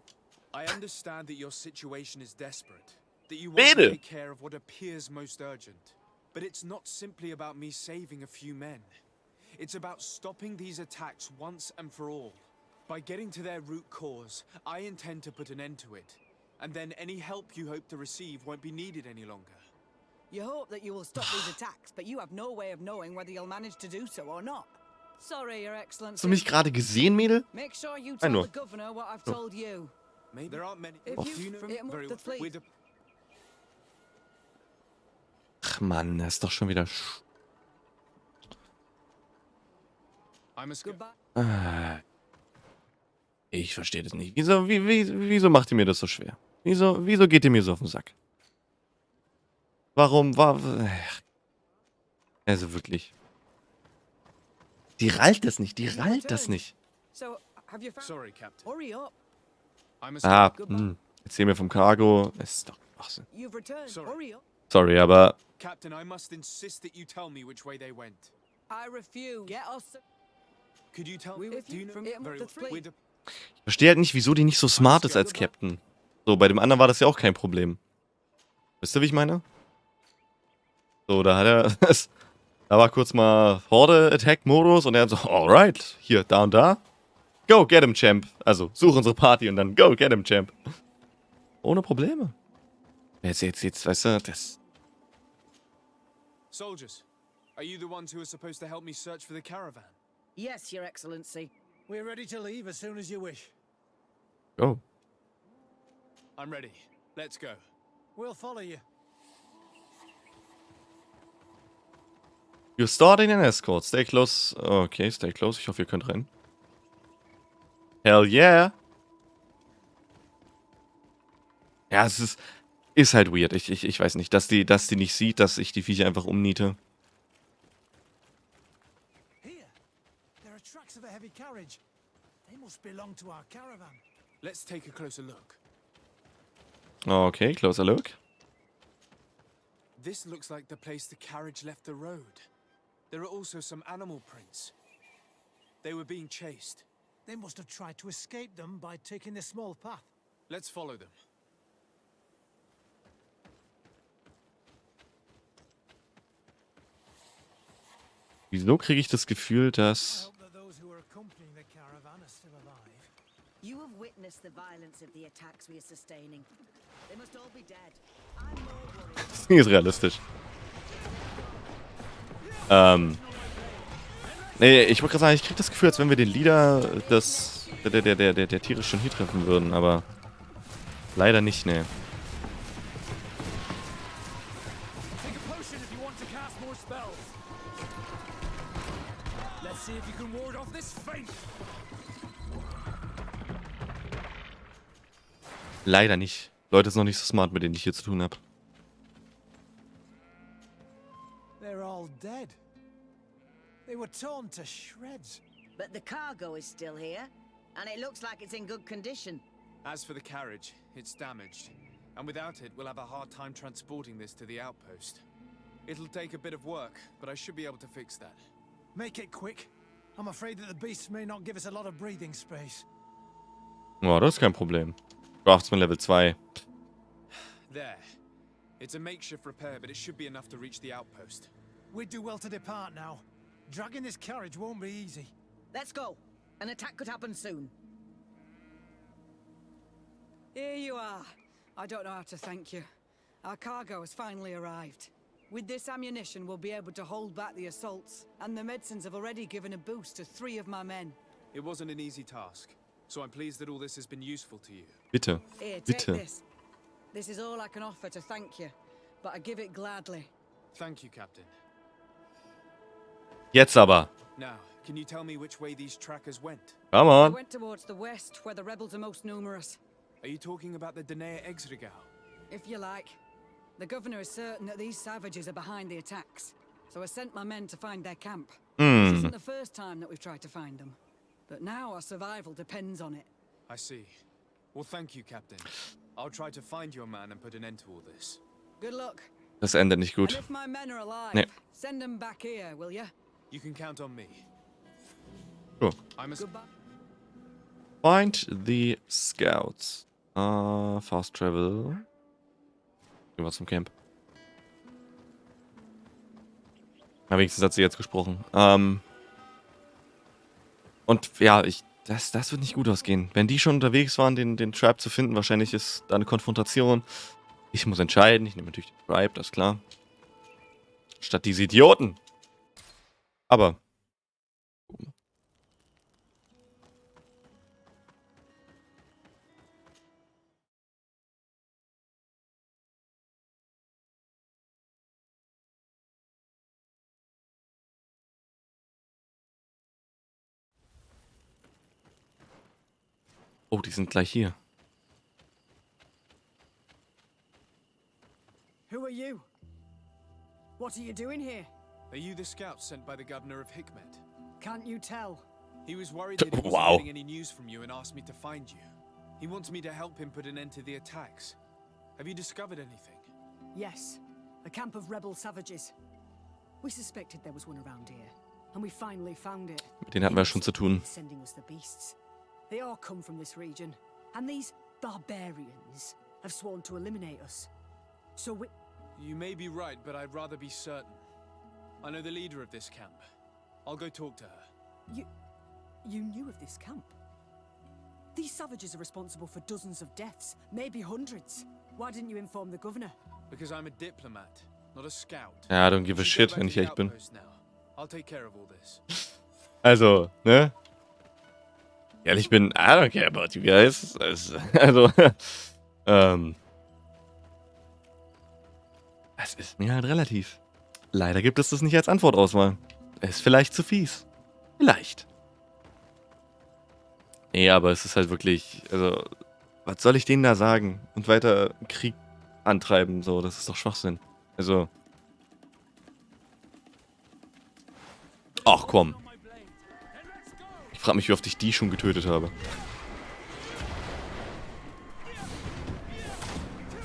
I understand that your situation is desperate, that you want to take care of what appears most urgent. But it's not simply about me saving a few men. It's about stopping these attacks once and for all. By getting to their root cause, I intend to put an end to it. And then any help you hope to receive won't be needed any longer. You hope that you will stop these attacks, but you have no way of knowing whether you'll manage to do so or not. Sorry, Your Excellency. Hast du mich gerade gesehen, Mädel? Make sure you tell the governor what I've told you. Maybe there aren't many. If you very well. Ach Mann, das ist doch schon wieder... Ich verstehe das nicht. Wieso macht ihr mir das so schwer? Wieso geht ihr mir so auf den Sack? Warum? Also wirklich. Die rallt das nicht. Sorry, Captain. Hurry up. Erzähl mir vom Cargo. Das ist doch Schwachsinn. You've returned. Hurry up. Sorry, aber... Captain, I must insist that you tell me which way they went. I refuse. Get us... Could you tell me? Do you know? Very well. Ich verstehe halt nicht, wieso die nicht so smart ist als Captain. So, bei dem anderen war das ja auch kein Problem. Wisst ihr, wie ich meine? So, da hat er... Da war kurz mal Horde-Attack-Modus und er hat so, alright, hier, da und da. Go, get him, Champ. Also, such unsere Party und dann go, get him, Champ. Ohne Probleme. Jetzt, weißt du, das... Soldiers, are you the ones who are supposed to help me search for the caravan? Yes, Your Excellency. We're ready to leave as soon as you wish. Go. I'm ready. Let's go. We'll follow you. You're starting an escort. Stay close. Okay, stay close. Ich hoffe, ihr könnt rennen. Hell yeah. Ja, es ist halt weird. Ich weiß nicht, dass die nicht sieht, dass ich die Viecher einfach umniete. Here, there are tracks of a heavy carriage. They must belong to our caravan. Let's take a closer look. Okay, closer look. This looks like the place the carriage left the road. There are also some animal prints. They were being chased. They must have tried to escape them by taking this small path. Let's follow them. Wieso kriege ich das Gefühl, dass... You have witnessed the violence of the attacks we are sustaining. They must all be dead. I'm more worried. Das Ding ist realistisch. Nee, ich wollte gerade sagen, ich krieg das Gefühl, als wenn wir den Leader der Tiere schon hier treffen würden, aber leider nicht, ne. Take a potion if you want to cast more spells. Let's see if you can ward off this feint. Leider nicht. Leute sind noch nicht so smart, mit denen ich hier zu tun habe. They're all dead. They were torn to shreds. But the cargo is still here, and it looks like it's in good condition. As for the carriage, it's damaged. And without it, we'll have a hard time transporting this to the outpost. It'll take a bit of work, but I should be able to fix that. Make it quick. I'm afraid that the beasts may not give us a lot of breathing space. Oh, das ist kein Problem. Craftsman Level 2. There. It's a makeshift repair, but it should be enough to reach the outpost. We'd do well to depart now. Dragging this carriage won't be easy. Let's go. An attack could happen soon. Here you are. I don't know how to thank you. Our cargo has finally arrived. With this ammunition, we'll be able to hold back the assaults, and the medicines have already given a boost to 3 of my men. It wasn't an easy task, so I'm pleased that all this has been useful to you. Bitte. Here, take Bitte. this. This is all I can offer to thank you, but I give it gladly. Thank you, Captain. Jetzt aber. Now, can you tell me which way these trackers went? Come I on. went towards the west, where the rebels are most numerous. Are you talking about the Danea Exregau? If you like. The governor is certain that these savages are behind the attacks, so I sent my men to find their camp. This isn't the first time that we've tried to find them, but now our survival depends on it. I see. Well, thank you, Captain. I'll try to find your man and put an end to all this. Good luck. Das endet nicht And gut. if my men are alive, Nee. send them back here, will ya? You can count on me. Oh. I'm a... Goodbye. Find the Scouts. Fast Travel. Gehen wir zum Camp. Na, wenigstens hat sie jetzt gesprochen. Und ja, das wird nicht gut ausgehen. Wenn die schon unterwegs waren, den Tribe zu finden, wahrscheinlich ist da eine Konfrontation. Ich muss entscheiden. Ich nehme natürlich den Tribe, das ist klar. Statt diese Idioten. Aber. Oh, die sind gleich hier. Who are you? What are you doing here? Are you the scouts sent by the governor of Hikmet? Can't you tell? He was worried that he wasn't Wow. getting any news from you and asked me to find you. He wants me to help him put an end to the attacks. Have you discovered anything? Yes, a camp of rebel savages. We suspected there was one around here, and we finally found it. Mit denen hatten wir schon zu tun. Sending us the beasts. They all come from this region, and these barbarians have sworn to eliminate us. So we... You may be right, but I'd rather be certain. I know the leader of this camp. I'll go talk to her. You knew of this camp? These savages are responsible for dozens of deaths, maybe hundreds. Why didn't you inform the governor? Because I'm a diplomat, not a scout. Ja, don't give a You should shit, go wenn back ich to the ehrlich bin. outpost now. I'll take care of all this. Also, ne? Ehrlich bin, I don't care about you guys. Also, es ist mir halt relativ. Leider gibt es das nicht als Antwortauswahl. Ist vielleicht zu fies. Vielleicht. Nee, aber es ist halt wirklich, also, was soll ich denen da sagen? Und weiter Krieg antreiben, so, das ist doch Schwachsinn. Also. Ach komm. Ich frage mich, wie oft ich die schon getötet habe.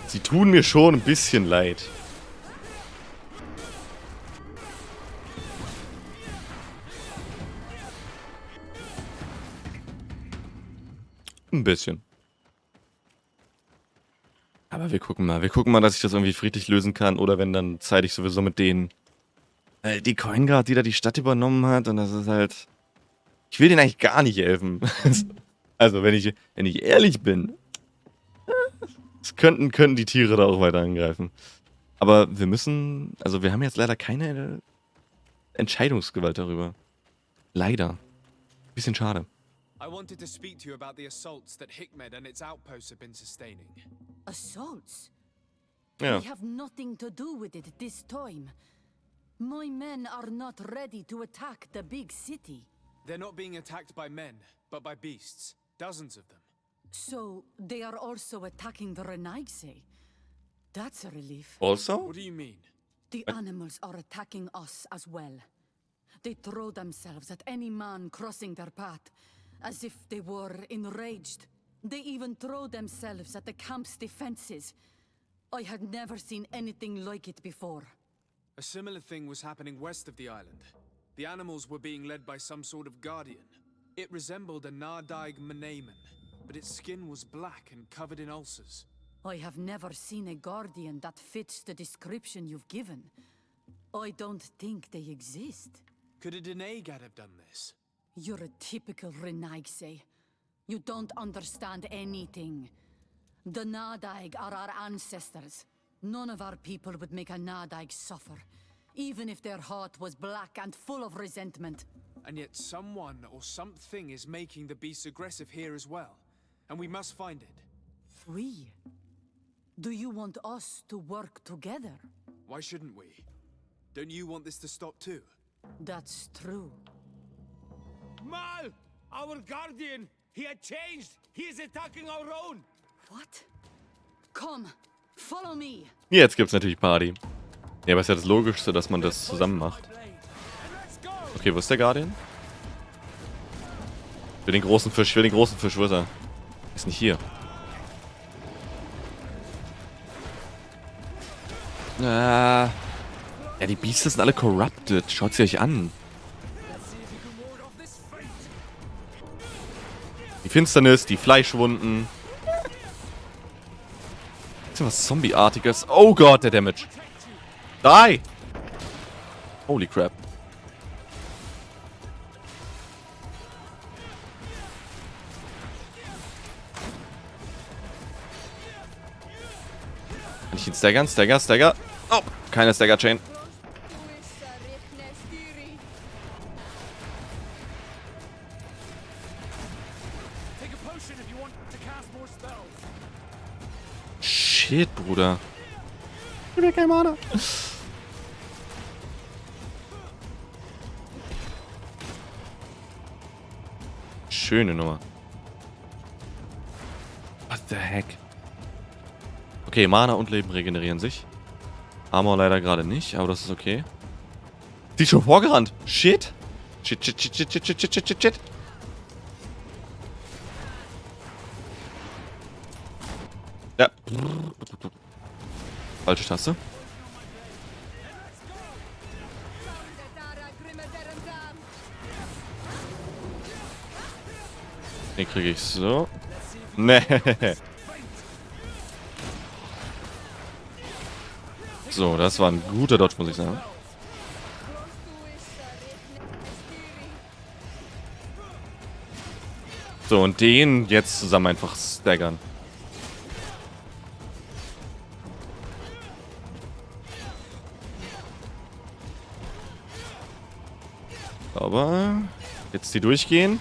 Sie tun mir schon ein bisschen leid. Ein bisschen. Aber wir gucken mal. Wir gucken mal, dass ich das irgendwie friedlich lösen kann. Oder wenn, dann zeige ich sowieso mit denen. Die Coin Guard, die da die Stadt übernommen hat. Und das ist halt... Ich will denen eigentlich gar nicht helfen. Also, wenn ich ehrlich bin, könnten die Tiere da auch weiter angreifen. Aber wir müssen, also wir haben jetzt leider keine Entscheidungsgewalt darüber. Leider. Bisschen schade. I wanted to speak to you about the assaults that Hikmed and its outposts have been sustaining. Assaults? Ja. We have nothing to do with it this time. My men are not ready to attack the big city. They're not being attacked by men, but by beasts. Dozens of them. So, they are also attacking the Renaigse. That's a relief. Also? What do you mean? The animals are attacking us as well. They throw themselves at any man crossing their path, as if they were enraged. They even throw themselves at the camp's defenses. I had never seen anything like it before. A similar thing was happening west of the island. The animals were being led by some sort of guardian. It resembled a Nardaig Menemen, but its skin was black and covered in ulcers. I have never seen a guardian that fits the description you've given. I don't think they exist. Could a Denegad have done this? You're a typical Renaigse. You don't understand anything. The Nardaig are our ancestors. None of our people would make a Nardaig suffer, even if their heart was black and full of resentment. And yet someone or something is making the beasts aggressive here as well. And we must find it. We? Do you want us to work together? Why shouldn't we? Don't you want this to stop too? That's true. Mal! Our guardian! He had changed! He is attacking our own! What? Come, follow me. Jetzt gibt's natürlich Party. Ja, aber ist ja das Logischste, dass man das zusammen macht. Okay, wo ist der Guardian? Ich will den großen Fisch, wo ist er? Ist nicht hier. Ja, die Biester sind alle corrupted. Schaut sie euch an. Die Finsternis, die Fleischwunden. Ist ja was Zombie-artiges. Oh Gott, der Damage. Die! Holy crap. Kann ich ihn staggern? Stagger. Oh, keine Stagger-Chain. Shit, Bruder. Ich hab kein Mana. Schöne Nummer. What the heck? Okay, Mana und Leben regenerieren sich. Armor leider gerade nicht, aber das ist okay. Die ist schon vorgerannt. Shit. Shit. Ja. Falsche Taste. Den kriege ich so. Nee. So, das war ein guter Dodge, muss ich sagen. So, und den jetzt zusammen einfach staggern. Aber jetzt die durchgehen.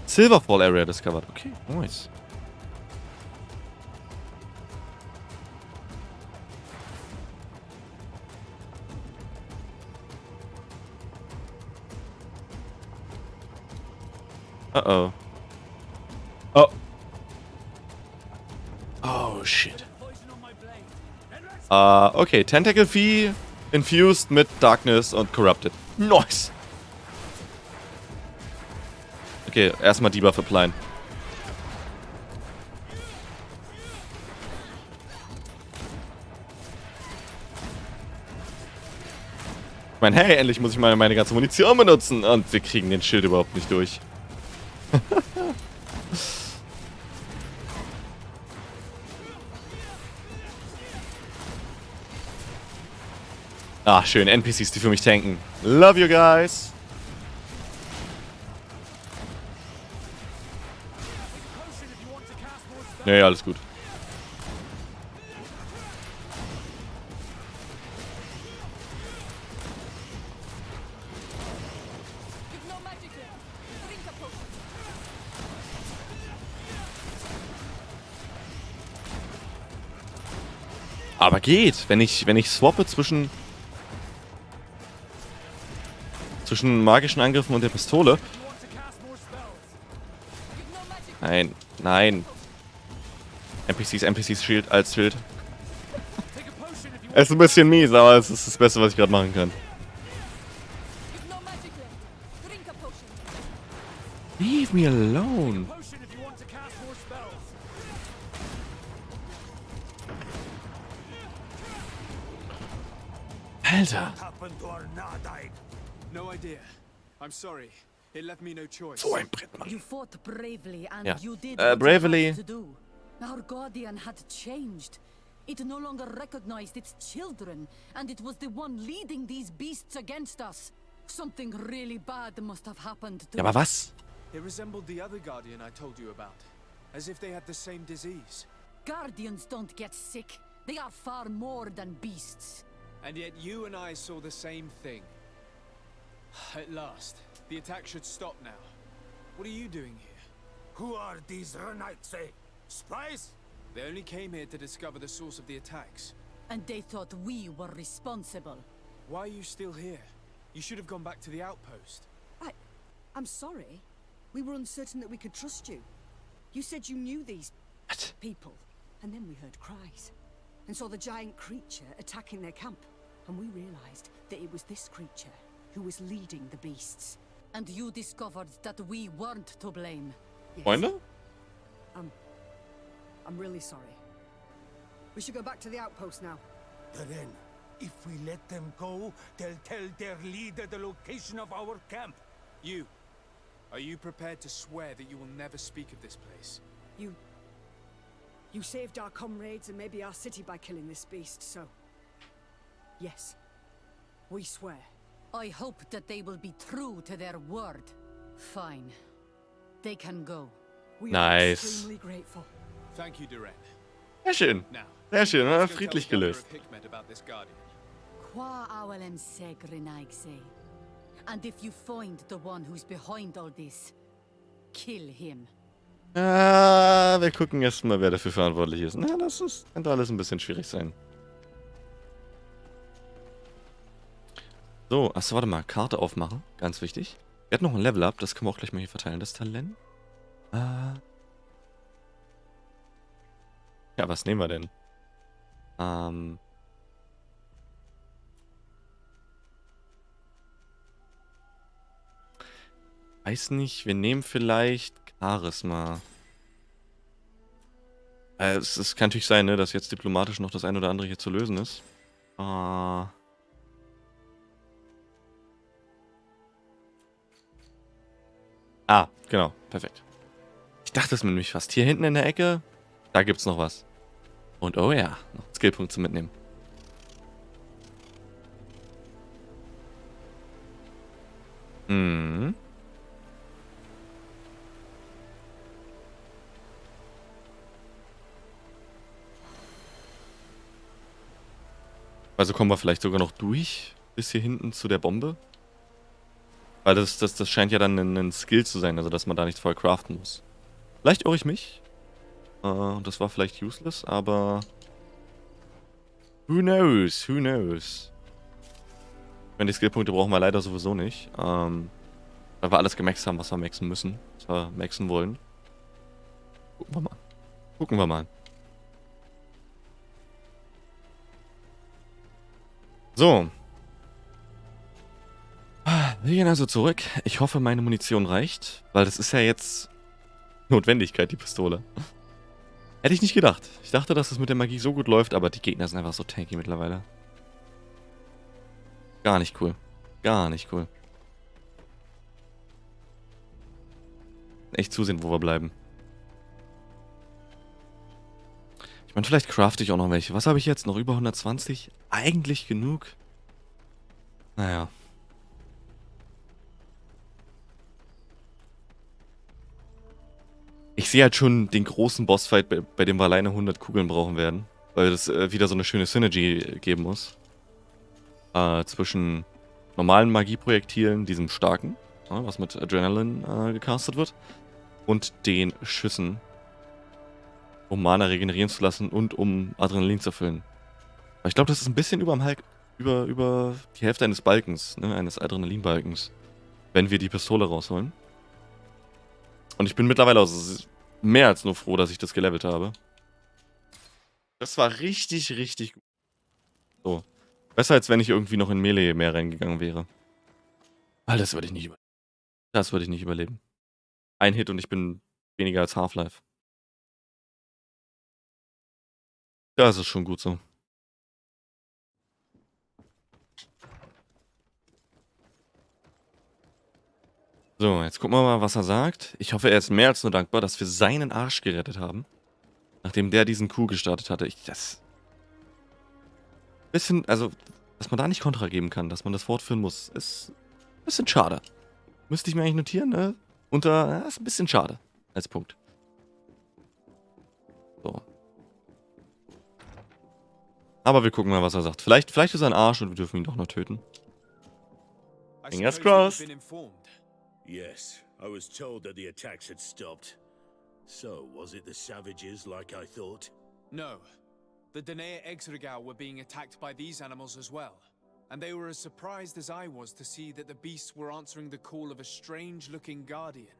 Silverfall Area discovered. Okay, nice. Uh-oh. Oh. Oh, shit. Okay. Tentacle Vieh infused mit Darkness und Corrupted. Nice. Okay, erstmal Debuff applyen. Ich meine, hey, endlich muss ich mal meine ganze Munition benutzen. Und wir kriegen den Schild überhaupt nicht durch. Ah, schön. NPCs, die für mich tanken. Love you guys. Nee, alles gut. Aber geht, wenn ich swappe zwischen magischen Angriffen und der Pistole. Nein, nein. NPCs Schild als Schild. Es ist ein bisschen mies, aber es ist das Beste, was ich gerade machen kann. Leave me alone. Alter. No idea. I'm sorry. It left me no choice. So ein Brett, Mann. You fought bravely and Ja. you did what you Bravely. had to do. Our guardian had changed. It no longer recognized its children, and it was the one leading these beasts against us. Something really bad must have happened to Ja, aber was? It resembled the other guardian I told you about. As if they had the same disease. Guardians don't get sick. They are far more than beasts. And yet you and I saw the same thing. At last. The attack should stop now. What are you doing here? Who are these Renites? Spies? They only came here to discover the source of the attacks. And they thought we were responsible. Why are you still here? You should have gone back to the outpost. I'm sorry. We were uncertain that we could trust you. You said you knew these people, and then we heard cries, and saw the giant creature attacking their camp, and we realized that it was this creature who was leading the beasts. And you discovered that we weren't to blame. Freunde? I'm really sorry. We should go back to the outpost now. Then, if we let them go, they'll tell their leader the location of our camp. You. Are you prepared to swear that you will never speak of this place? You saved our comrades and maybe our city by killing this beast, so... Yes. We swear. I hope that they will be true to their word. Fine. They can go. We Nice. are extremely grateful. Thank you, Duran. Sehr schön. Now, Sehr schön, let's go friedlich tell the gelöst. governor of Hikmet about this guardian. Qua awalem segrenaigse. And if you find the one who's behind all this, kill him. Wir gucken erstmal, wer dafür verantwortlich ist. Na, könnte alles ein bisschen schwierig sein. So, achso, warte mal. Karte aufmachen. Ganz wichtig. Wir hatten noch ein Level-Up. Das können wir auch gleich mal hier verteilen. Das Talent. Ja, was nehmen wir denn? Weiß nicht. Wir nehmen vielleicht Charisma. Es kann natürlich sein, ne, dass jetzt diplomatisch noch das ein oder andere hier zu lösen ist. Genau. Perfekt. Ich dachte es mir nämlich fast. Hier hinten in der Ecke, da gibt's noch was. Und oh ja, noch einen Skillpunkt zu mitnehmen. Also kommen wir vielleicht sogar noch durch bis hier hinten zu der Bombe. Weil das scheint ja dann ein Skill zu sein, also dass man da nicht voll craften muss. Vielleicht irre ich mich. Das war vielleicht useless, aber... Who knows, who knows. Ich meine, die Skillpunkte brauchen wir leider sowieso nicht. Weil wir alles gemaxt haben, was wir maxen müssen. Was wir maxen wollen. Gucken wir mal. Gucken wir mal. So. Wir gehen also zurück. Ich hoffe, meine Munition reicht. Weil das ist ja jetzt Notwendigkeit, die Pistole. Hätte ich nicht gedacht. Ich dachte, dass es mit der Magie so gut läuft, aber die Gegner sind einfach so tanky mittlerweile. Gar nicht cool. Gar nicht cool. Echt zusehen, wo wir bleiben. Ich meine, vielleicht crafte ich auch noch welche. Was habe ich jetzt? Noch über 120? Eigentlich genug. Naja. Ich sehe halt schon den großen Bossfight, bei dem wir alleine 100 Kugeln brauchen werden. Weil das wieder so eine schöne Synergy geben muss. Zwischen normalen Magieprojektilen, diesem starken, was mit Adrenaline gecastet wird, und den Schüssen, um Mana regenerieren zu lassen und um Adrenalin zu füllen. Aber ich glaube, das ist ein bisschen über die Hälfte eines Balkens, ne, eines Adrenalinbalkens, wenn wir die Pistole rausholen. Und ich bin mittlerweile auch mehr als nur froh, dass ich das gelevelt habe. Das war richtig, richtig gut. So. Besser, als wenn ich irgendwie noch in Melee mehr reingegangen wäre. Weil das würde ich nicht überleben. Das würde ich nicht überleben. Ein Hit und ich bin weniger als Half-Life. Das ist schon gut so. So, jetzt gucken wir mal, was er sagt. Ich hoffe, er ist mehr als nur dankbar, dass wir seinen Arsch gerettet haben. Nachdem der diesen Coup gestartet hatte. Bisschen, also, dass man da nicht Kontra geben kann, dass man das fortführen muss, ist ein bisschen schade. Müsste ich mir eigentlich notieren, ne? Ist ein bisschen schade. Als Punkt. So. Aber wir gucken mal, was er sagt. Vielleicht ist er ein Arsch und wir dürfen ihn doch noch töten. Fingers crossed. Yes, I was told that the attacks had stopped. So, was it the savages like I thought? No. The Danea Exregau were being attacked by these animals as well. And they were as surprised as I was to see that the beasts were answering the call of a strange-looking guardian.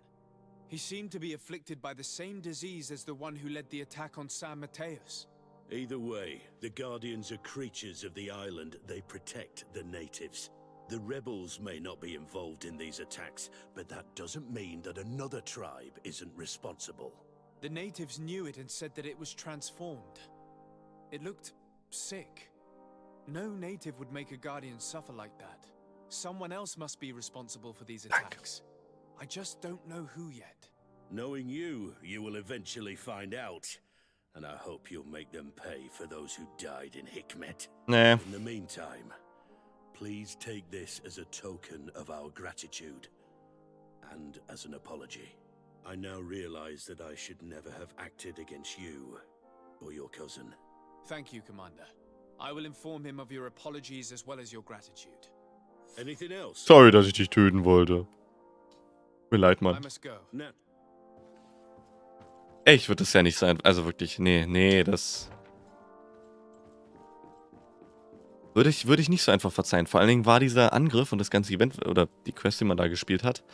He seemed to be afflicted by the same disease as the one who led the attack on San Mateus. Either way, the Guardians are creatures of the island. They protect the natives. The rebels may not be involved in these attacks, but that doesn't mean that another tribe isn't responsible. The natives knew it and said that it was transformed. It looked sick. No native would make a guardian suffer like that. Someone else must be responsible for these attacks. I just don't know who yet. Knowing you, you will eventually find out. And I hope you'll make them pay for those who died in Hikmet. Nah. In the meantime, please take this as a token of our gratitude. And as an apology. I now realize that I should never have acted against you or your cousin. Thank you, Commander. I will inform him of your apologies as well as your gratitude. Anything else? Sorry, dass ich dich töten wollte. Mir leid, Mann. I must go. No. Ich würde das ja nicht sein. Also wirklich, nee, das... Würde ich nicht so einfach verzeihen. Vor allen Dingen war dieser Angriff und das ganze Event, oder die Quest, die man da gespielt hat,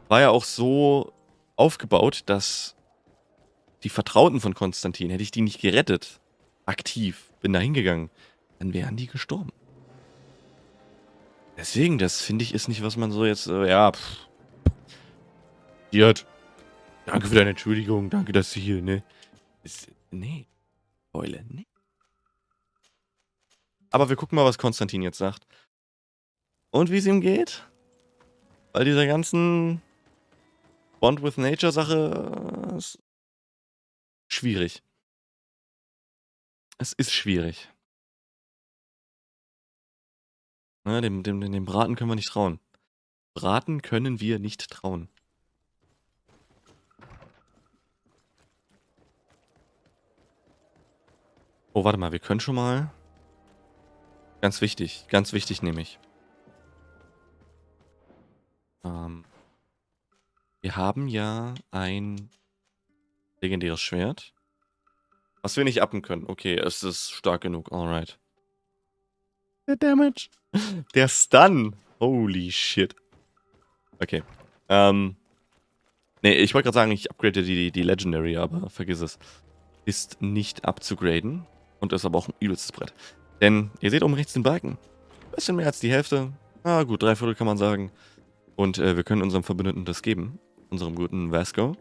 war ja auch so aufgebaut, dass die Vertrauten von Constantin, hätte ich die nicht gerettet, aktiv, bin da hingegangen, dann wären die gestorben. Deswegen, das finde ich ist nicht, was man so jetzt, danke für deine Entschuldigung, danke, dass du hier, ne? Nee. Eule, nee. Aber wir gucken mal, was Constantin jetzt sagt. Und wie es ihm geht? Weil dieser ganzen Bond with Nature Sache ist schwierig. Es ist schwierig. Na, dem Braten können wir nicht trauen. Braten können wir nicht trauen. Oh, warte mal, wir können schon mal... Ganz wichtig nämlich. Wir haben ja ein legendäres Schwert, was wir nicht uppen können. Okay, es ist stark genug, alright. Der Damage. Der Stun. Holy shit. Okay. Nee, ich wollte gerade sagen, ich upgrade die Legendary, aber vergiss es. Ist nicht abzugraden und ist aber auch ein übelstes Brett. Denn ihr seht oben rechts den Balken. Bisschen mehr als die Hälfte. Ah, gut, 3/4 kann man sagen. Und wir können unserem Verbündeten das geben. Unserem guten Vasco.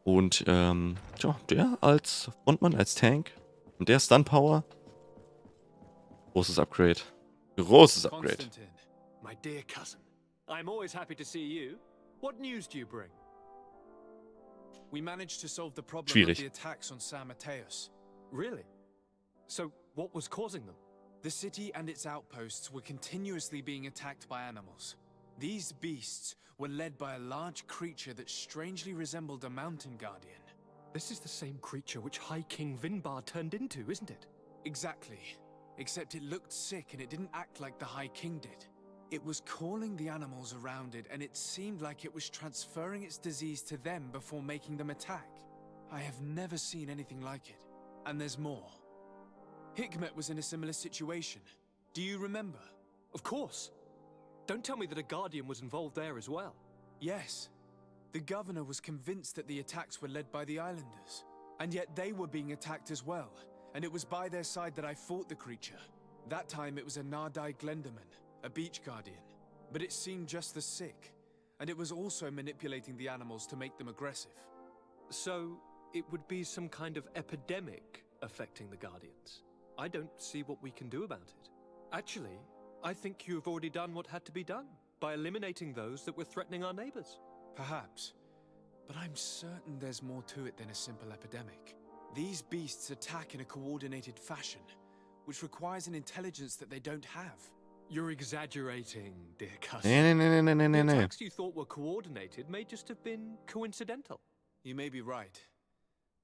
Und, der als Frontmann, als Tank. Und der Stun-Power. Großes Upgrade. Großes Upgrade. Constantin, my dear cousin. I'm always happy to see you. What news do you bring? We managed to solve the problem Schwierig. of the attacks on San Mateus. Really? So, what was causing them? The city and its outposts were continuously being attacked by animals. These beasts were led by a large creature that strangely resembled a mountain guardian. This is the same creature which High King Vinbar turned into, isn't it? Exactly. Except it looked sick and it didn't act like the High King did. It was calling the animals around it, and it seemed like it was transferring its disease to them before making them attack. I have never seen anything like it. And there's more. Hikmet was in a similar situation. Do you remember? Of course. Don't tell me that a guardian was involved there as well. Yes. The governor was convinced that the attacks were led by the islanders. And yet they were being attacked as well. And it was by their side that I fought the creature. That time it was a Nardai Glenderman, a beach guardian. But it seemed just as sick. And it was also manipulating the animals to make them aggressive. So, it would be some kind of epidemic affecting the Guardians. I don't see what we can do about it. Actually, I think you have already done what had to be done, by eliminating those that were threatening our neighbors. Perhaps. But I'm certain there's more to it than a simple epidemic. These beasts attack in a coordinated fashion, which requires an intelligence that they don't have. You're exaggerating, dear cousin. Nee. The attacks you thought were coordinated may just have been coincidental. You may be right.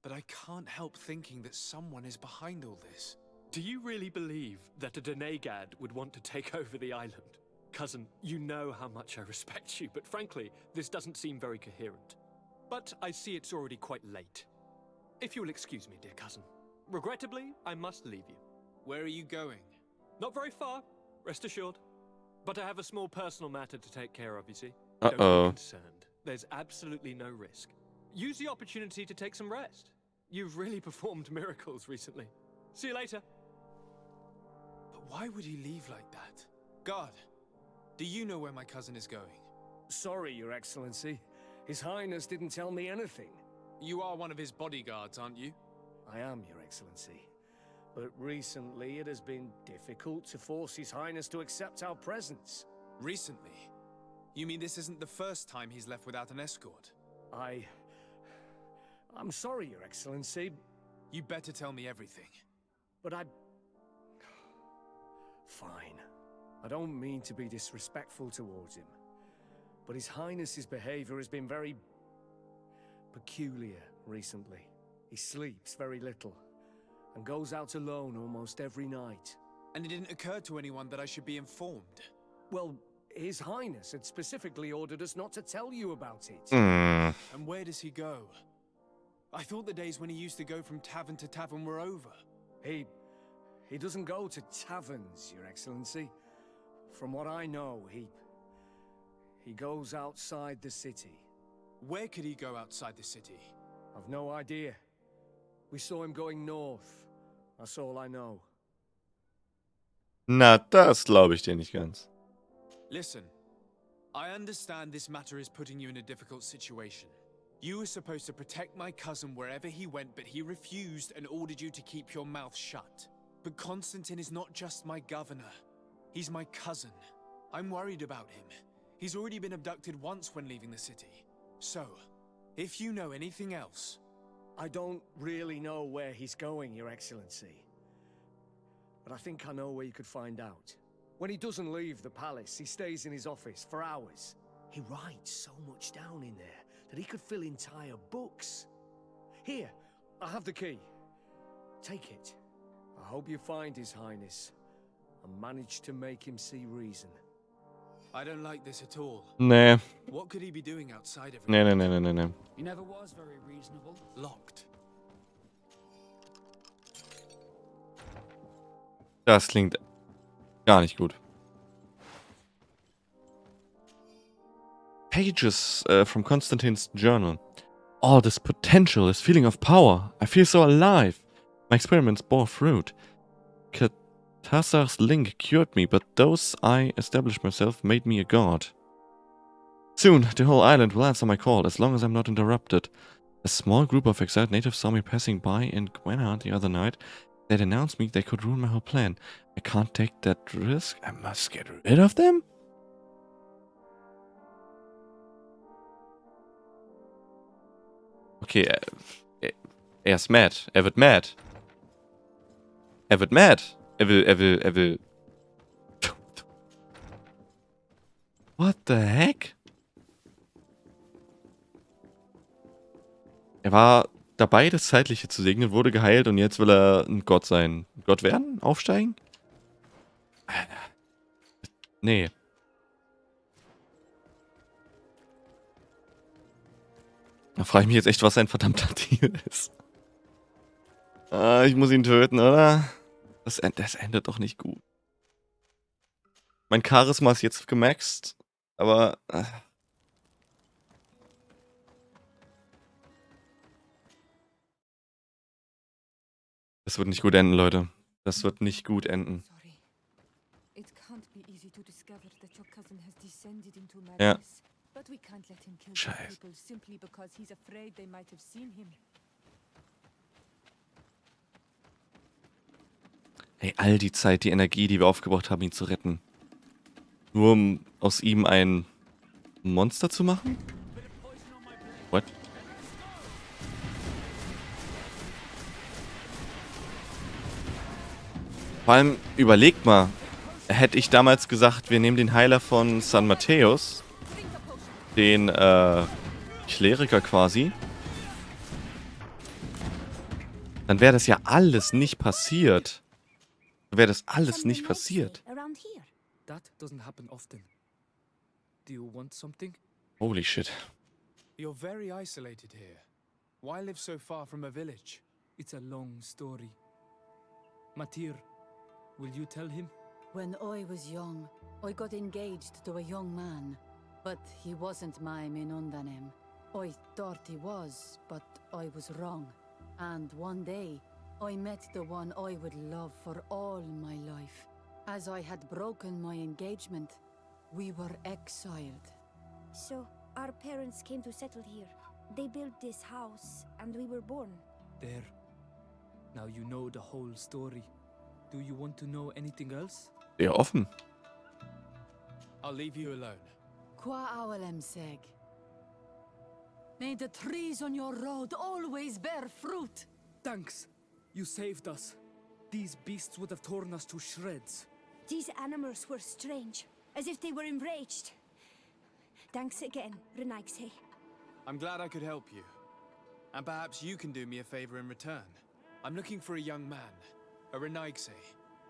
But I can't help thinking that someone is behind all this. Do you really believe that a Denegad would want to take over the island? Cousin, you know how much I respect you, but frankly, this doesn't seem very coherent. But I see it's already quite late. If you'll excuse me, dear cousin. Regrettably, I must leave you. Where are you going? Not very far, rest assured. But I have a small personal matter to take care of, you see. Uh-oh. Don't be concerned. There's absolutely no risk. Use the opportunity to take some rest. You've really performed miracles recently. See you later. But why would he leave like that? Guard, do you know where my cousin is going? Sorry, Your Excellency. His Highness didn't tell me anything. You are one of his bodyguards, aren't you? I am, Your Excellency. But recently it has been difficult to force His Highness to accept our presence. Recently? You mean this isn't the first time he's left without an escort? I'm sorry, Your Excellency. You better tell me everything. But Fine. I don't mean to be disrespectful towards him. But His Highness's behavior has been very peculiar recently. He sleeps very little and goes out alone almost every night. And it didn't occur to anyone that I should be informed? Well, His Highness had specifically ordered us not to tell you about it. And where does he go? I thought the days when he used to go from tavern to tavern were over. He doesn't go to taverns, Your Excellency. From what I know, he goes outside the city. Where could he go outside the city? I've no idea. We saw him going north. That's all I know. Na, das glaube ich dir nicht ganz. Listen, I understand this matter is putting you in a difficult situation. You were supposed to protect my cousin wherever he went, but he refused and ordered you to keep your mouth shut. But Constantin is not just my governor. He's my cousin. I'm worried about him. He's already been abducted once when leaving the city. So, if you know anything else... I don't really know where he's going, Your Excellency. But I think I know where you could find out. When he doesn't leave the palace, he stays in his office for hours. He writes so much down in there that he could fill entire books. Here, I have the key. Take it. I hope you find His Highness and manage to make him see reason. I don't like this at all. Nee. What could he be doing outside of it? Nee. He never was very reasonable. Locked. Das klingt gar nicht gut. Pages from Constantin's journal. All this potential, this feeling of power. I feel so alive. My experiments bore fruit. Tasar's link cured me, but those I established myself made me a god. Soon, the whole island will answer my call, as long as I'm not interrupted. A small group of exiled natives saw me passing by in Gwenard the other night. They'd announced me they could ruin my whole plan. I can't take that risk. I must get rid of them? Okay, ist mad. Wird mad. Wird mad. Er will... What the heck? Er war dabei, das Zeitliche zu segnen, wurde geheilt und jetzt will er ein Gott sein. Gott werden? Aufsteigen? Nee. Da frage ich mich jetzt echt, was sein verdammter Deal ist. Ah, ich muss ihn töten, oder? Das endet doch nicht gut. Mein Charisma ist jetzt gemaxt, aber... Das wird nicht gut enden, Leute. Das wird nicht gut enden. Ja. Scheiße. Ey, all die Zeit, die Energie, die wir aufgebracht haben, ihn zu retten. Nur um aus ihm ein Monster zu machen? What? Vor allem, überlegt mal, hätte ich damals gesagt, wir nehmen den Heiler von San Matthäus, den Kleriker quasi, dann wäre das ja alles nicht passiert. Dann wäre das alles nicht passiert. That doesn't happen often. Do you want something? Holy shit. You're very isolated here. Why live so far from a village? It's a long story. Matir, will you tell him? When I was young, I got engaged to a young man, but he wasn't my Minundanem. I thought he was, but I was wrong. And one day, I met the one I would love for all my life. As I had broken my engagement, we were exiled. So, our parents came to settle here. They built this house, and we were born. There. Now you know the whole story. Do you want to know anything else? Sehr offen. I'll leave you alone. Qua awalem seg. May the trees on your road always bear fruit. Thanks. You saved us. These beasts would have torn us to shreds. These animals were strange, as if they were enraged. Thanks again, Renaigse. I'm glad I could help you. And perhaps you can do me a favor in return. I'm looking for a young man, a Renaigse,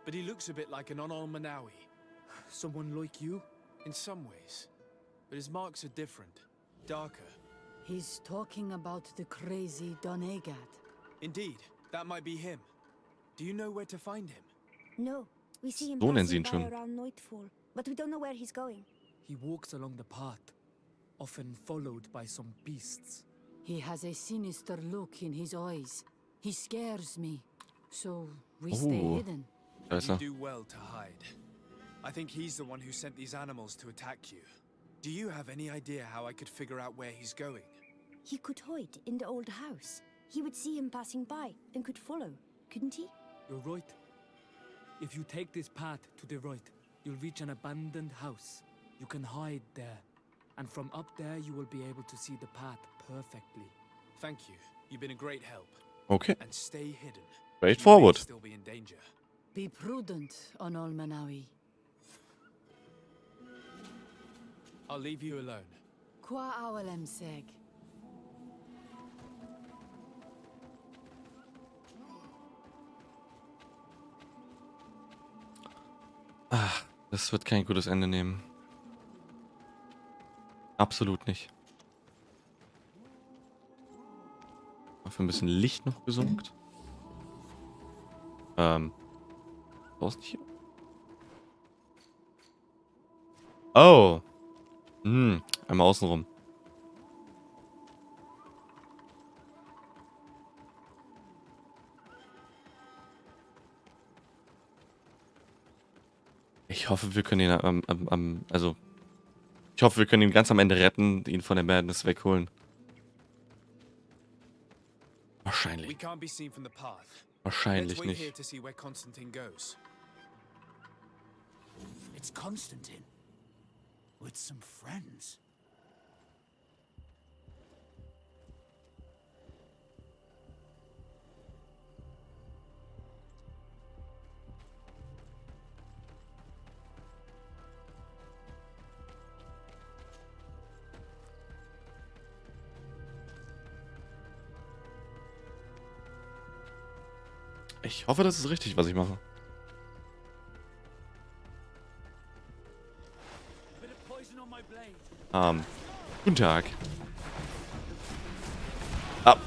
but he looks a bit like an Onol Manawi. Someone like you? In some ways. But his marks are different, darker. He's talking about the crazy Donegad. Indeed, that might be him. Do you know where to find him? No, we see him So nennen sie passing ihn by schon. around nightfall, but we don't know where he's going. He walks along the path, often followed by some beasts. He has a sinister look in his eyes. He scares me. So we Oh. stay hidden. You do well to hide. I think he's the one who sent these animals to attack you. Do you have any idea how I could figure out where he's going? He could hide in the old house. He would see him passing by and could follow, couldn't he? You're right. If you take this path to the right, you'll reach an abandoned house. You can hide there. And from up there, you will be able to see the path perfectly. Thank you. You've been a great help. Okay. And stay hidden. Straightforward. You may still be in danger. Be prudent, Onol Manawi. I'll leave you alone. Qua awalem seg. Ach, das wird kein gutes Ende nehmen. Absolut nicht. Für ein bisschen Licht noch gesunkt. Brauchst nicht hier? Oh. Einmal außen rum. Ich hoffe, wir können ihn also ich hoffe, wir können ihn ganz am Ende retten, ihn von der Madness wegholen. Wahrscheinlich. We can't be seen from the path. Wahrscheinlich Let's wait here nicht. to see where Constantin goes. It's Constantin. With some friends. Ich hoffe, das ist richtig, was ich mache. Guten Tag. Ah.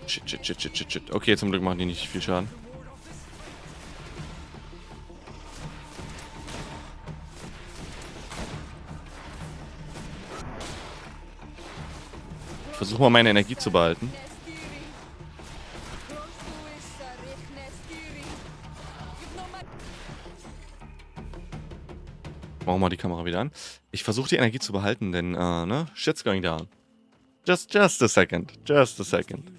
Shit. Okay, zum Glück machen die nicht viel Schaden. Ich versuche mal meine Energie zu behalten. Machen wir mal die Kamera wieder an. Ich versuche die Energie zu behalten, denn, ne? Shit's going down. Just a second. Just a second.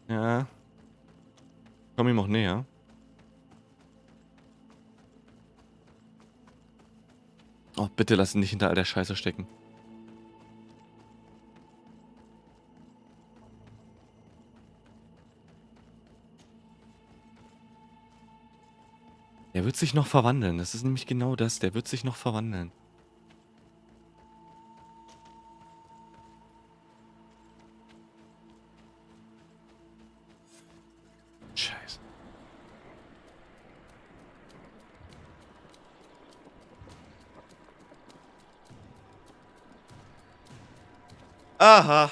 Ja. Komm ihm auch näher. Oh, bitte lass ihn nicht hinter all der Scheiße stecken. Der wird sich noch verwandeln. Das ist nämlich genau das. Der wird sich noch verwandeln. Scheiße. Aha.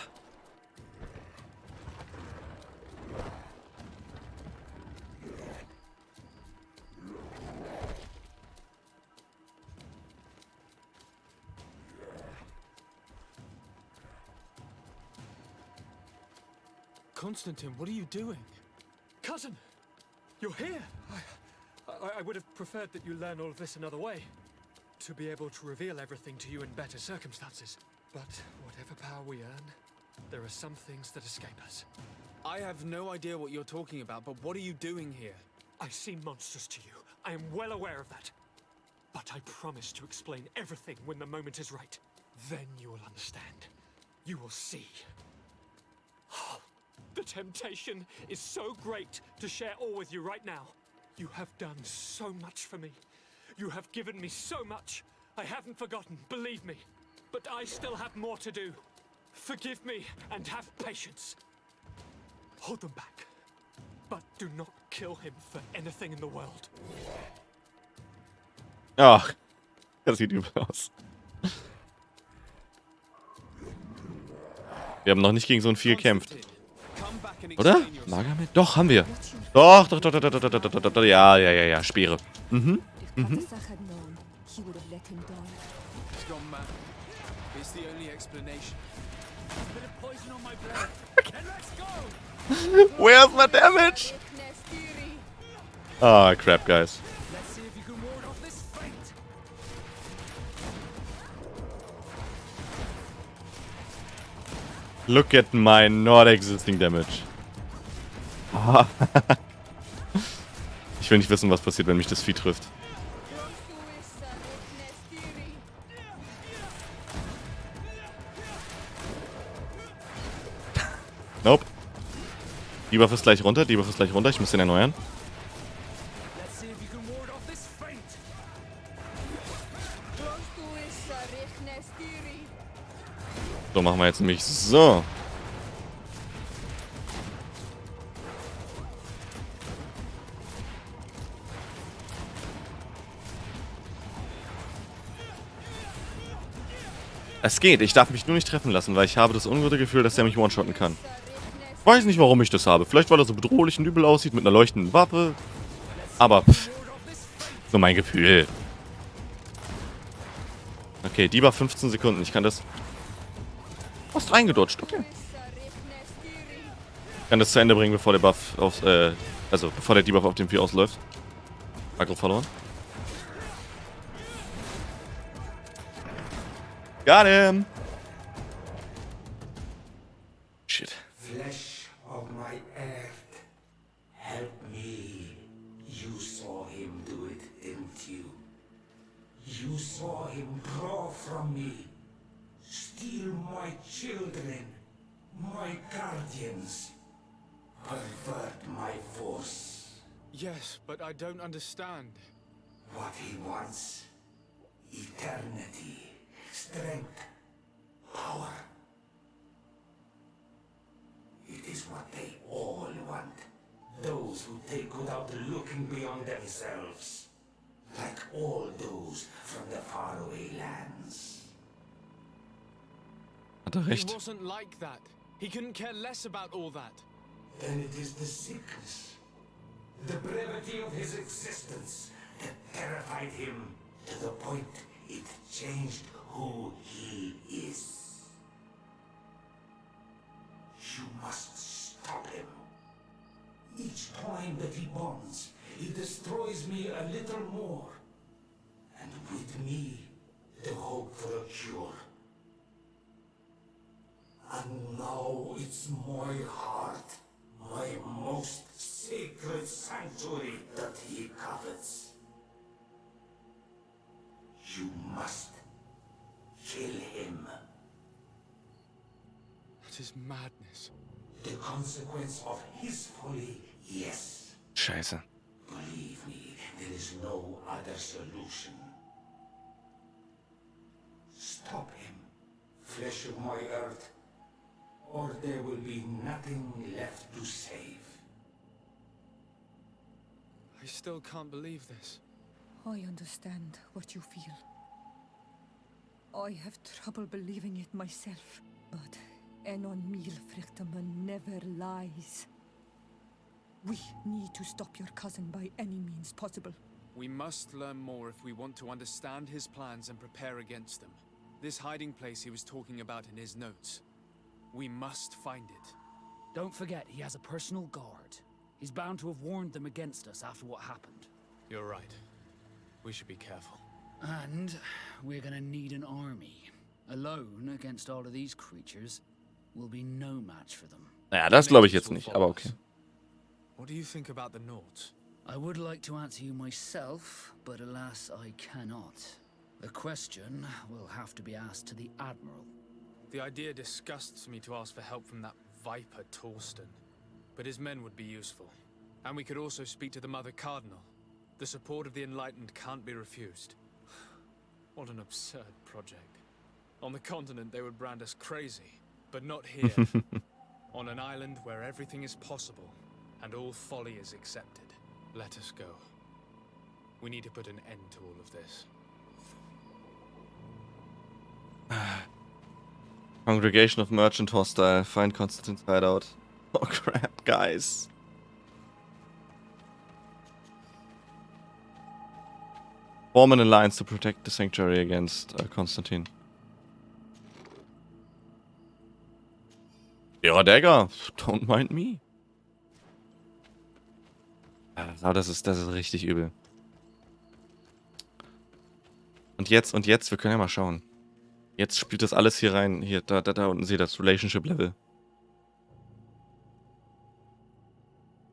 Constantin, what are you doing? Cousin! You're here! I would have preferred that you learn all of this another way. To be able to reveal everything to you in better circumstances. But whatever power we earn, there are some things that escape us. I have no idea what you're talking about, but what are you doing here? I seem monstrous to you. I am well aware of that. But I promise to explain everything when the moment is right. Then you will understand. You will see. The temptation is so great to share all with you right now. You have done so much for me. You have given me so much. I haven't forgotten, believe me. But I still have more to do. Forgive me and have patience. Hold them back. But do not kill him for anything in the world. Ach, das sieht übel aus. Wir haben noch nicht gegen so ein Vieh gekämpft. Oder? Magermet? Doch, haben wir. Doch. Ja. Speere. Mhm. Where's my damage? Ah, crap, guys. Look at my not existing damage. Ich will nicht wissen, was passiert, wenn mich das Vieh trifft. Nope. Debuff ist gleich runter, ich muss den erneuern. So, machen wir jetzt nämlich so. Es geht, ich darf mich nur nicht treffen lassen, weil ich habe das ungute Gefühl, dass er mich one-shotten kann. Ich weiß nicht, warum ich das habe. Vielleicht, weil er so bedrohlich und übel aussieht mit einer leuchtenden Waffe. Aber, so mein Gefühl. Okay, die war 15 Sekunden. Ich kann das... Fast reingedutscht, okay. Ich kann das zu Ende bringen, bevor der Buff auf... also, bevor der Debuff auf dem Vieh ausläuft. Aggro verloren. Got him! Shit. Flesh of my earth, help me. You saw him do it, didn't you? You saw him draw from me, steal my children, my guardians, pervert my force. Yes, but I don't understand. What he wants, eternity, strength, power. It is what they all want. Those who take without looking beyond themselves. Like all those from the faraway lands. Hat er He recht. wasn't like that. He couldn't care less about all that. Then it is the sickness, the brevity of his existence that terrified him to the point it changed who he is. You must stop him. Each time that he bonds, he destroys me a little more. And with me, the hope for a cure. And now it's my heart, my most sacred sanctuary that he covets. You must kill him. That is madness. The consequence of his folly, yes. Scheiße. Believe me, there is no other solution. Stop him, flesh of my earth, or there will be nothing left to save. I still can't believe this. I understand what you feel. I have trouble believing it myself, but Enon Frichtimen never lies. We need to stop your cousin by any means possible. We must learn more if we want to understand his plans and prepare against them. This hiding place he was talking about in his notes. We must find it. Don't forget, he has a personal guard. He's bound to have warned them against us after what happened. You're right. We should be careful. And we're gonna need an army. Alone against all of these creatures will be no match for them. Naja, das glaube ich jetzt nicht, aber okay. What do you think about the Nords? I would like to answer you myself, but alas, I cannot. The question will have to be asked to the Admiral. The idea disgusts me to ask for help from that viper Torsten. But his men would be useful. And we could also speak to the Mother Cardinal. The support of the Enlightened can't be refused. What an absurd project. On the continent, they would brand us crazy. But not here. On an island where everything is possible, and all folly is accepted. Let us go. We need to put an end to all of this. Congregation of Merchant hostile. Find Constantin's hideout. Oh crap, guys. Form an alliance to protect the sanctuary against Constantin. Ja, Dagger. Don't mind me. Aber das ist richtig übel. Und jetzt, wir können ja mal schauen. Jetzt spielt das alles hier rein. Hier, da unten seht ihr das Relationship Level.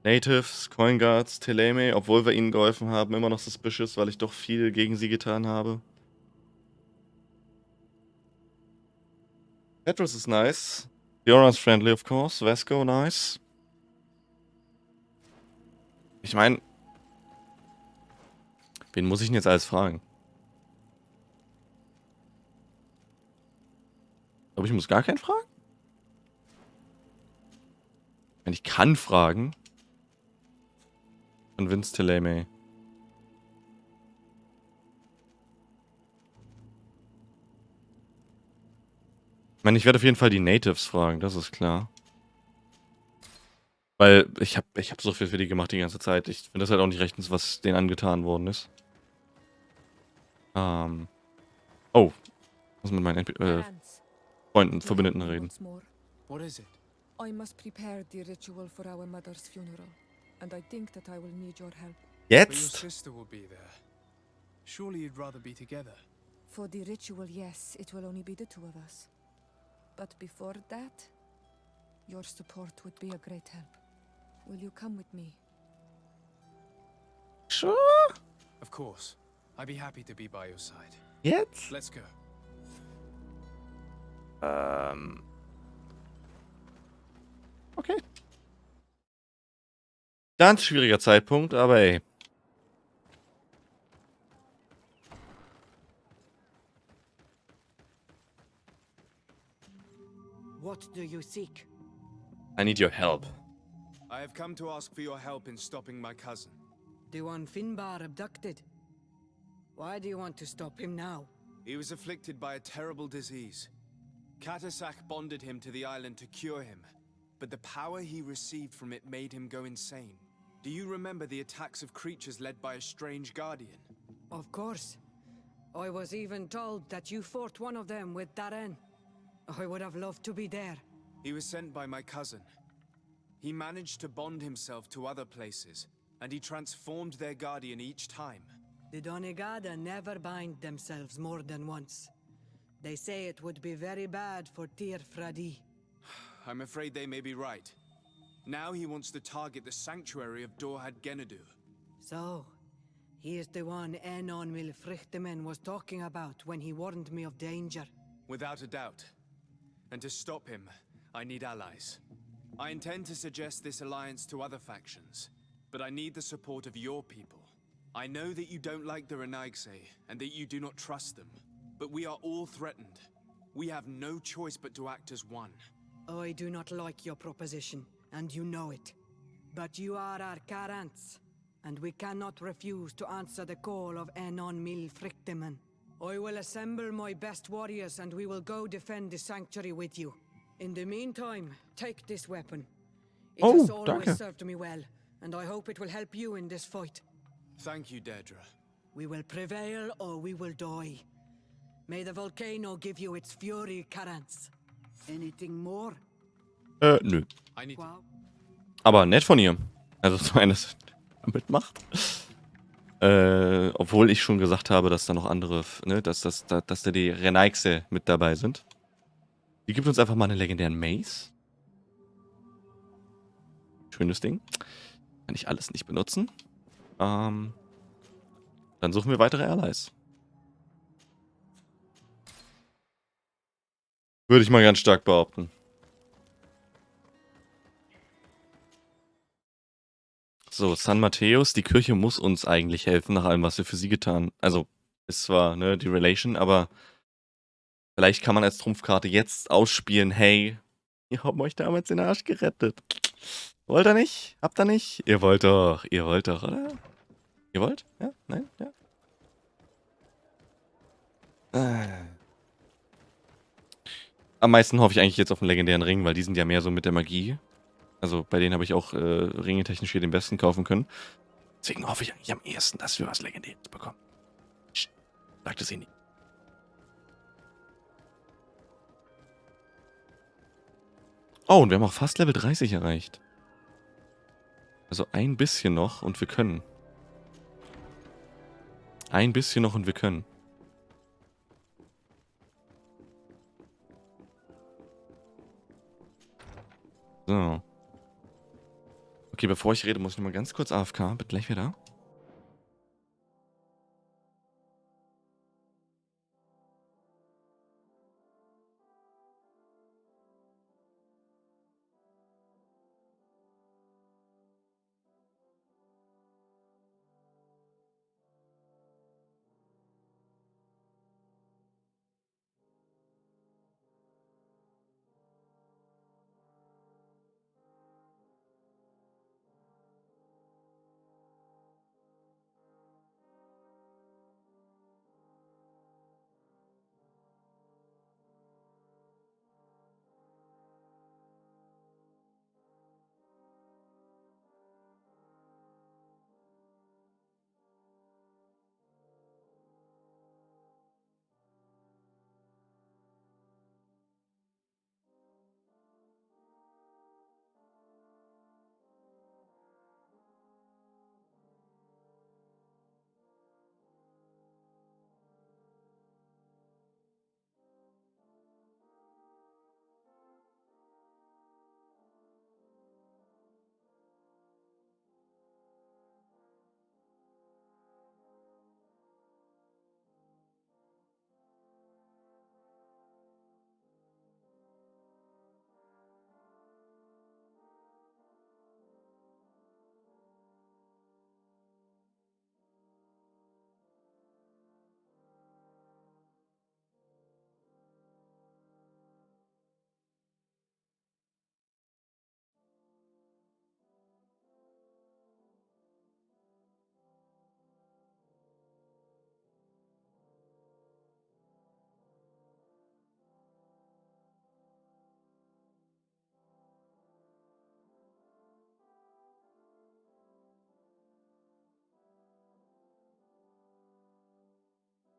Natives, Coin Guards, Teleme, obwohl wir ihnen geholfen haben, immer noch suspicious, weil ich doch viel gegen sie getan habe. Petrus ist nice. Diora's friendly, of course. Vasco, nice. Ich meine, wen muss ich denn jetzt alles fragen? Ich glaube, ich muss gar keinen fragen. Wenn ich kann fragen. Von Vince Teleme. Ich meine, ich werde auf jeden Fall die Natives fragen, das ist klar. Weil ich hab so viel für die gemacht die ganze Zeit. Ich finde das halt auch nicht rechtens, was denen angetan worden ist. Oh. Ich muss mit meinen Freunden, Verbündeten reden. What is it? I must prepare the ritual for our mother's funeral, and I think that I will need your help. But your Jetzt? sister will be there. Surely you'd rather be together. For the ritual, yes, it will only be the two of us. But before that, your support would be a great help. Will you come with me? Sure. Of course. I'd be happy to be by your side. Jetzt? Let's go. Okay. Ganz schwieriger Zeitpunkt, aber ey. What do you seek? I need your help. I have come to ask for your help in stopping my cousin. The one Finbar abducted. Why do you want to stop him now? He was afflicted by a terrible disease. Katasak bonded him to the island to cure him, but the power he received from it made him go insane. Do you remember the attacks of creatures led by a strange guardian? Of course. I was even told that you fought one of them with Darren. I would have loved to be there. He was sent by my cousin. He managed to bond himself to other places, and he transformed their guardian each time. The Donegada never bind themselves more than once. They say it would be very bad for Tir Fradi. I'm afraid they may be right. Now he wants to target the sanctuary of Dorhad Genadu. So, he is the one Enon Mil Frichtimen was talking about when he warned me of danger. Without a doubt. And to stop him, I need allies. I intend to suggest this alliance to other factions, but I need the support of your people. I know that you don't like the Renaigse, and that you do not trust them, but we are all threatened. We have no choice but to act as one. I do not like your proposition, and you know it. But you are our Karants, and we cannot refuse to answer the call of Enon Mil Frichtimen. I will assemble my best warriors, and we will go defend the sanctuary with you. In the meantime, take this weapon. It has always served me well, and I hope it will help you in this fight. Thank you, Dedra. We will prevail or we will die. May the volcano give you its fury, Karants. Anything more? Nö. Wow. Aber nett von ihr. Also so eines mitmacht. Obwohl ich schon gesagt habe, dass da noch andere, ne, dass da die Renaigse mit dabei sind. Die gibt uns einfach mal einen legendären Mace. Schönes Ding. Kann ich alles nicht benutzen. Dann suchen wir weitere Allies. Würde ich mal ganz stark behaupten. So, San Matthäus, die Kirche muss uns eigentlich helfen, nach allem, was wir für sie getan. Also, ist zwar, ne, die Relation, aber vielleicht kann man als Trumpfkarte jetzt ausspielen, hey, ihr habt euch damals den Arsch gerettet. Wollt ihr nicht? Habt ihr nicht? Ihr wollt doch, oder? Ihr wollt? Ja? Nein? Ja? Am meisten hoffe ich eigentlich jetzt auf den legendären Ring, weil die sind ja mehr so mit der Magie. Also bei denen habe ich auch ringetechnisch hier den besten kaufen können. Deswegen hoffe ich eigentlich am ehesten, dass wir was Legendäres bekommen. Sagt es ihnen nicht. Oh, und wir haben auch fast Level 30 erreicht. Also ein bisschen noch und wir können. Ein bisschen noch und wir können. So. Okay, bevor ich rede, muss ich noch mal ganz kurz AFK. Bin gleich wieder.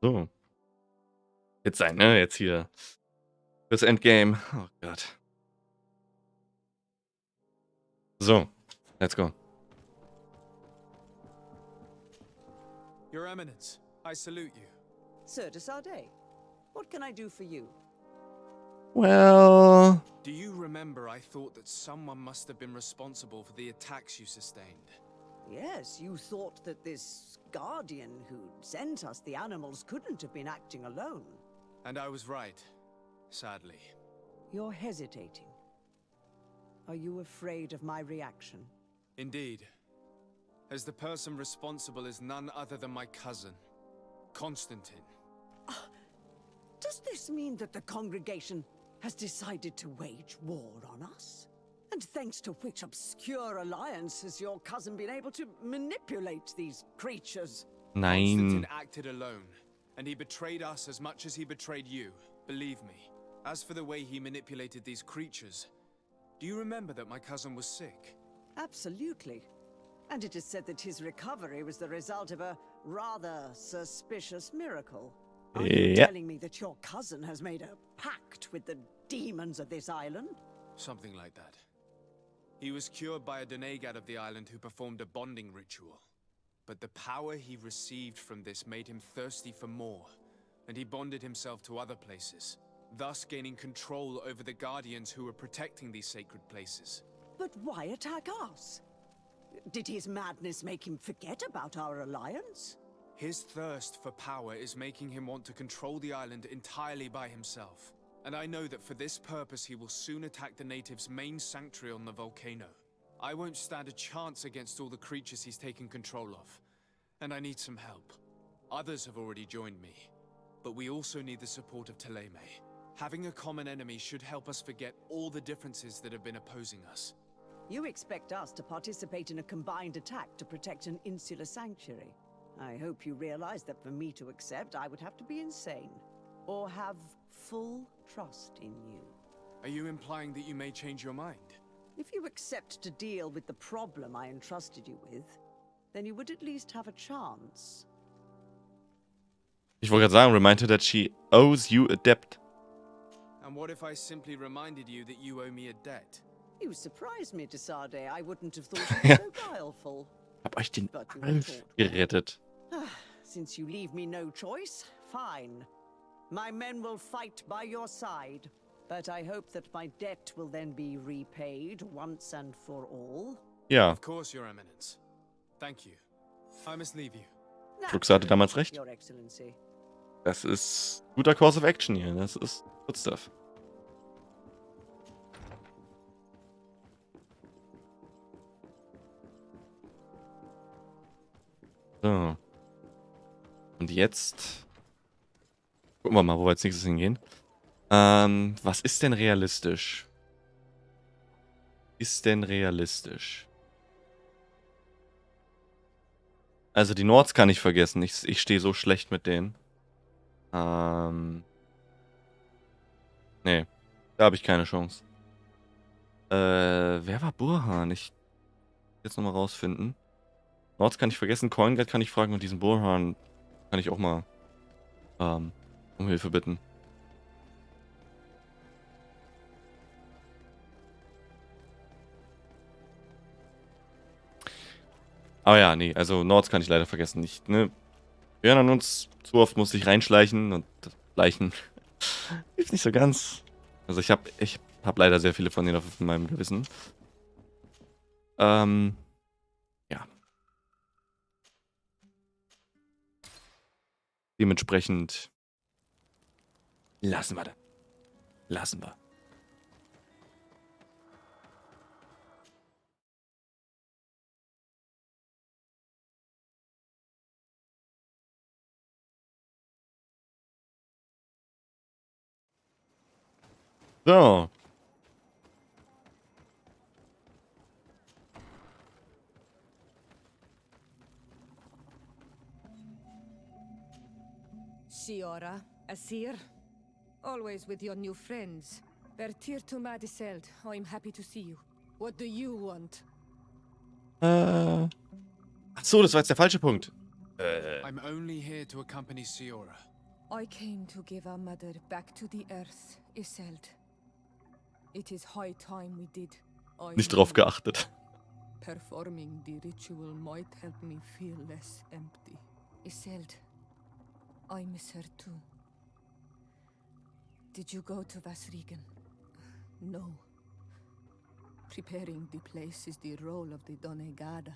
So. Jetzt sein, ne? Jetzt hier. Das Endgame. Oh Gott. So. Let's go. Your Eminence, I salute you. Sir de Sardet, what can I do for you? Well... Do you remember I thought that someone must have been responsible for the attacks you sustained? Yes, you thought that this guardian who sent us the animals couldn't have been acting alone. And I was right, sadly. You're hesitating. Are you afraid of my reaction? Indeed. As the person responsible is none other than my cousin, Constantin. Does this mean that the congregation has decided to wage war on us? And thanks to which obscure alliance has your cousin been able to manipulate these creatures? Constantin acted alone, and he betrayed us as much as he betrayed you, believe me. As for the way he manipulated these creatures, do you remember that my cousin was sick? Absolutely. And it is said that his recovery was the result of a rather suspicious miracle. Are you telling me that your cousin has made a pact with the demons of this island? Something like that. He was cured by a denegad of the island who performed a bonding ritual. But the power he received from this made him thirsty for more, and he bonded himself to other places, thus gaining control over the guardians who were protecting these sacred places. But why attack us? Did his madness make him forget about our alliance? His thirst for power is making him want to control the island entirely by himself. And I know that for this purpose he will soon attack the natives' main sanctuary on the volcano. I won't stand a chance against all the creatures he's taken control of. And I need some help. Others have already joined me. But we also need the support of Thélème. Having a common enemy should help us forget all the differences that have been opposing us. You expect us to participate in a combined attack to protect an insular sanctuary. I hope you realize that for me to accept, I would have to be insane. Or have full trust in you. Are you implying that you may change your mind? If you accept to deal with the problem I entrusted you with, then you would at least have a chance. Ich wollte gerade sagen, remind her that she owes you a debt. And what if I simply reminded you that you owe me a debt? You surprised me, de Sardet. I wouldn't have thought you were so guileful. Hab euch den Alf gerettet. Since you leave me no choice, fine. My men will fight by your side. But I hope that my debt will then be repaid once and for all. Ja. Of course, Your Eminence. Thank you. I must leave you. Fuchs hatte damals recht. Your Excellency. Das ist guter Course of Action hier. Das ist good stuff. So. Und jetzt gucken wir mal, wo wir als nächstes hingehen. Was ist denn realistisch? Also die Nords kann ich vergessen. Ich stehe so schlecht mit denen. Nee. Da habe ich keine Chance. Wer war Burhan? Ich jetzt nochmal rausfinden. Nords kann ich vergessen. CoinGuard kann ich fragen und diesen Burhan kann ich auch mal um Hilfe bitten. Aber ja, nee, also Nords kann ich leider vergessen. Nicht, ne? Wir erinnern uns, zu oft musste ich reinschleichen und schleichen hilft nicht so ganz. Also ich hab leider sehr viele von denen auf meinem Gewissen. Ja. Dementsprechend lassen wir das. Lassen wir. So. Siora, Asir, always with your new friends. Bertir to Madiseld, I'm happy to see you. What do you want? Ach so, das war jetzt der falsche Punkt. I'm only here to accompany Siora. I came to give our mother back to the earth, Iselt. It is high time we did. Nicht drauf geachtet. Performing the ritual might help me feel less empty. Iselt, I miss her too. Did you go to Vasrigan? No. Preparing the place is the role of the Donegada.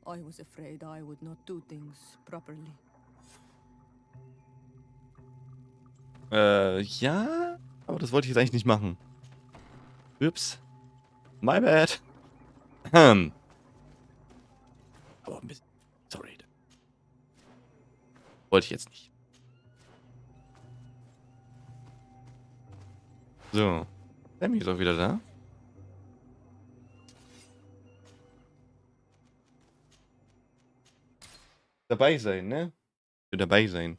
I was afraid I would not do things properly. Ja, aber das wollte ich jetzt eigentlich nicht machen. Ups. My bad. Aber ein bisschen. Sorry. Wollte ich jetzt nicht. So. Sammy ist auch wieder da. Dabei sein, ne? Dabei sein.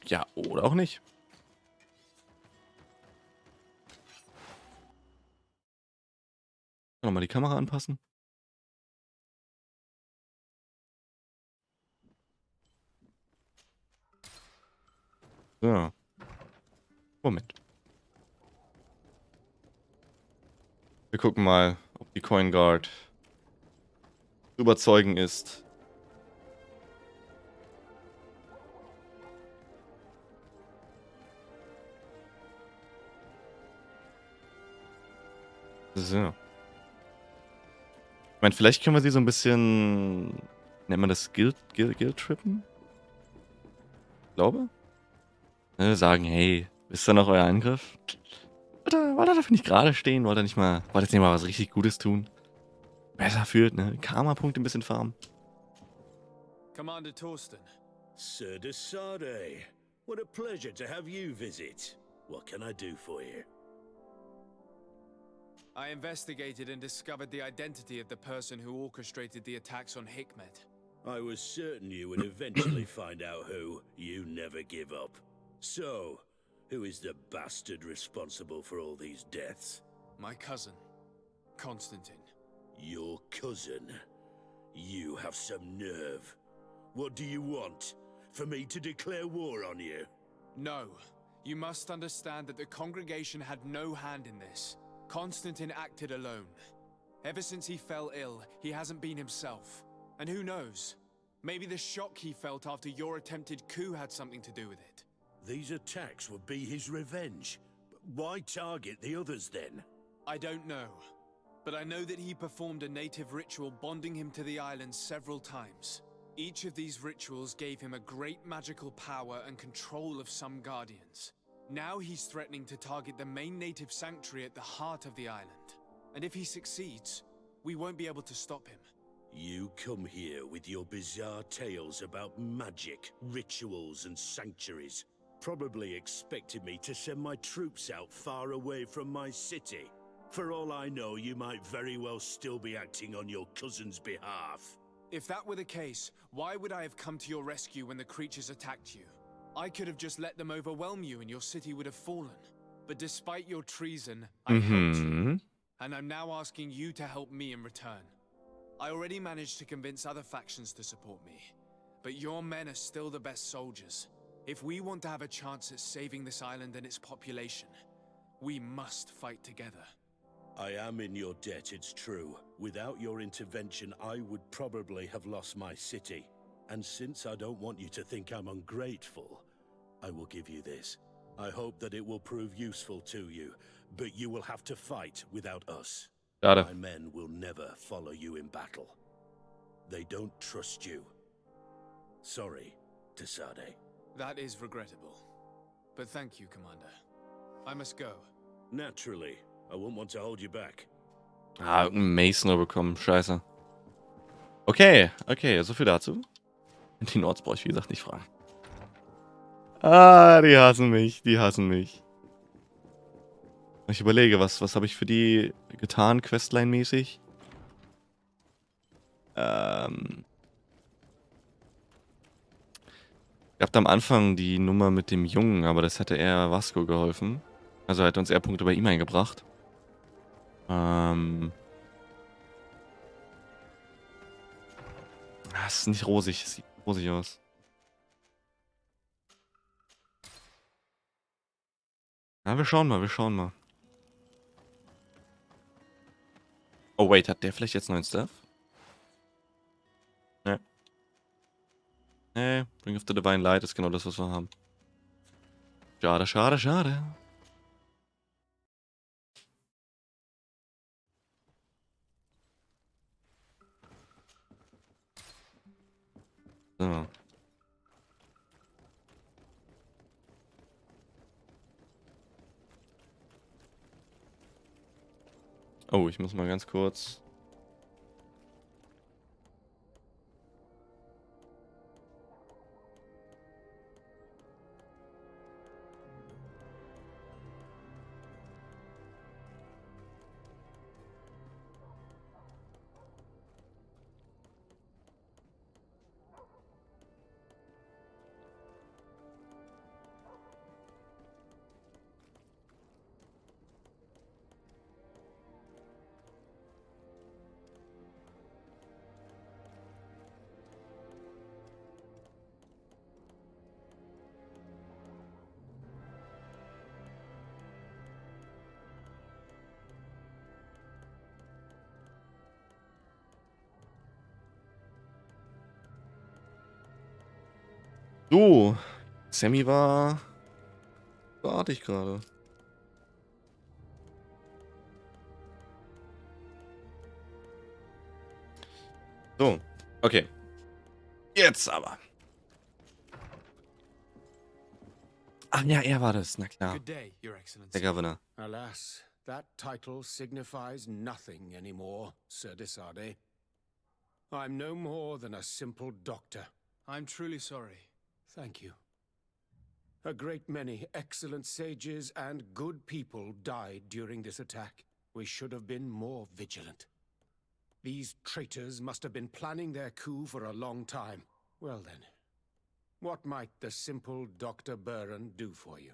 Ja, oder auch nicht. Nochmal die Kamera anpassen. So. Moment. Wir gucken mal, ob die Coin Guard zu überzeugen ist. So. Ich meine, vielleicht können wir sie so ein bisschen, nennt man das Guilt-Trippen? Ich glaube. Sagen, hey, ist da noch euer Angriff? Wollt ihr dafür nicht gerade stehen? Wollt ihr nicht mal was richtig Gutes tun? Besser fühlt, ne? Karma-Punkte ein bisschen farmen. Commander Torsten. Sir de Sade, what a pleasure to have you visit. What can I do for you? I investigated and discovered the identity of the person who orchestrated the attacks on Hikmet. I was certain you would eventually find out who. You never give up. So, who is the bastard responsible for all these deaths? My cousin, Constantin. Your cousin? You have some nerve. What do you want? For me to declare war on you? No. You must understand that the congregation had no hand in this. Constantin acted alone. Ever since he fell ill, he hasn't been himself. And who knows? Maybe the shock he felt after your attempted coup had something to do with it. These attacks would be his revenge. Why target the others then? I don't know. But I know that he performed a native ritual bonding him to the island several times. Each of these rituals gave him a great magical power and control of some guardians. Now he's threatening to target the main native sanctuary at the heart of the island. And if he succeeds, we won't be able to stop him. You come here with your bizarre tales about magic, rituals, and sanctuaries. Probably expected me to send my troops out far away from my city. For all I know, you might very well still be acting on your cousin's behalf. If that were the case, why would I have come to your rescue when the creatures attacked you? I could have just let them overwhelm you and your city would have fallen. But despite your treason, I helped you. And I'm now asking you to help me in return. I already managed to convince other factions to support me. But your men are still the best soldiers. If we want to have a chance at saving this island and its population, we must fight together. I am in your debt, it's true. Without your intervention, I would probably have lost my city. And since I don't want you to think I'm ungrateful, I will give you this. I hope that it will prove useful to you, but you will have to fight without us. My men will never follow you in battle. They don't trust you. Sorry, Tesade. That is regrettable. But thank you, Commander. I must go. Naturally. I won't want to hold you back. Ah, irgendein Mace nur bekommen. Scheiße. Okay, so viel dazu. Die Nords brauche ich, wie gesagt, nicht fragen. Ah, die hassen mich. Ich überlege, was habe ich für die getan, Questline-mäßig? Ihr habt am Anfang die Nummer mit dem Jungen, aber das hätte eher Vasco geholfen. Also er hat uns eher Punkte bei ihm eingebracht. Das ist nicht rosig. Das sieht rosig aus. Na, wir schauen mal, wir schauen mal. Oh, wait, hat der vielleicht jetzt neuen Stuff? Ne. Ne, Bring of the Divine Light ist genau das, was wir haben. Schade, schade, schade. So. Oh, ich muss mal ganz kurz. So, Sammy war. Warte ich gerade. So, okay. Jetzt aber. Ach ja, er war das, na klar. Good day, Your Excellency. Der Governor. Alas, that title signifies nothing anymore, Sir Desade. I'm no more than a simple doctor. I'm truly sorry. Thank you. A great many excellent sages and good people died during this attack. We should have been more vigilant. These traitors must have been planning their coup for a long time. Well then, what might the simple Dr. Burren do for you?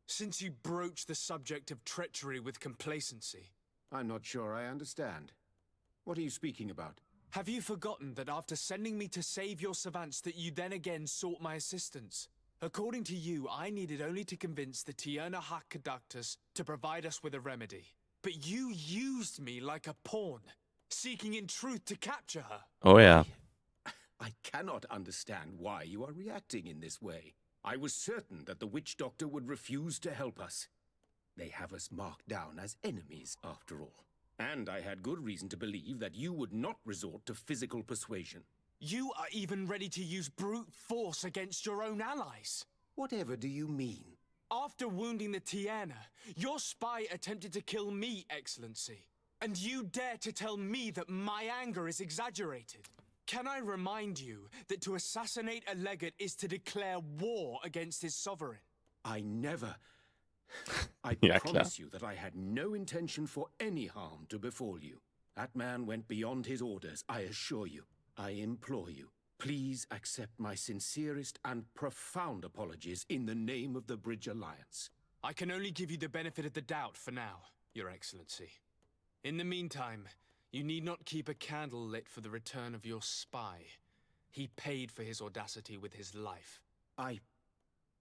Since you broach the subject of treachery with complacency, I'm not sure I understand. What are you speaking about? have you forgotten that after sending me to save your savants that you then again sought my assistance? According to you, I needed only to convince the Tierna Hack Conductors to provide us with a remedy. But you used me like a pawn, seeking in truth to capture her. Oh yeah. I cannot understand why you are reacting in this way. I was certain that the witch doctor would refuse to help us. They have us marked down as enemies, after all. And I had good reason to believe that you would not resort to physical persuasion. You are even ready to use brute force against your own allies. Whatever do you mean? After wounding the Tierna, your spy attempted to kill me, Excellency. And you dare to tell me that my anger is exaggerated. Can I remind you that to assassinate a legate is to declare war against his sovereign? I never... I Yeah, promise you that I had no intention for any harm to befall you. That man went beyond his orders, I assure you. I implore you, please accept my sincerest and profound apologies in the name of the Bridge Alliance. I can only give you the benefit of the doubt for now, Your Excellency. In the meantime, you need not keep a candle lit for the return of your spy. He paid for his audacity with his life.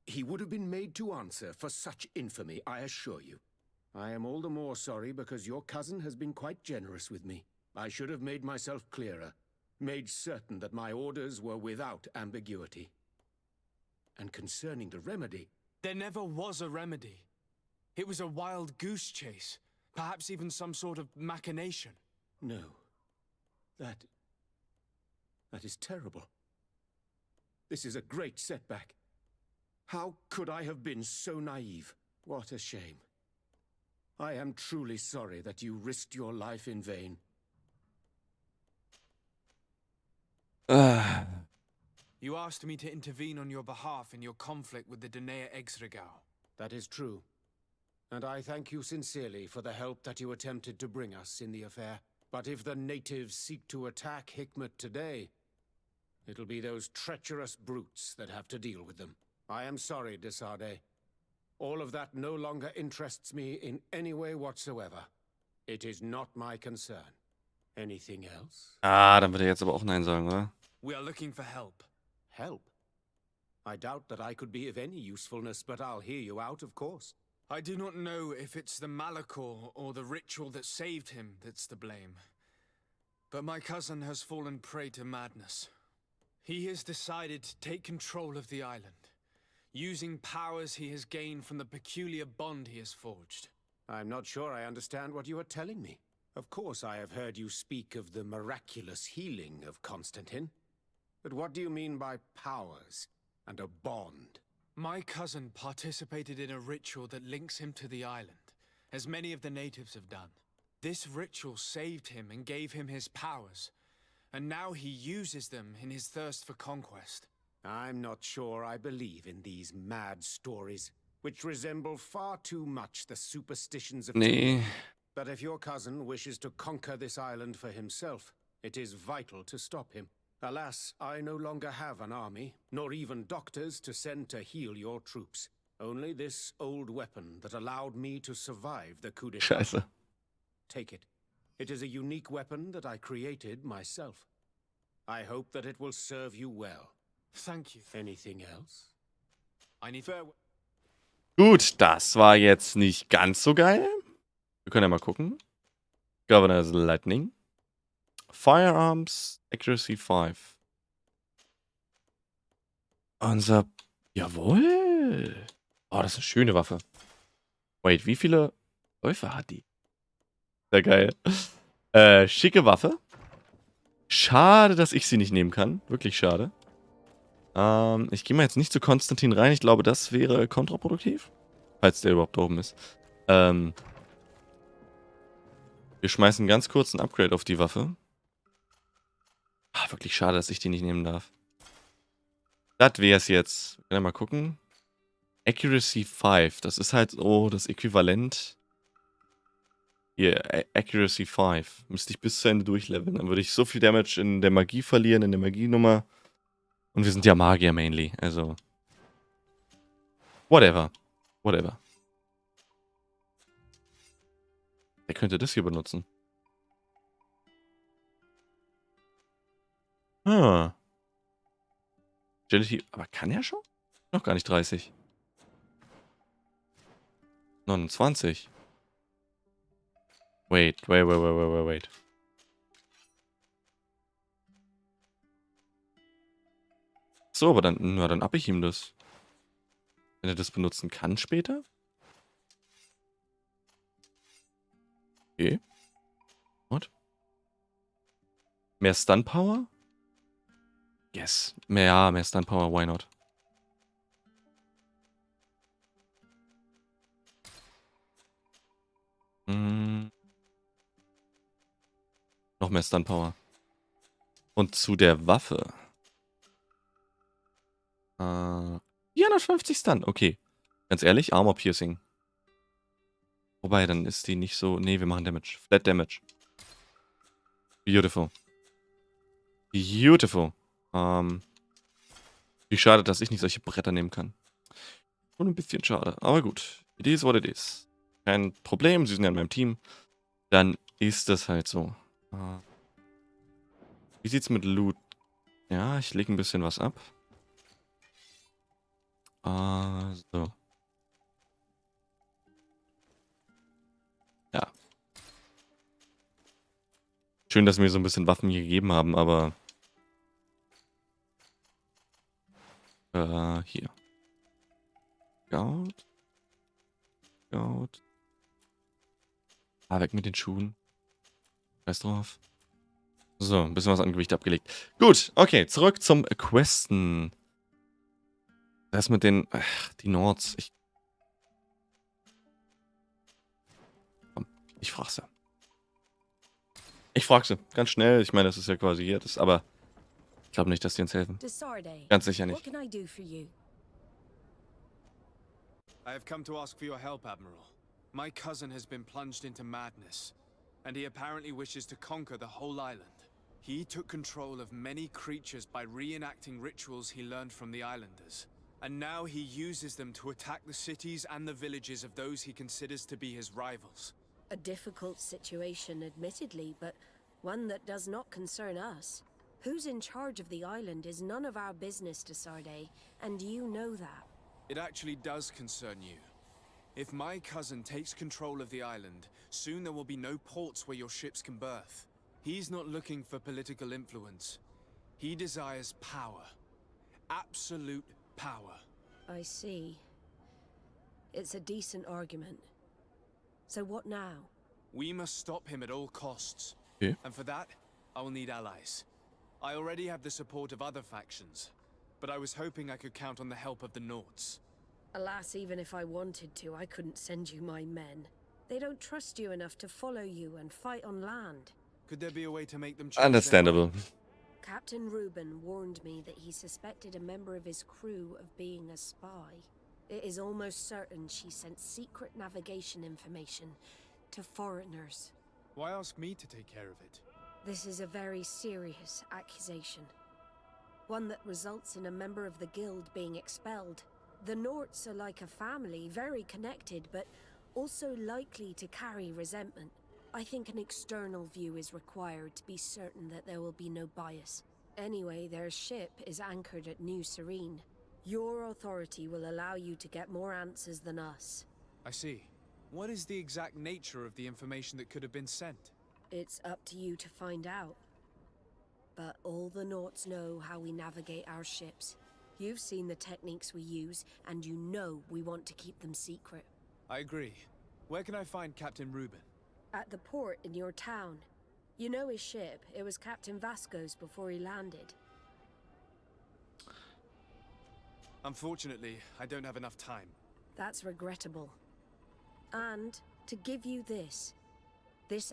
He would have been made to answer for such infamy, I assure you. I am all the more sorry because your cousin has been quite generous with me. I should have made myself clearer, made certain that my orders were without ambiguity. And concerning the remedy... There never was a remedy. It was a wild goose chase, perhaps even some sort of machination. No. That is terrible. This is a great setback. How could I have been so naive? What a shame. I am truly sorry that you risked your life in vain. You asked me to intervene on your behalf in your conflict with the Danea Exregau. That is true. And I thank you sincerely for the help that you attempted to bring us in the affair. But if the natives seek to attack Hikmet today, it'll be those treacherous brutes that have to deal with them. I am sorry, Desade. All of that no longer interests me in any way whatsoever. It is not my concern. Anything else? Ah, dann wird er jetzt aber auch Nein sagen, oder? We are looking for help. Help? I doubt that I could be of any usefulness, but I'll hear you out, of course. I do not know if it's the Malichor or the ritual that saved him that's to blame. But my cousin has fallen prey to madness. He has decided to take control of the island, using powers he has gained from the peculiar bond he has forged. I'm not sure I understand what you are telling me. Of course, I have heard you speak of the miraculous healing of Constantin. But what do you mean by powers and a bond? My cousin participated in a ritual that links him to the island, as many of the natives have done. This ritual saved him and gave him his powers, and now he uses them in his thirst for conquest. I'm not sure I believe in these mad stories, which resemble far too much the superstitions of Nee. But if your cousin wishes to conquer this island for himself, it is vital to stop him. Alas, I no longer have an army, nor even doctors to send to heal your troops. Only this old weapon that allowed me to survive the coup d'etat. Scheiße. Take it. It is a unique weapon that I created myself. I hope that it will serve you well. Thank you. Anything else? I need Gut, das war jetzt nicht ganz so geil. Wir können ja mal gucken. Governor's Lightning. Firearms, Accuracy 5. Unser... Jawohl. Oh, das ist eine schöne Waffe. Wait, wie viele Läufe hat die? Sehr geil. Schicke Waffe. Schade, dass ich sie nicht nehmen kann. Wirklich schade. Ich gehe mal jetzt nicht zu Constantin rein. Ich glaube, das wäre kontraproduktiv. Falls der überhaupt da oben ist. Wir schmeißen ganz kurz ein Upgrade auf die Waffe. Ah, wirklich schade, dass ich die nicht nehmen darf. Das wäre es jetzt. Wir können ja mal gucken. Accuracy 5. Das ist halt so das Äquivalent. Hier, Accuracy 5. Müsste ich bis zu Ende durchleveln. Dann würde ich so viel Damage in der Magie verlieren, in der Magienummer. Und wir sind ja Magier mainly. Also. Whatever. Whatever. Wer könnte das hier benutzen? Ah. Agility. Aber kann er schon? Noch gar nicht 30. 29. Wait. So, aber dann, na, dann ab ich ihm das. Wenn er das benutzen kann später. Okay. What? Mehr Stun Power? Yes. Mehr Stun Power, why not? Noch mehr Stun Power. Und zu der Waffe. 450 Stun, okay. Ganz ehrlich, Armor Piercing. Wobei, dann ist die nicht so... Nee, wir machen Damage. Flat Damage. Beautiful. Beautiful. Wie schade, dass ich nicht solche Bretter nehmen kann. Schon ein bisschen schade. Aber gut. It is what it is. Kein Problem, sie sind ja in meinem Team. Dann ist das halt so. Wie sieht's mit Loot? Ja, ich lege ein bisschen was ab. So. Ja. Schön, dass wir mir so ein bisschen Waffen hier gegeben haben, aber... hier. Schaut. Weg mit den Schuhen. Scheiß drauf. So, ein bisschen was an Gewicht abgelegt. Gut, okay, zurück zum Questen. Das mit den... die Nords. Ich frag sie. Ich frag sie. Ganz schnell. Ich meine, das ist ja quasi hier. Aber ich glaube nicht, dass die uns helfen. Ganz sicher nicht. I have come to ask for your help, Admiral. My cousin has been plunged into madness, and he apparently wishes to conquer the whole island. He took control of many creatures by reenacting rituals he learned from the islanders. And now he uses them to attack the cities and the villages of those he considers to be his rivals. A difficult situation, admittedly, but one that does not concern us. Who's in charge of the island is none of our business, Desarde, and you know that. It actually does concern you. If my cousin takes control of the island, soon there will be no ports where your ships can berth. He's not looking for political influence. He desires power. Absolute power. I see. It's a decent argument. So what now? We must stop him at all costs. Okay. And for that, I will need allies. I already have the support of other factions, but I was hoping I could count on the help of the Nauts. Alas, even if I wanted to, I couldn't send you my men. They don't trust you enough to follow you and fight on land. Could there be a way to make them change their Understandable. mind? Captain Reuben warned me that he suspected a member of his crew of being a spy. It is almost certain she sent secret navigation information to foreigners. Why ask me to take care of it? This is a very serious accusation. One that results in a member of the guild being expelled. The Norts are like a family, very connected, but also likely to carry resentment. I think an external view is required to be certain that there will be no bias. Anyway, their ship is anchored at New Serene. Your authority will allow you to get more answers than us. I see. What is the exact nature of the information that could have been sent? It's up to you to find out. But all the Nauts know how we navigate our ships. You've seen the techniques we use, and you know we want to keep them secret. I agree. Where can I find Captain Reuben? At the port in your town. You know his ship. It was Captain Vasco's before he landed. Unfortunately, I don't have enough time. That's regrettable. And to give you this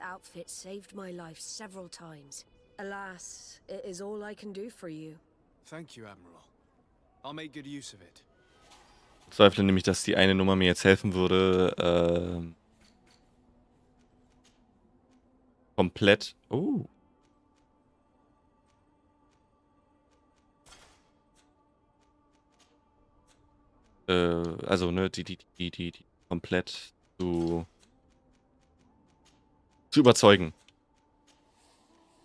outfit saved my life several times. Alas, it is all I can do for you. Thank you, Admiral. I'll make good use of it. Ich zweifle nämlich, dass die eine Nummer mir jetzt helfen würde, komplett. Oh. Also, ne, die komplett zu überzeugen.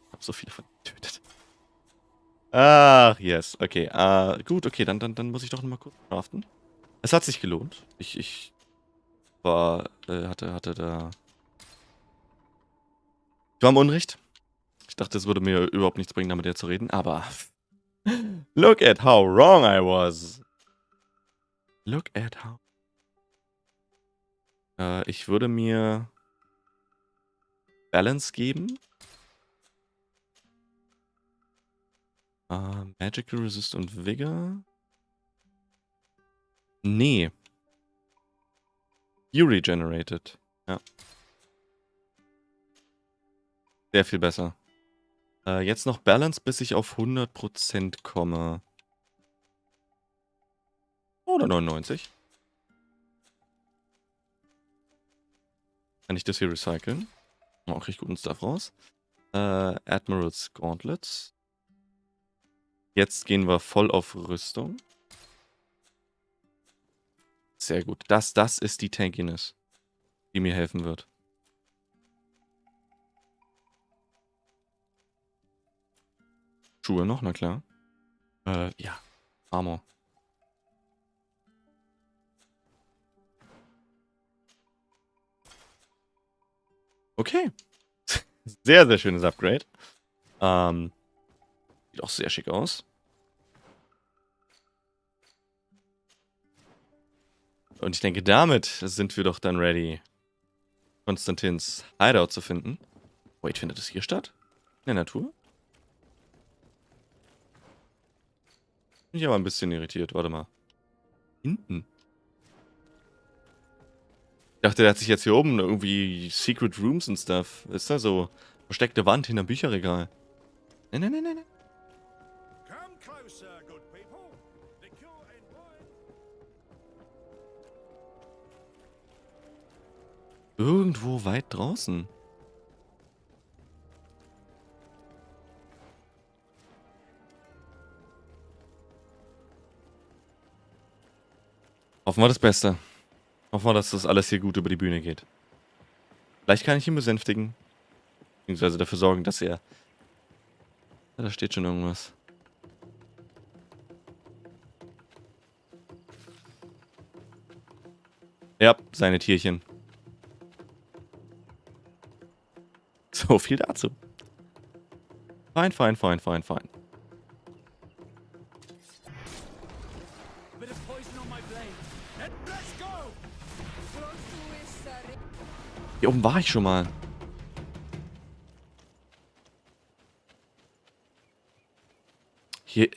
Ich hab so viele von denen getötet. Ach, yes. Okay. Gut, okay, dann muss ich doch nochmal kurz craften. Es hat sich gelohnt. Ich war, hatte da. Ich war im Unrecht. Ich dachte, es würde mir überhaupt nichts bringen, damit mit dir zu reden, aber look at how wrong I was. Look at how. Ich würde mir Balance geben. Magical Resist und Vigor. Nee. You regenerated. Ja. Sehr viel besser. Jetzt noch Balance, bis ich auf 100% komme. Oder 99. Kann ich das hier recyceln? Oh, krieg ich guten Stuff raus. Admiral's Gauntlets. Jetzt gehen wir voll auf Rüstung. Sehr gut. Das ist die Tankiness, die mir helfen wird. Schuhe noch, na klar. Ja. Armor. Okay. Sehr, sehr schönes Upgrade. Sieht auch sehr schick aus. Und ich denke, damit sind wir doch dann ready, Constantins Hideout zu finden. Wait, findet es hier statt? In der Natur? Bin ich aber ein bisschen irritiert. Warte mal. Hinten? Ich dachte, der hat sich jetzt hier oben irgendwie Secret Rooms und Stuff. Ist da so versteckte Wand hinterm Bücherregal? Nein. Irgendwo weit draußen. Hoffen wir das Beste. Hoffen wir, dass das alles hier gut über die Bühne geht. Vielleicht kann ich ihn besänftigen. Beziehungsweise dafür sorgen, dass er Ja, da steht schon irgendwas. Ja, seine Tierchen. So viel dazu. Fein, fein, fein, fein, fein. Hier oben war ich schon mal. Hier,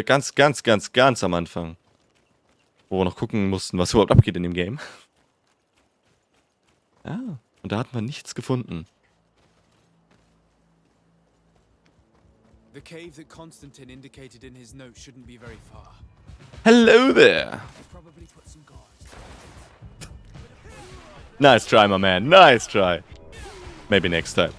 ganz am Anfang. Wo wir noch gucken mussten, was überhaupt abgeht in dem Game. Ja, und da hat man nichts gefunden. The cave that Constantin indicated in his note shouldn't be very far. Hello there! Probably put some guards. Nice try, my man. Nice try. Maybe next time.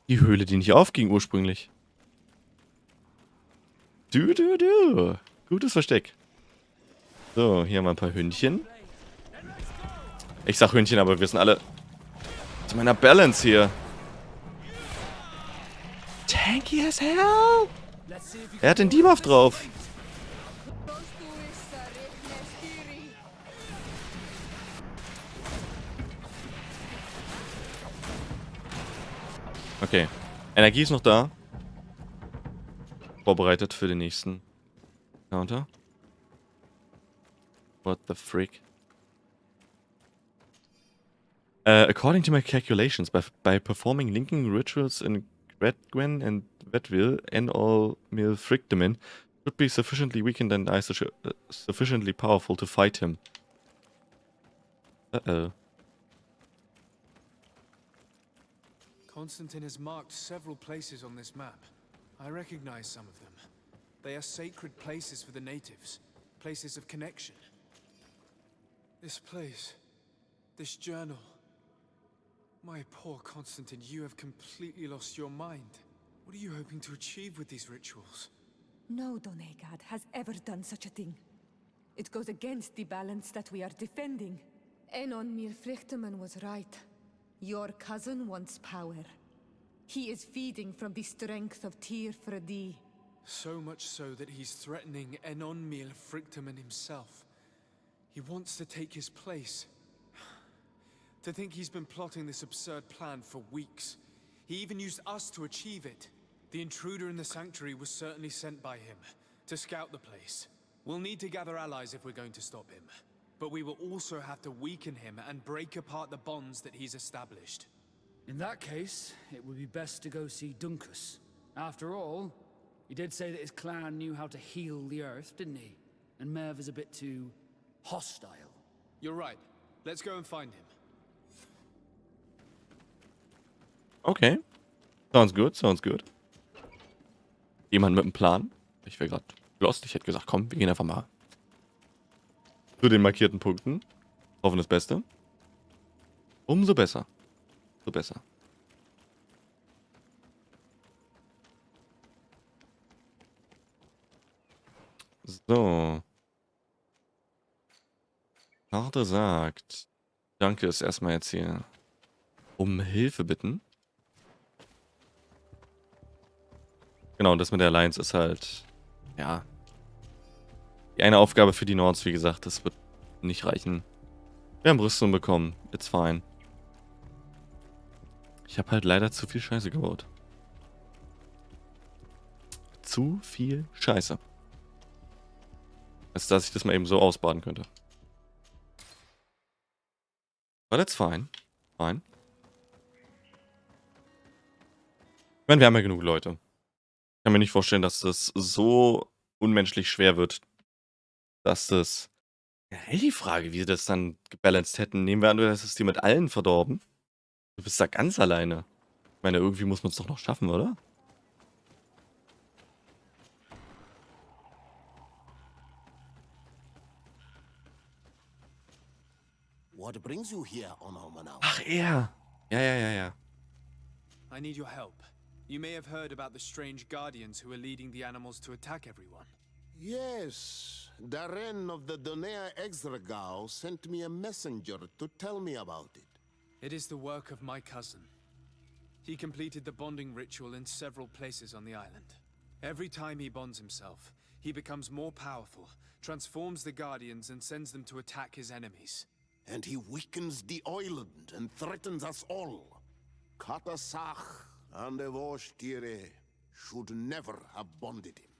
Die Höhle, die nicht aufging ursprünglich. Du. Gutes Versteck. So, hier haben wir ein paar Hündchen. Ich sag Hündchen, aber wir sind alle zu meiner Balance hier. Tanky as hell. Er hat den Debuff drauf. Okay. Energie ist noch da. Vorbereitet für den nächsten Counter. What the frick? According to my calculations, by performing linking rituals in Gwen and Vetville and all Frichtimen should be sufficiently weakened and sufficiently powerful to fight him. Uh-oh. Constantin has marked several places on this map. I recognize some of them. They are sacred places for the natives, places of connection. This place, this journal. My poor Constantin, you have completely lost your mind. What are you hoping to achieve with these rituals? No Donegad has ever done such a thing. It goes against the balance that we are defending. Enon Mir Frichtimen was right. Your cousin wants power. He is feeding from the strength of Tyr Fredi. So much so that he's threatening Enon Mir Frichtimen himself. He wants to take his place. To think he's been plotting this absurd plan for weeks. He even used us to achieve it. The intruder in the sanctuary was certainly sent by him to scout the place. We'll need to gather allies if we're going to stop him. But we will also have to weaken him and break apart the bonds that he's established. In that case, it would be best to go see Dunkus. After all, he did say that his clan knew how to heal the earth, didn't he? And Merv is a bit too hostile. You're right. Let's go and find him. Okay. Sounds good, sounds good. Jemand mit einem Plan? Ich wäre gerade lost. Ich hätte gesagt, komm, wir gehen einfach mal zu den markierten Punkten. Hoffen das Beste. Umso besser. So besser. So. Karte sagt. Danke ist erstmal jetzt hier. Um Hilfe bitten. Genau, das mit der Alliance ist halt. Ja. Die eine Aufgabe für die Nords, wie gesagt, das wird nicht reichen. Wir haben Rüstung bekommen. It's fine. Ich habe halt leider zu viel Scheiße gebaut. Zu viel Scheiße. Als dass ich das mal eben so ausbaden könnte. But it's fine. Fine. Ich meine, wir haben ja genug Leute. Ich kann mir nicht vorstellen, dass das so unmenschlich schwer wird, dass das... Ja, die Frage, wie sie das dann gebalanced hätten. Nehmen wir an, du hast es dir mit allen verdorben. Du bist da ganz alleine. Ich meine, irgendwie muss man es doch noch schaffen, oder? What brings you here, Onomanau? Ach, er. Ja. I need your help. You may have heard about the strange guardians who are leading the animals to attack everyone. Yes, Darren of the Donea Exregao sent me a messenger to tell me about it. It is the work of my cousin. He completed the bonding ritual in several places on the island. Every time he bonds himself, he becomes more powerful, transforms the Guardians and sends them to attack his enemies. And he weakens the island and threatens us all. Katasach and Evosh-Tire should never have bonded him.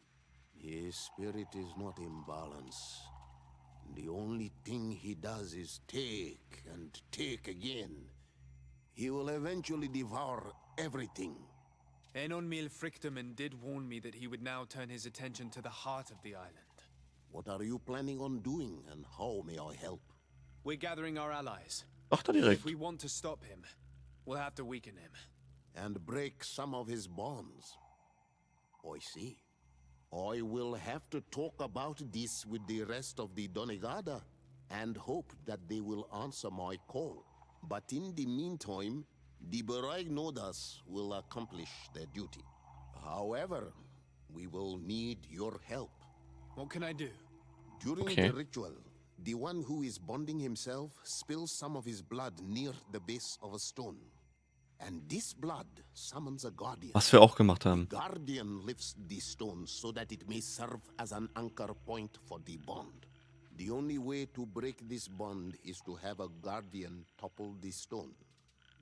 His spirit is not in balance. The only thing he does is take and take again. He will eventually devour everything. Frichtimen did warn me that he would now turn his attention to the heart of the island. What are you planning on doing, and how may I help? We're gathering our allies. Ach, da direkt. If we want to stop him, we'll have to weaken him. And break some of his bonds. I see. I will have to talk about this with the rest of the Donegada, and hope that they will answer my call. But in the meantime, the Beraignodas will accomplish their duty. However, we will need your help. What can I do? During the ritual, the one who is bonding himself spills some of his blood near the base of a stone. And this blood summons a guardian. Was wir auch gemacht haben. The guardian lifts the stone so that it may serve as an anchor point for the bond. The only way to break this bond is to have a guardian topple the stone.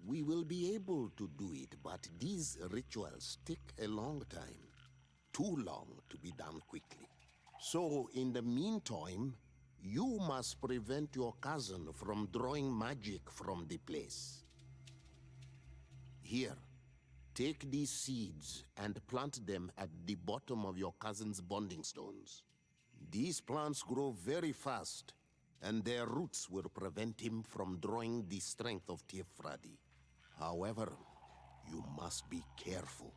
We will be able to do it, but these rituals take a long time. Too long to be done quickly. So, in the meantime, you must prevent your cousin from drawing magic from the place. Here, take these seeds and plant them at the bottom of your cousin's bonding stones. These plants grow very fast, and their roots will prevent him from drawing the strength of Tiefradi. However, you must be careful,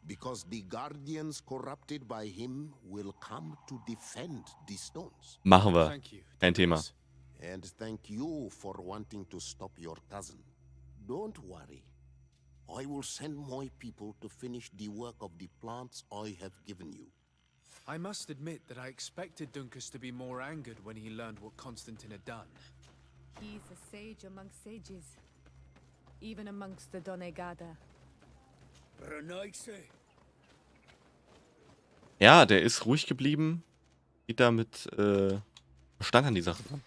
because the guardians corrupted by him will come to defend the stones. Machen wir. Kein Thema. And thank you for wanting to stop your cousin. Don't worry. I will send my people to finish the work of the plants I have given you. I must admit that I expected Dunkus to be more angered when he learned what Constantin had done. He's a sage amongst sages, even amongst the Donegada. Ja, der ist ruhig geblieben. Geht da mit Verstand an die Sache dran.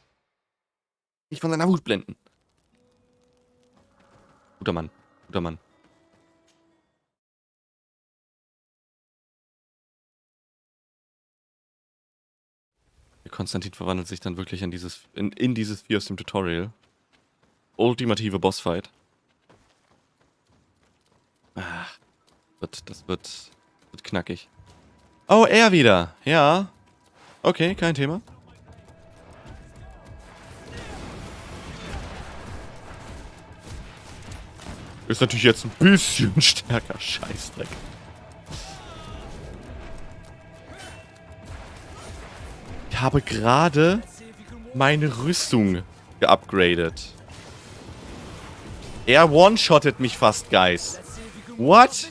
Nicht von seiner Wut blenden. Guter Mann. Guter Mann. Constantin verwandelt sich dann wirklich in dieses wie aus dem Tutorial. Ultimative Bossfight. Ah, das wird knackig. Oh, er wieder. Ja. Okay, kein Thema. Ist natürlich jetzt ein bisschen stärker. Scheißdreck. Ich habe gerade meine Rüstung geupgradet. Er one-shottet mich fast, Guys. What?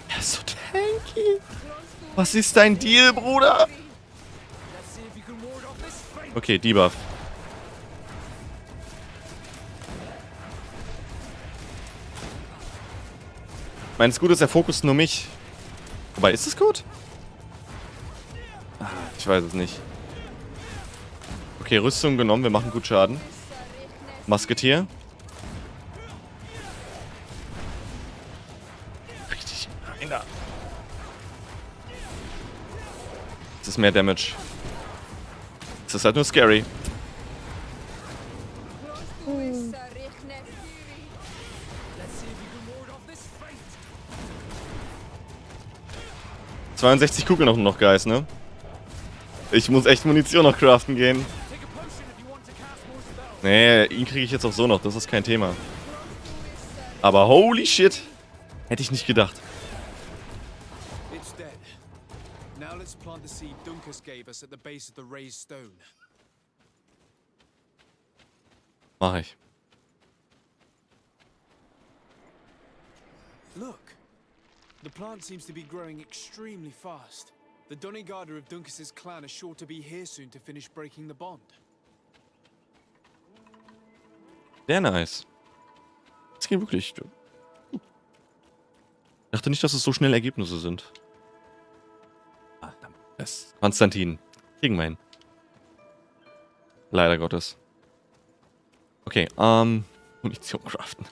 Er ist so tanky. Was ist dein Deal, Bruder? Okay, Debuff. Meins gut ist, er fokust nur mich. Wobei, ist es gut? Ah, ich weiß es nicht. Okay, Rüstung genommen, wir machen gut Schaden. Musketier. Richtig rein da. Das ist mehr Damage. Das ist halt nur scary. 62 Kugeln auch noch, Guys, ne? Ich muss echt Munition noch craften gehen. Nee, ihn kriege ich jetzt auch so noch, das ist kein Thema. Aber holy shit. Hätte ich nicht gedacht. plant the seed Dunkus gave us at the base of the raised stone. Mach ich. Look. The plant seems to be growing extremely fast. The Donigarder of Dunkus's clan are sure to be here soon to finish breaking the bond. Sehr nice. Das geht wirklich. Ich dachte nicht, dass es so schnell Ergebnisse sind. Ah, das Konstantin. Kriegen wir hin. Leider Gottes. Okay, Munition craften.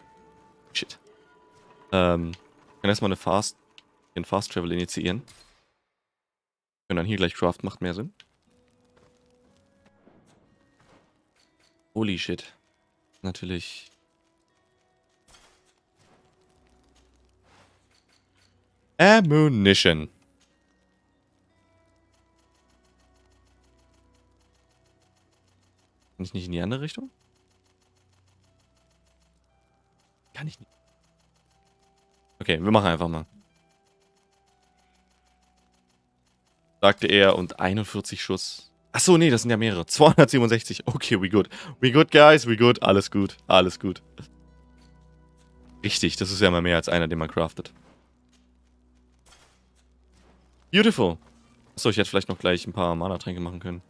Shit. Kann erstmal den Fast Travel initiieren. Können dann hier gleich craften, macht mehr Sinn. Holy shit. Natürlich. Ammunition. Kann ich nicht in die andere Richtung? Kann ich nicht. Okay, wir machen einfach mal. Sagte er und 41 Schuss. Achso, nee, das sind ja mehrere. 267. Okay, we good. We good, guys, we good. Alles gut, alles gut. Richtig, das ist ja mal mehr als einer, den man craftet. Beautiful. Achso, ich hätte vielleicht noch gleich ein paar Mana-Tränke machen können.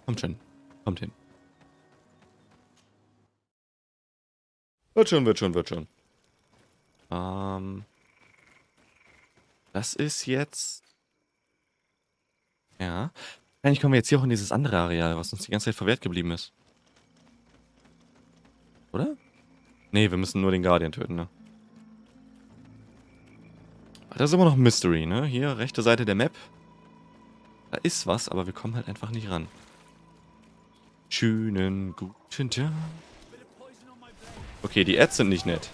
Kommt schon. Kommt hin. Wird schon, wird schon, wird schon. Das ist jetzt... Ja. Eigentlich kommen wir jetzt hier auch in dieses andere Areal, was uns die ganze Zeit verwehrt geblieben ist. Oder? Nee, wir müssen nur den Guardian töten, ne? Das ist immer noch ein Mystery, ne? Hier, rechte Seite der Map. Da ist was, aber wir kommen halt einfach nicht ran. Schönen guten Tag. Okay, die Ads sind nicht nett.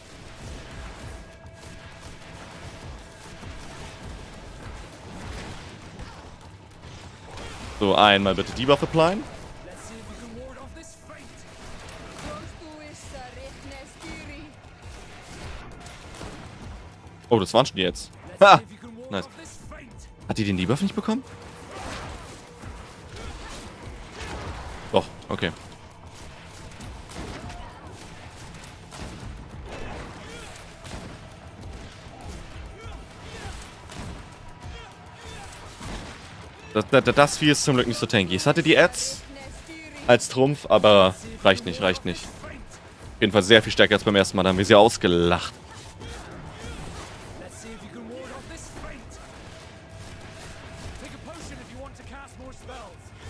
So, einmal bitte die Waffe applyen. Oh, das waren schon die jetzt. Ha! Nice. Hat die den Debuff nicht bekommen? Doch, okay. Das Vieh ist zum Glück nicht so tanky. Es hatte die Ads als Trumpf, aber reicht nicht, reicht nicht. Auf jeden Fall sehr viel stärker als beim ersten Mal. Da haben wir sie ausgelacht.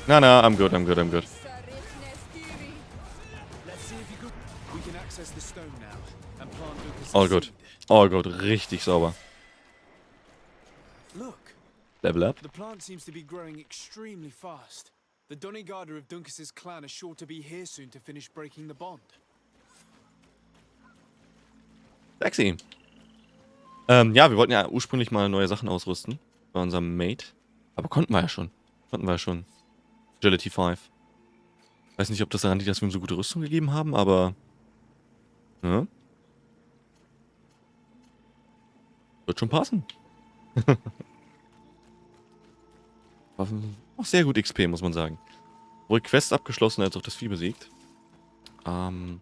Na, na, I'm good, I'm good, I'm good. All good. All good. Richtig sauber. Level up. The plant seems to be growing extremely fast. The Donigarder of Dunkus's clan are sure to be here soon to finish breaking the bond. Sexy. Ja, wir wollten ja ursprünglich mal neue Sachen ausrüsten. Bei unserem Mate. Aber konnten wir ja schon. Agility 5. Weiß nicht, ob das daran liegt, dass wir ihm so gute Rüstung gegeben haben, aber... Ja. Wird schon passen. Auch sehr gut XP, muss man sagen. Wohl Quest abgeschlossen, als auch das Vieh besiegt. Wir haben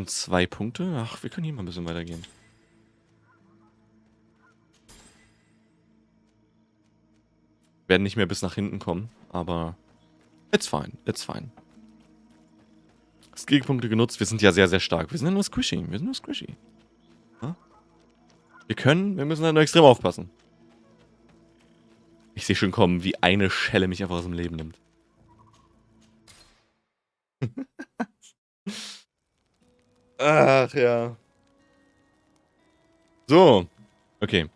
2 Punkte. Ach, wir können hier mal ein bisschen weitergehen. Wir werden nicht mehr bis nach hinten kommen, aber it's fine, it's fine. Skillpunkte genutzt, wir sind ja sehr, sehr stark. Wir sind ja nur squishy, Ja? Wir müssen halt nur extrem aufpassen. Ich sehe schon kommen, wie eine Schelle mich einfach aus dem Leben nimmt. Ach ja. So. Okay.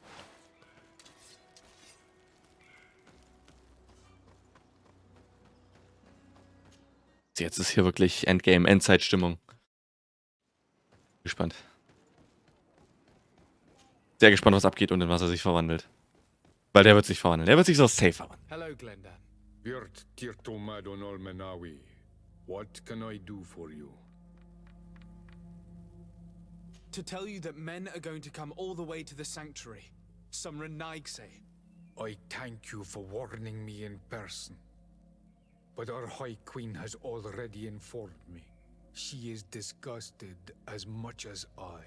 Jetzt ist hier wirklich Endgame, Endzeitstimmung. Gespannt. Sehr gespannt, was abgeht und in was er sich verwandelt. Weil der wird sich verwandeln. Der wird sich so safe verwandeln. Hello, Glendan. Virt tirtomadon olmenawi. What can I do for you? To tell you that men are going to come all the way to the sanctuary. Some Renaigse. I thank you for warning me in person. But our High Queen has already informed me. She is disgusted as much as I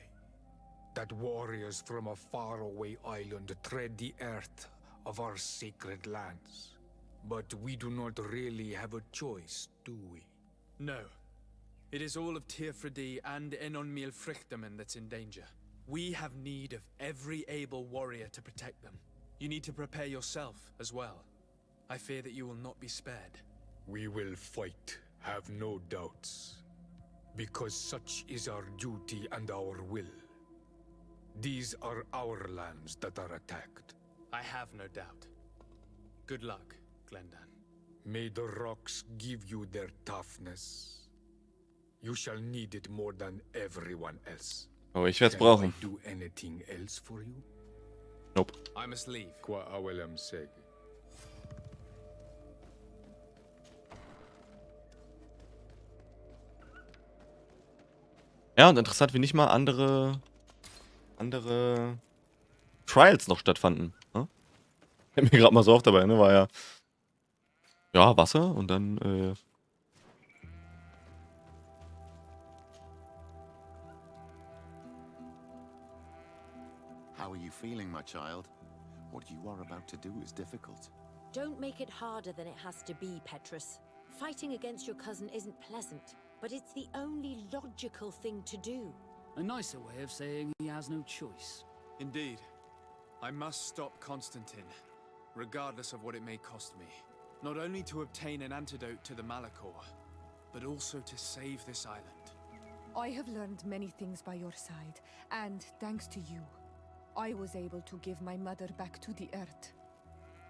that warriors from a faraway island tread the earth of our sacred lands. But we do not really have a choice, do we? No. It is all of Tirfredi and Enonmil Frichtimen that's in danger. We have need of every able warrior to protect them. You need to prepare yourself as well. I fear that you will not be spared. We will fight, have no doubts. Because such is our duty and our will. These are our lands that are attacked. I have no doubt. Good luck, Glendan. May the rocks give you their toughness. You shall need it more than everyone else. Oh, ich werde es brauchen. Can I do anything else for you? Nope. I must leave. Qua awelem seg. Ja, und interessant, wie nicht mal andere Trials noch stattfanden. Ne? Fällt mir gerade mal so auf dabei, ne? War ja Wasser und dann How are you feeling, my child? What you are about to do is difficult. Don't make it harder than it has to be, Petrus. Fighting against your cousin isn't pleasant, but it's the only logical thing to do. A nicer way of saying he has no choice. Indeed. I must stop Constantin, regardless of what it may cost me. Not only to obtain an antidote to the Malichor, but also to save this island. I have learned many things by your side, and thanks to you, I was able to give my mother back to the earth.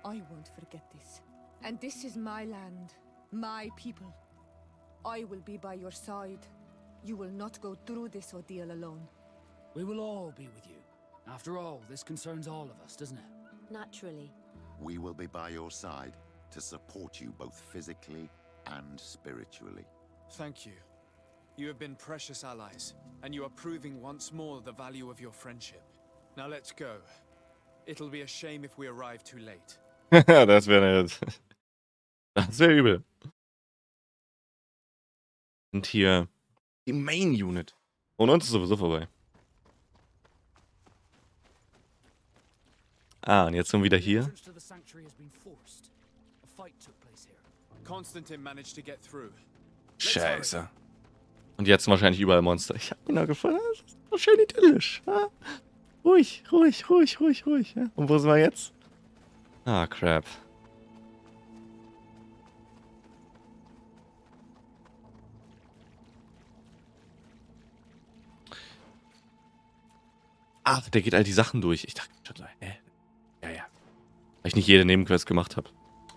I won't forget this. And this is my land, my people. I will be by your side. You will not go through this ordeal alone. We will all be with you. After all, this concerns all of us, doesn't it? Naturally. We will be by your side to support you both physically and spiritually. Thank you. You have been precious allies, and you are proving once more the value of your friendship. Now let's go. It'll be a shame if we arrive too late. das wäre übel. Und hier die Main Unit. Und uns ist sowieso vorbei. Ah, und jetzt sind wir wieder hier. Constantin managed to get through. Scheiße. Und jetzt wahrscheinlich überall Monster. Ich hab ihn da gefunden. Das ist doch schön idyllisch. Ja? Ruhig. Ja? Und wo sind wir jetzt? Ah, crap. Ach, der geht all die Sachen durch. Ich dachte schon, ja. Weil ich nicht jede Nebenquest gemacht habe.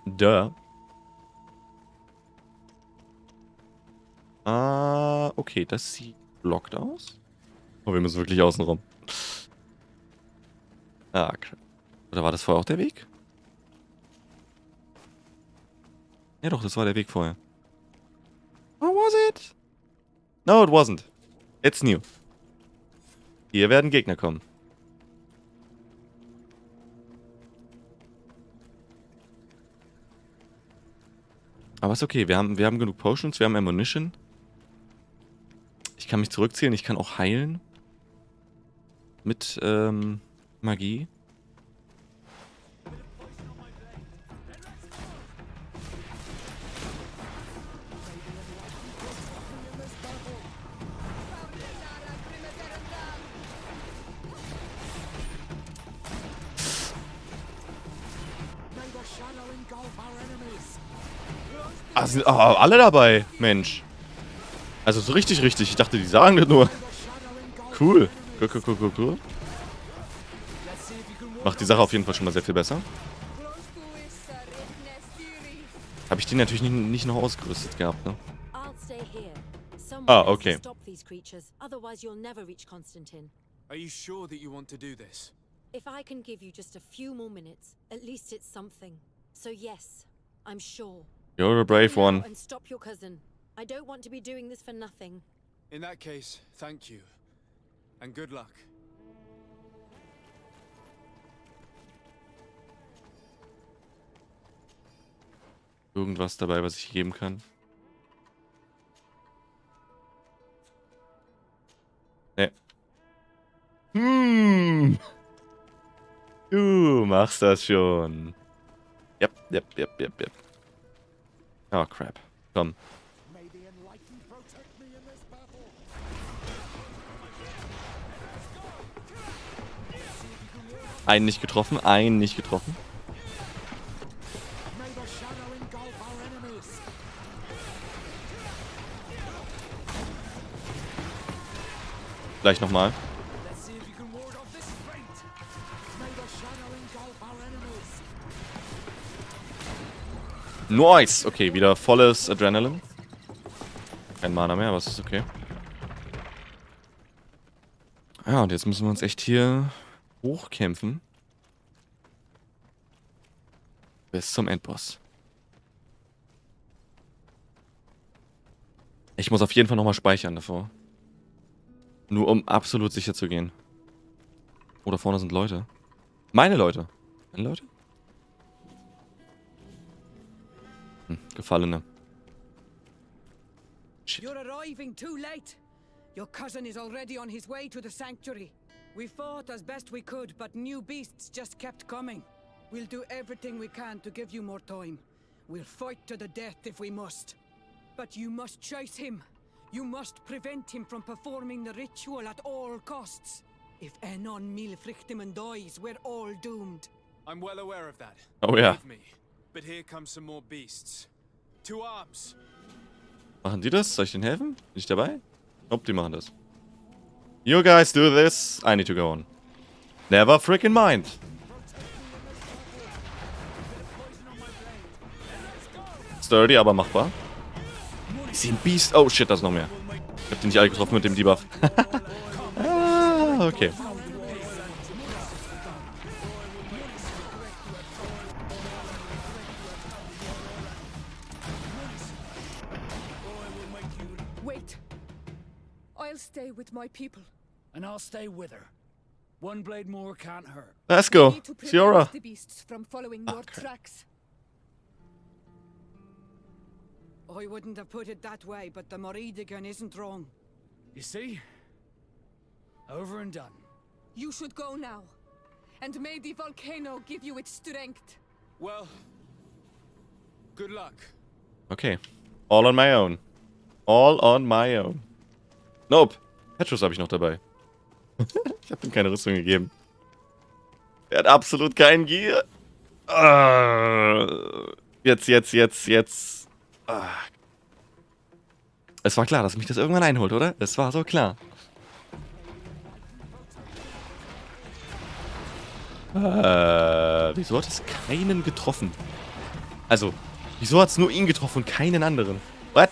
Duh. Ah, okay, das sieht blockt aus. Oh, wir müssen wirklich außen rum. Ah, crap. Oder war das vorher auch der Weg? Ja doch, das war der Weg vorher. Oh, was it? No, it wasn't. It's new. Hier werden Gegner kommen. Aber ist okay, wir haben genug Potions, wir haben Ammunition. Ich kann mich zurückziehen, ich kann auch heilen. Mit Magie. Ah, sind alle dabei, Mensch. Also so richtig. Ich dachte, die sagen das nur. Cool. Cool. Macht die Sache auf jeden Fall schon mal sehr viel besser. Habe ich die natürlich nicht noch ausgerüstet gehabt, ne? Ah, okay. Are you sure that you want to do this? If I can give you just a few more minutes, at least it's something. So yes, I'm sure. You're a brave one. And stop your cousin. I don't want to be doing this for nothing. In that case, thank you. And good luck. irgendwas dabei, was ich geben kann? Ne. Du machst das schon. Yep. Oh, crap. Komm. Einen nicht getroffen. Gleich nochmal. Nice! Okay, wieder volles Adrenalin. Kein Mana mehr, aber es ist okay. Ja, und jetzt müssen wir uns echt hier hochkämpfen. Bis zum Endboss. Ich muss auf jeden Fall nochmal speichern davor. Nur um absolut sicher zu gehen. Oh, da vorne sind Leute. Meine Leute. Meine Leute? Gefallene. Shit. You're arriving too late. Your cousin is already on his way to the sanctuary. We fought as best we could, but new beasts just kept coming. We'll do everything we can to give you more time. We'll fight to the death if we must. But you must chase him. You must prevent him from performing the ritual at all costs. If Enon Frichtimen dies, we're all doomed. I'm well aware of that. Oh yeah. Believe me. But here come some more beasts. To arms. Machen die das? Soll ich denen helfen? Bin ich dabei? Nope, die machen das. You guys do this. I need to go on. Never freaking mind. Sturdy, aber machbar. Ich sehe ein Beast. Oh shit, da ist noch mehr. Ich hab die nicht alle getroffen mit dem Debuff. Okay. Wait. I'll stay with my people. And I'll stay with her. One blade more can't hurt. Let's go. Ciora. The beasts from following your tracks. I wouldn't have put it that way, but the Moridigan isn't wrong. You see? Over and done. You should go now. And may the volcano give you its strength. Well, good luck. Okay. All on my own. All on my own. Nope. Petrus habe ich noch dabei. Ich habe ihm keine Rüstung gegeben. Er hat absolut keinen Gear. Jetzt. Es war klar, dass mich das irgendwann einholt, oder? Es war so klar. Wieso hat es keinen getroffen? Also, wieso hat es nur ihn getroffen und keinen anderen? What?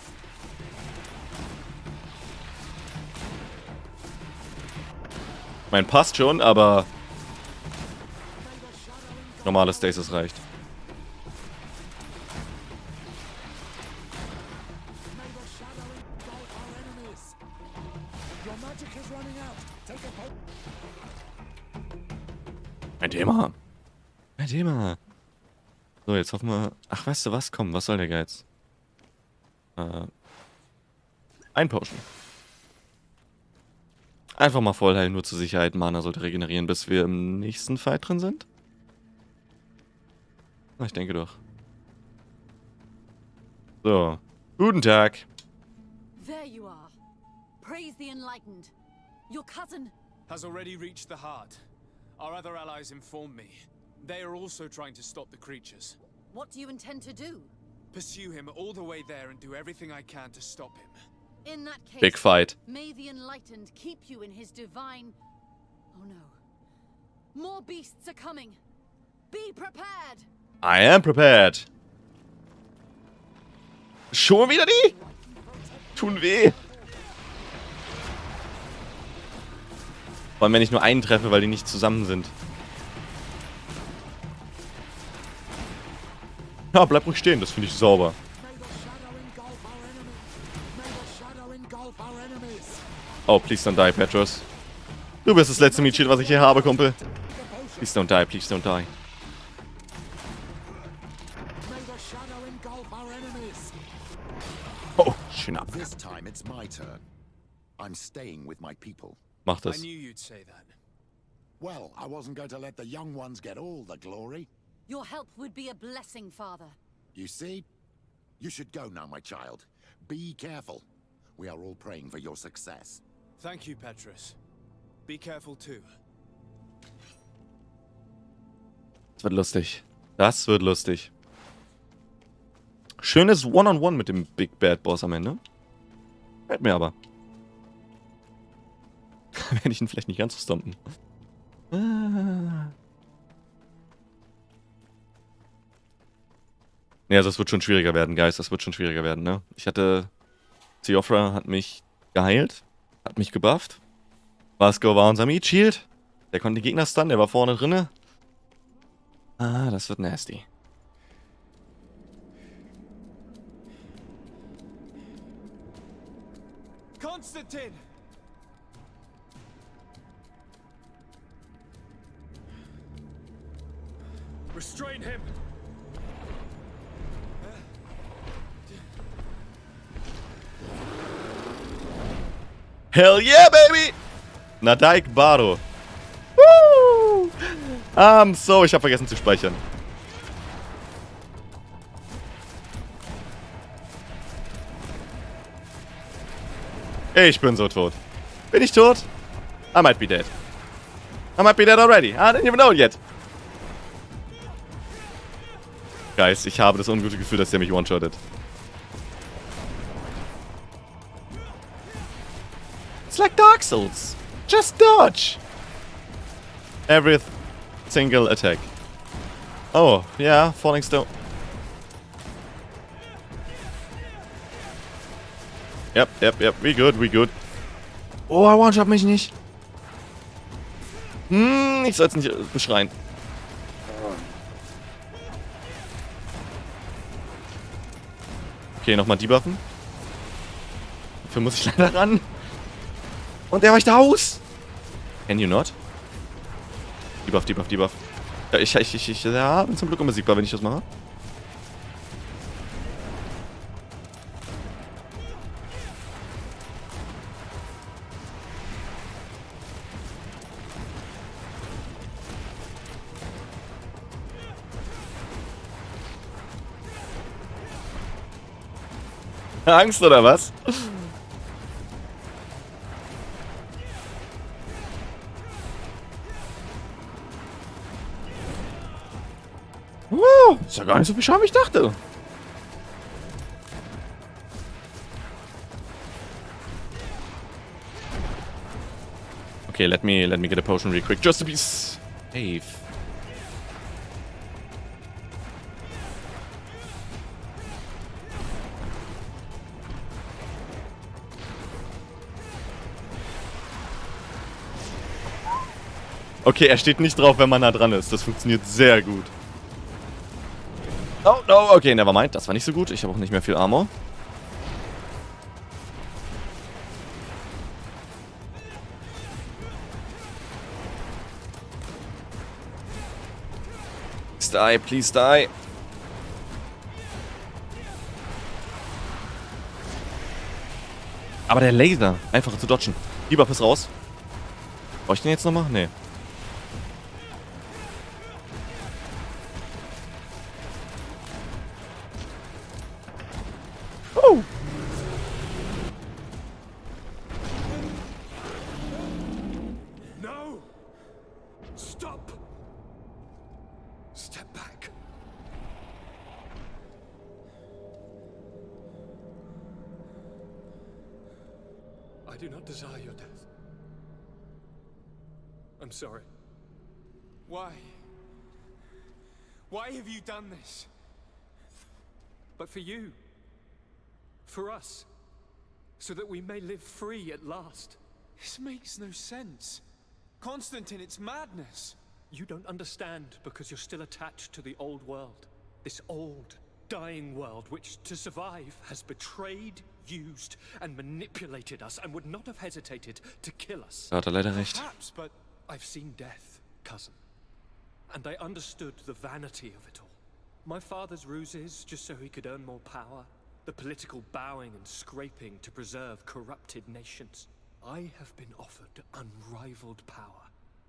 Mein passt schon, aber normales Stasis reicht. Ein Thema. So, jetzt hoffen wir... Ach, weißt du was? Komm, was soll der Geiz? Ein Potion. Einfach mal voll heilen, nur zur Sicherheit. Mana sollte regenerieren, bis wir im nächsten Fight drin sind. Na, ich denke doch. So. Guten Tag. There you are. Praise the enlightened. Your cousin has already reached the heart. Our other allies informed me. They are also trying to stop the creatures. What do you intend to do? Pursue him all the way there and do everything I can to stop him. In that case, big fight. May the enlightened keep you in his divine... Oh no. More beasts are coming. Be prepared. I am prepared. Schon wieder die? Tun weh. Vor allem, wenn ich nur einen treffe, weil die nicht zusammen sind. Ja, bleib ruhig stehen, das finde ich sauber. Oh, please don't die, Petrus. Du bist das letzte Meat-Shield, was ich hier habe, Kumpel. Please don't die, please don't die. Oh, schnapp. This time it's my turn. I'm staying with my people. Mach das. I knew you'd say that. Well, I wasn't going to let the young ones get all the glory. Your help would be a blessing, Father. You see? You should go now, my child. Be careful. We are all praying for your success. Thank you, Petrus. Be careful too. Das wird lustig. Das wird lustig. Schönes One-on-One mit dem Big Bad Boss am Ende. Fällt mir aber. Werde ich ihn vielleicht nicht ganz so stompen. Ja, das wird schon schwieriger werden, Guys. Das wird schon schwieriger werden, ne? Ich hatte... Theophra hat mich geheilt. Hat mich gebufft. Vasco war unser Meat Shield. Der konnte die Gegner stunnen, der war vorne drinne. Ah, das wird nasty. Constantin! Restrain him! Hell yeah, baby! Nadaik Baro. Woo! So, ich habe vergessen zu speichern. Ich bin so tot. Bin ich tot? I might be dead. I might be dead already. I didn't even know it yet. Guys, ich habe das ungute Gefühl, dass der mich one-shottet. It's like Dark Souls. Just dodge. Every single attack. Oh, yeah, falling stone. Yep, we good. Oh, one-shot mich nicht. Ich soll es nicht beschreien. Okay, nochmal debuffen. Dafür muss ich leider ran. Und der weicht aus. Can you not? Debuff. Ja, ich bin zum Glück unbesiegbar, wenn ich das mache. Angst oder was? Oh, ist ja gar nicht so viel Schaden, wie ich dachte. Okay, let me get a potion real quick, just to be safe. Okay, er steht nicht drauf, wenn man nah dran ist. Das funktioniert sehr gut. Oh, no, okay, nevermind. Das war nicht so gut. Ich habe auch nicht mehr viel Armor. Please die. Aber der Laser, einfacher zu dodgen. Debuff ist raus. Brauche ich den jetzt nochmal? Nee. Oh. No! Stop! Step back. I do not desire your death. I'm sorry. Why? Why have you done this? But for you. For us. So that we may live free at last. This makes no sense. Constantin, it's madness. You don't understand because you're still attached to the old world. This old, dying world which, to survive, has betrayed, used, and manipulated us and would not have hesitated to kill us. Hat er leider recht. Perhaps, but I've seen death, cousin. And I understood the vanity of it all. My father's ruses just so he could earn more power. The political bowing and scraping to preserve corrupted nations. I have been offered unrivaled power,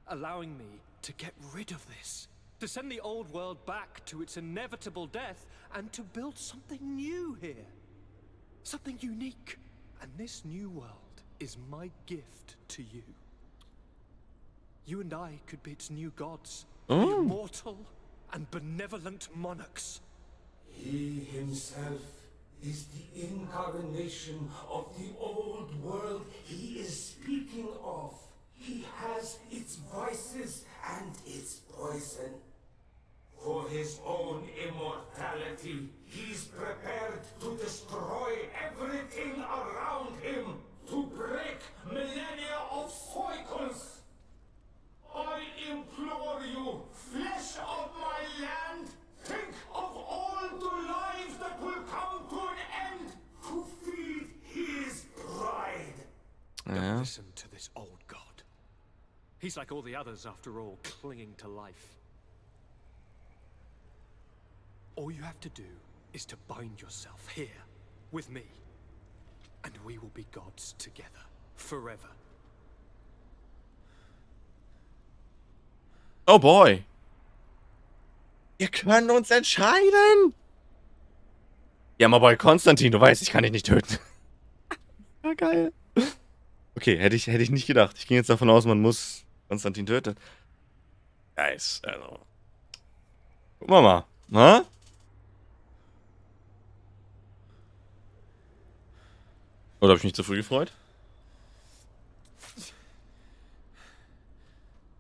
allowing me to get rid of this. To send the old world back to its inevitable death and to build something new here. Something unique. And this new world is my gift to you. You and I could be its new gods. Oh. Immortal and benevolent monarchs. He himself is the incarnation of the old world he is speaking of. He has its vices and its poison. For his own immortality, he's prepared to destroy everything around him, to break millennia of cycles. I implore you, flesh of my land, think of all the lives that will come to an end to feed his pride. Don't listen to this old god. He's like all the others, after all, clinging to life. All you have to do is to bind yourself here, with me, and we will be gods together, forever. Oh boy. Wir können uns entscheiden. Ja, mal bei Konstantin, du weißt, ich kann dich nicht töten. Ja, geil. Okay, hätte ich nicht gedacht. Ich ging jetzt davon aus, man muss Konstantin töten. Nice, also. Gucken wir mal. Na? Oder habe ich mich zu früh gefreut?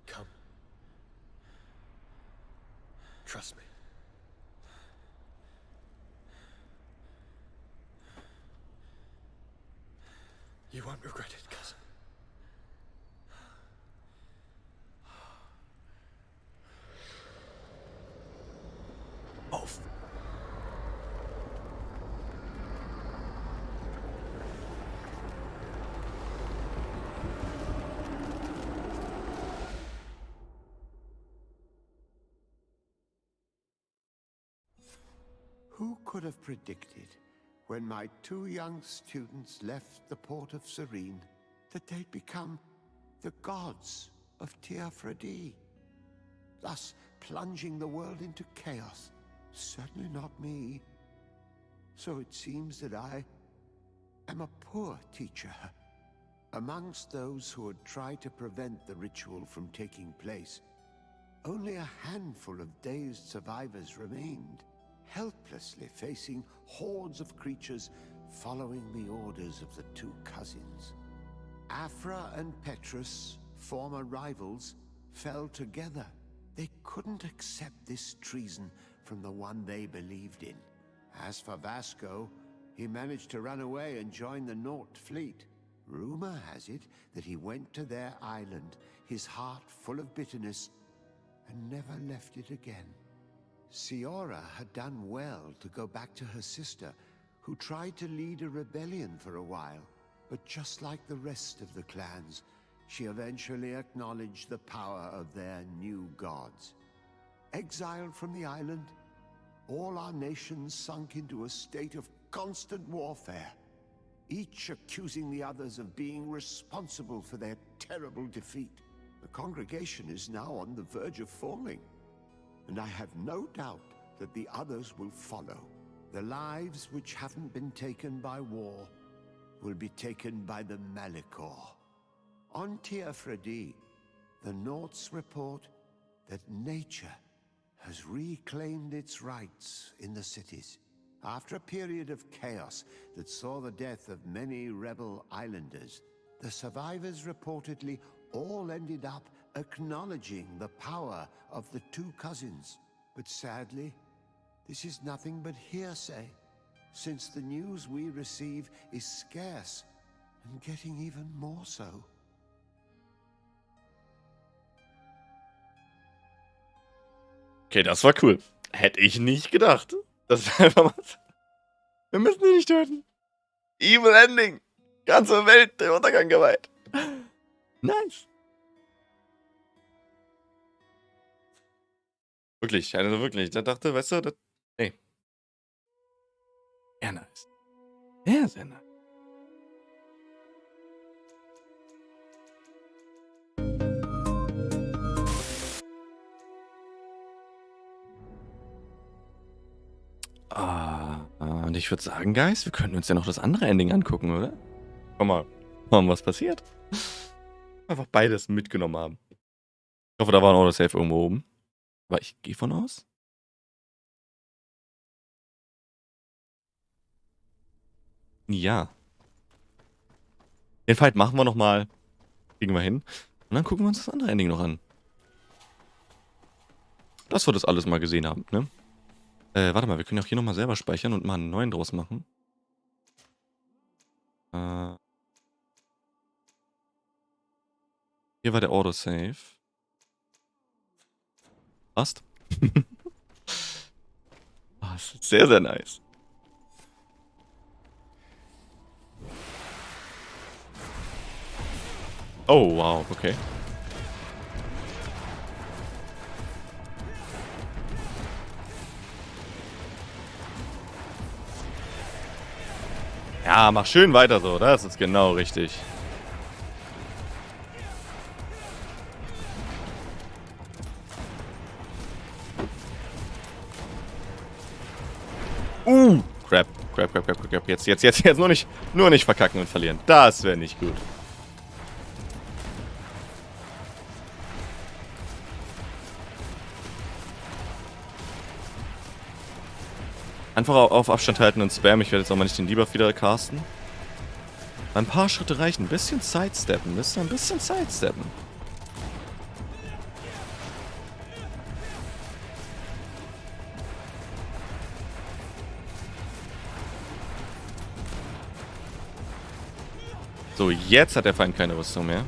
Come. Trust me. You won't regret it, cousin. Off. Who could have predicted, when my two young students left the port of Serene, that they'd become the gods of Teofredi, thus plunging the world into chaos? Certainly not me. So it seems that I am a poor teacher. Amongst those who had tried to prevent the ritual from taking place, only a handful of dazed survivors remained, helplessly facing hordes of creatures following the orders of the two cousins. Afra and Petrus, former rivals, fell together. They couldn't accept this treason from the one they believed in. As for Vasco, he managed to run away and join the Nort fleet. Rumor has it that he went to their island, his heart full of bitterness, and never left it again. Ciora had done well to go back to her sister, who tried to lead a rebellion for a while. But just like the rest of the clans, she eventually acknowledged the power of their new gods. Exiled from the island, all our nations sunk into a state of constant warfare, each accusing the others of being responsible for their terrible defeat. The congregation is now on the verge of falling, and I have no doubt that the others will follow. The lives which haven't been taken by war will be taken by the Malichor. On Teofredi, the Norts report that nature has reclaimed its rights in the cities. After a period of chaos that saw the death of many rebel islanders, the survivors reportedly all ended up acknowledging the power of the two cousins. But sadly, this is nothing but hearsay, since the news we receive is scarce and getting even more so. Okay, das war cool. Hätte ich nicht gedacht. Das ist einfach mal. Wir müssen ihn nicht töten. Evil Ending. Ganze Welt der Untergang geweiht. Nice. Wirklich, also wirklich. Der dachte, weißt du, Sehr nice. Sehr, sehr nice. Und ich würde sagen, Guys, wir können uns ja noch das andere Ending angucken, oder? Komm mal, was passiert? Einfach beides mitgenommen haben. Ich hoffe, da war ein Autosave irgendwo oben. Aber ich gehe von aus. Ja. Den Fight machen wir nochmal. Kriegen wir hin. Und dann gucken wir uns das andere Ending noch an. Dass wir das alles mal gesehen haben, ne? Warte mal, wir können auch hier nochmal selber speichern und mal einen neuen draus machen. Hier war der Autosave. Passt. Das ist sehr, sehr nice. Oh, wow, okay. Ja, mach schön weiter so, das ist genau richtig. Crap. Jetzt nur nicht verkacken und verlieren. Das wäre nicht gut. Einfach auf Abstand halten und spam. Ich werde jetzt auch mal nicht den Debuff wieder casten. Ein paar Schritte reichen. Ein bisschen sidesteppen. Ein bisschen sidesteppen. So, jetzt hat der Feind keine Rüstung mehr.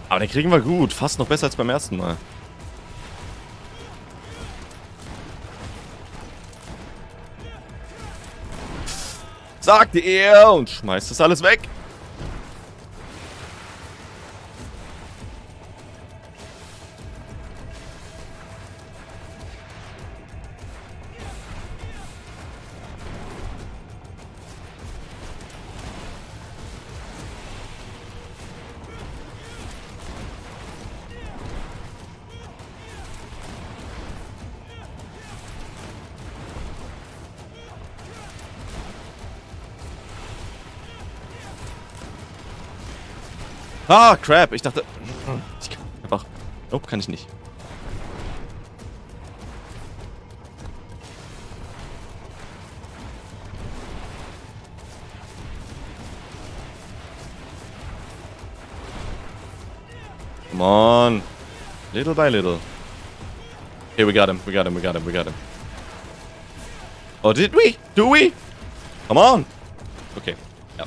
Aber den kriegen wir gut. Fast noch besser als beim ersten Mal. Sagte er und schmeißt das alles weg. Ah, crap. Ich dachte... Ich kann einfach... Nope, kann ich nicht. Come on. Little by little. Okay, we got him. Oh, did we? Do we? Come on. Okay. Ja.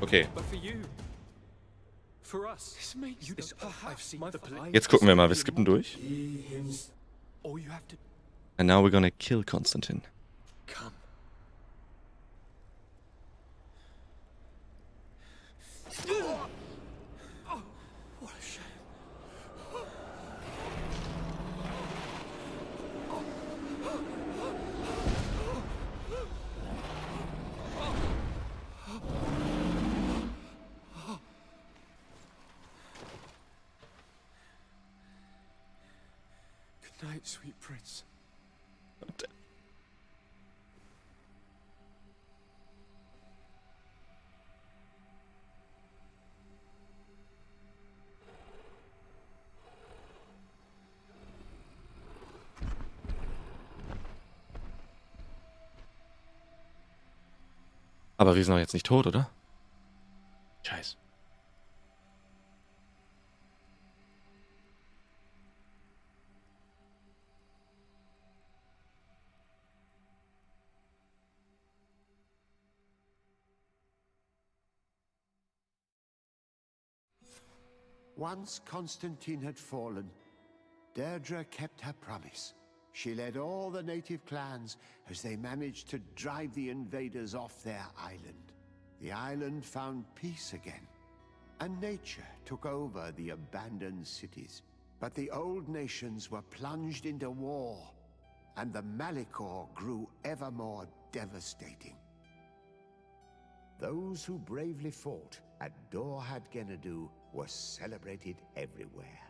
Okay. Jetzt gucken wir mal, wir skippen durch. And now we're gonna kill Constantin. Come. What a shame. Good night, sweet prince. Aber wir sind doch jetzt nicht tot, oder? Scheiße. Once Constantin had fallen, Deirdre kept her promise. She led all the native clans as they managed to drive the invaders off their island. The island found peace again, and nature took over the abandoned cities. But the old nations were plunged into war, and the Malichor grew ever more devastating. Those who bravely fought at Dorhad Genadu were celebrated everywhere.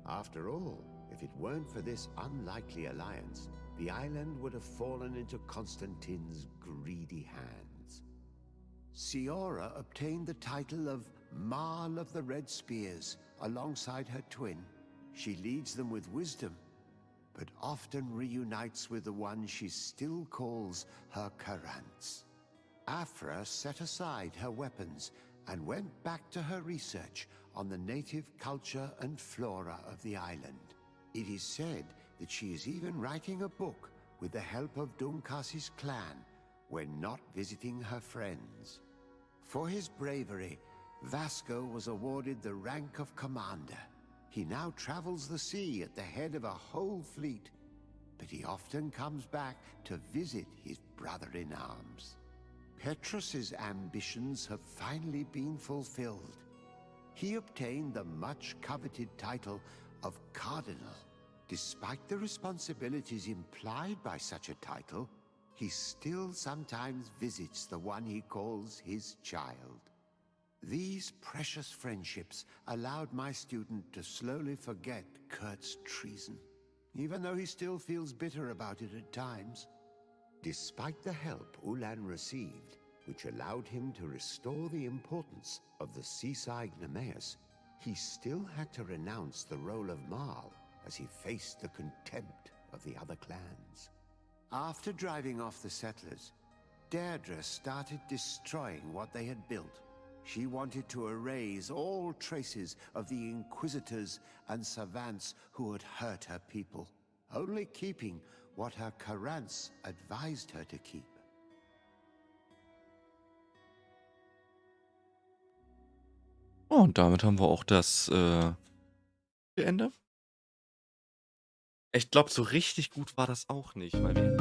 After all, if it weren't for this unlikely alliance, the island would have fallen into Constantin's greedy hands. Ciora obtained the title of Marl of the Red Spears alongside her twin. She leads them with wisdom, but often reunites with the one she still calls her Karants. Afra set aside her weapons and went back to her research on the native culture and flora of the island. It is said that she is even writing a book with the help of Dunkas's clan when not visiting her friends. For his bravery, Vasco was awarded the rank of commander. He now travels the sea at the head of a whole fleet, but he often comes back to visit his brother-in-arms. Petrus's ambitions have finally been fulfilled. He obtained the much-coveted title of Cardinal. Despite the responsibilities implied by such a title, he still sometimes visits the one he calls his child. These precious friendships allowed my student to slowly forget Kurt's treason, even though he still feels bitter about it at times. Despite the help Ulan received, which allowed him to restore the importance of the seaside Nemeus, he still had to renounce the role of Marl as he faced the contempt of the other clans. After driving off the settlers, Deirdre started destroying what they had built. She wanted to erase all traces of the inquisitors and savants who had hurt her people, only keeping what her Karants advised her to keep. Oh, und damit haben wir auch das Ende. Ich glaube, so richtig gut war das auch nicht, weil wir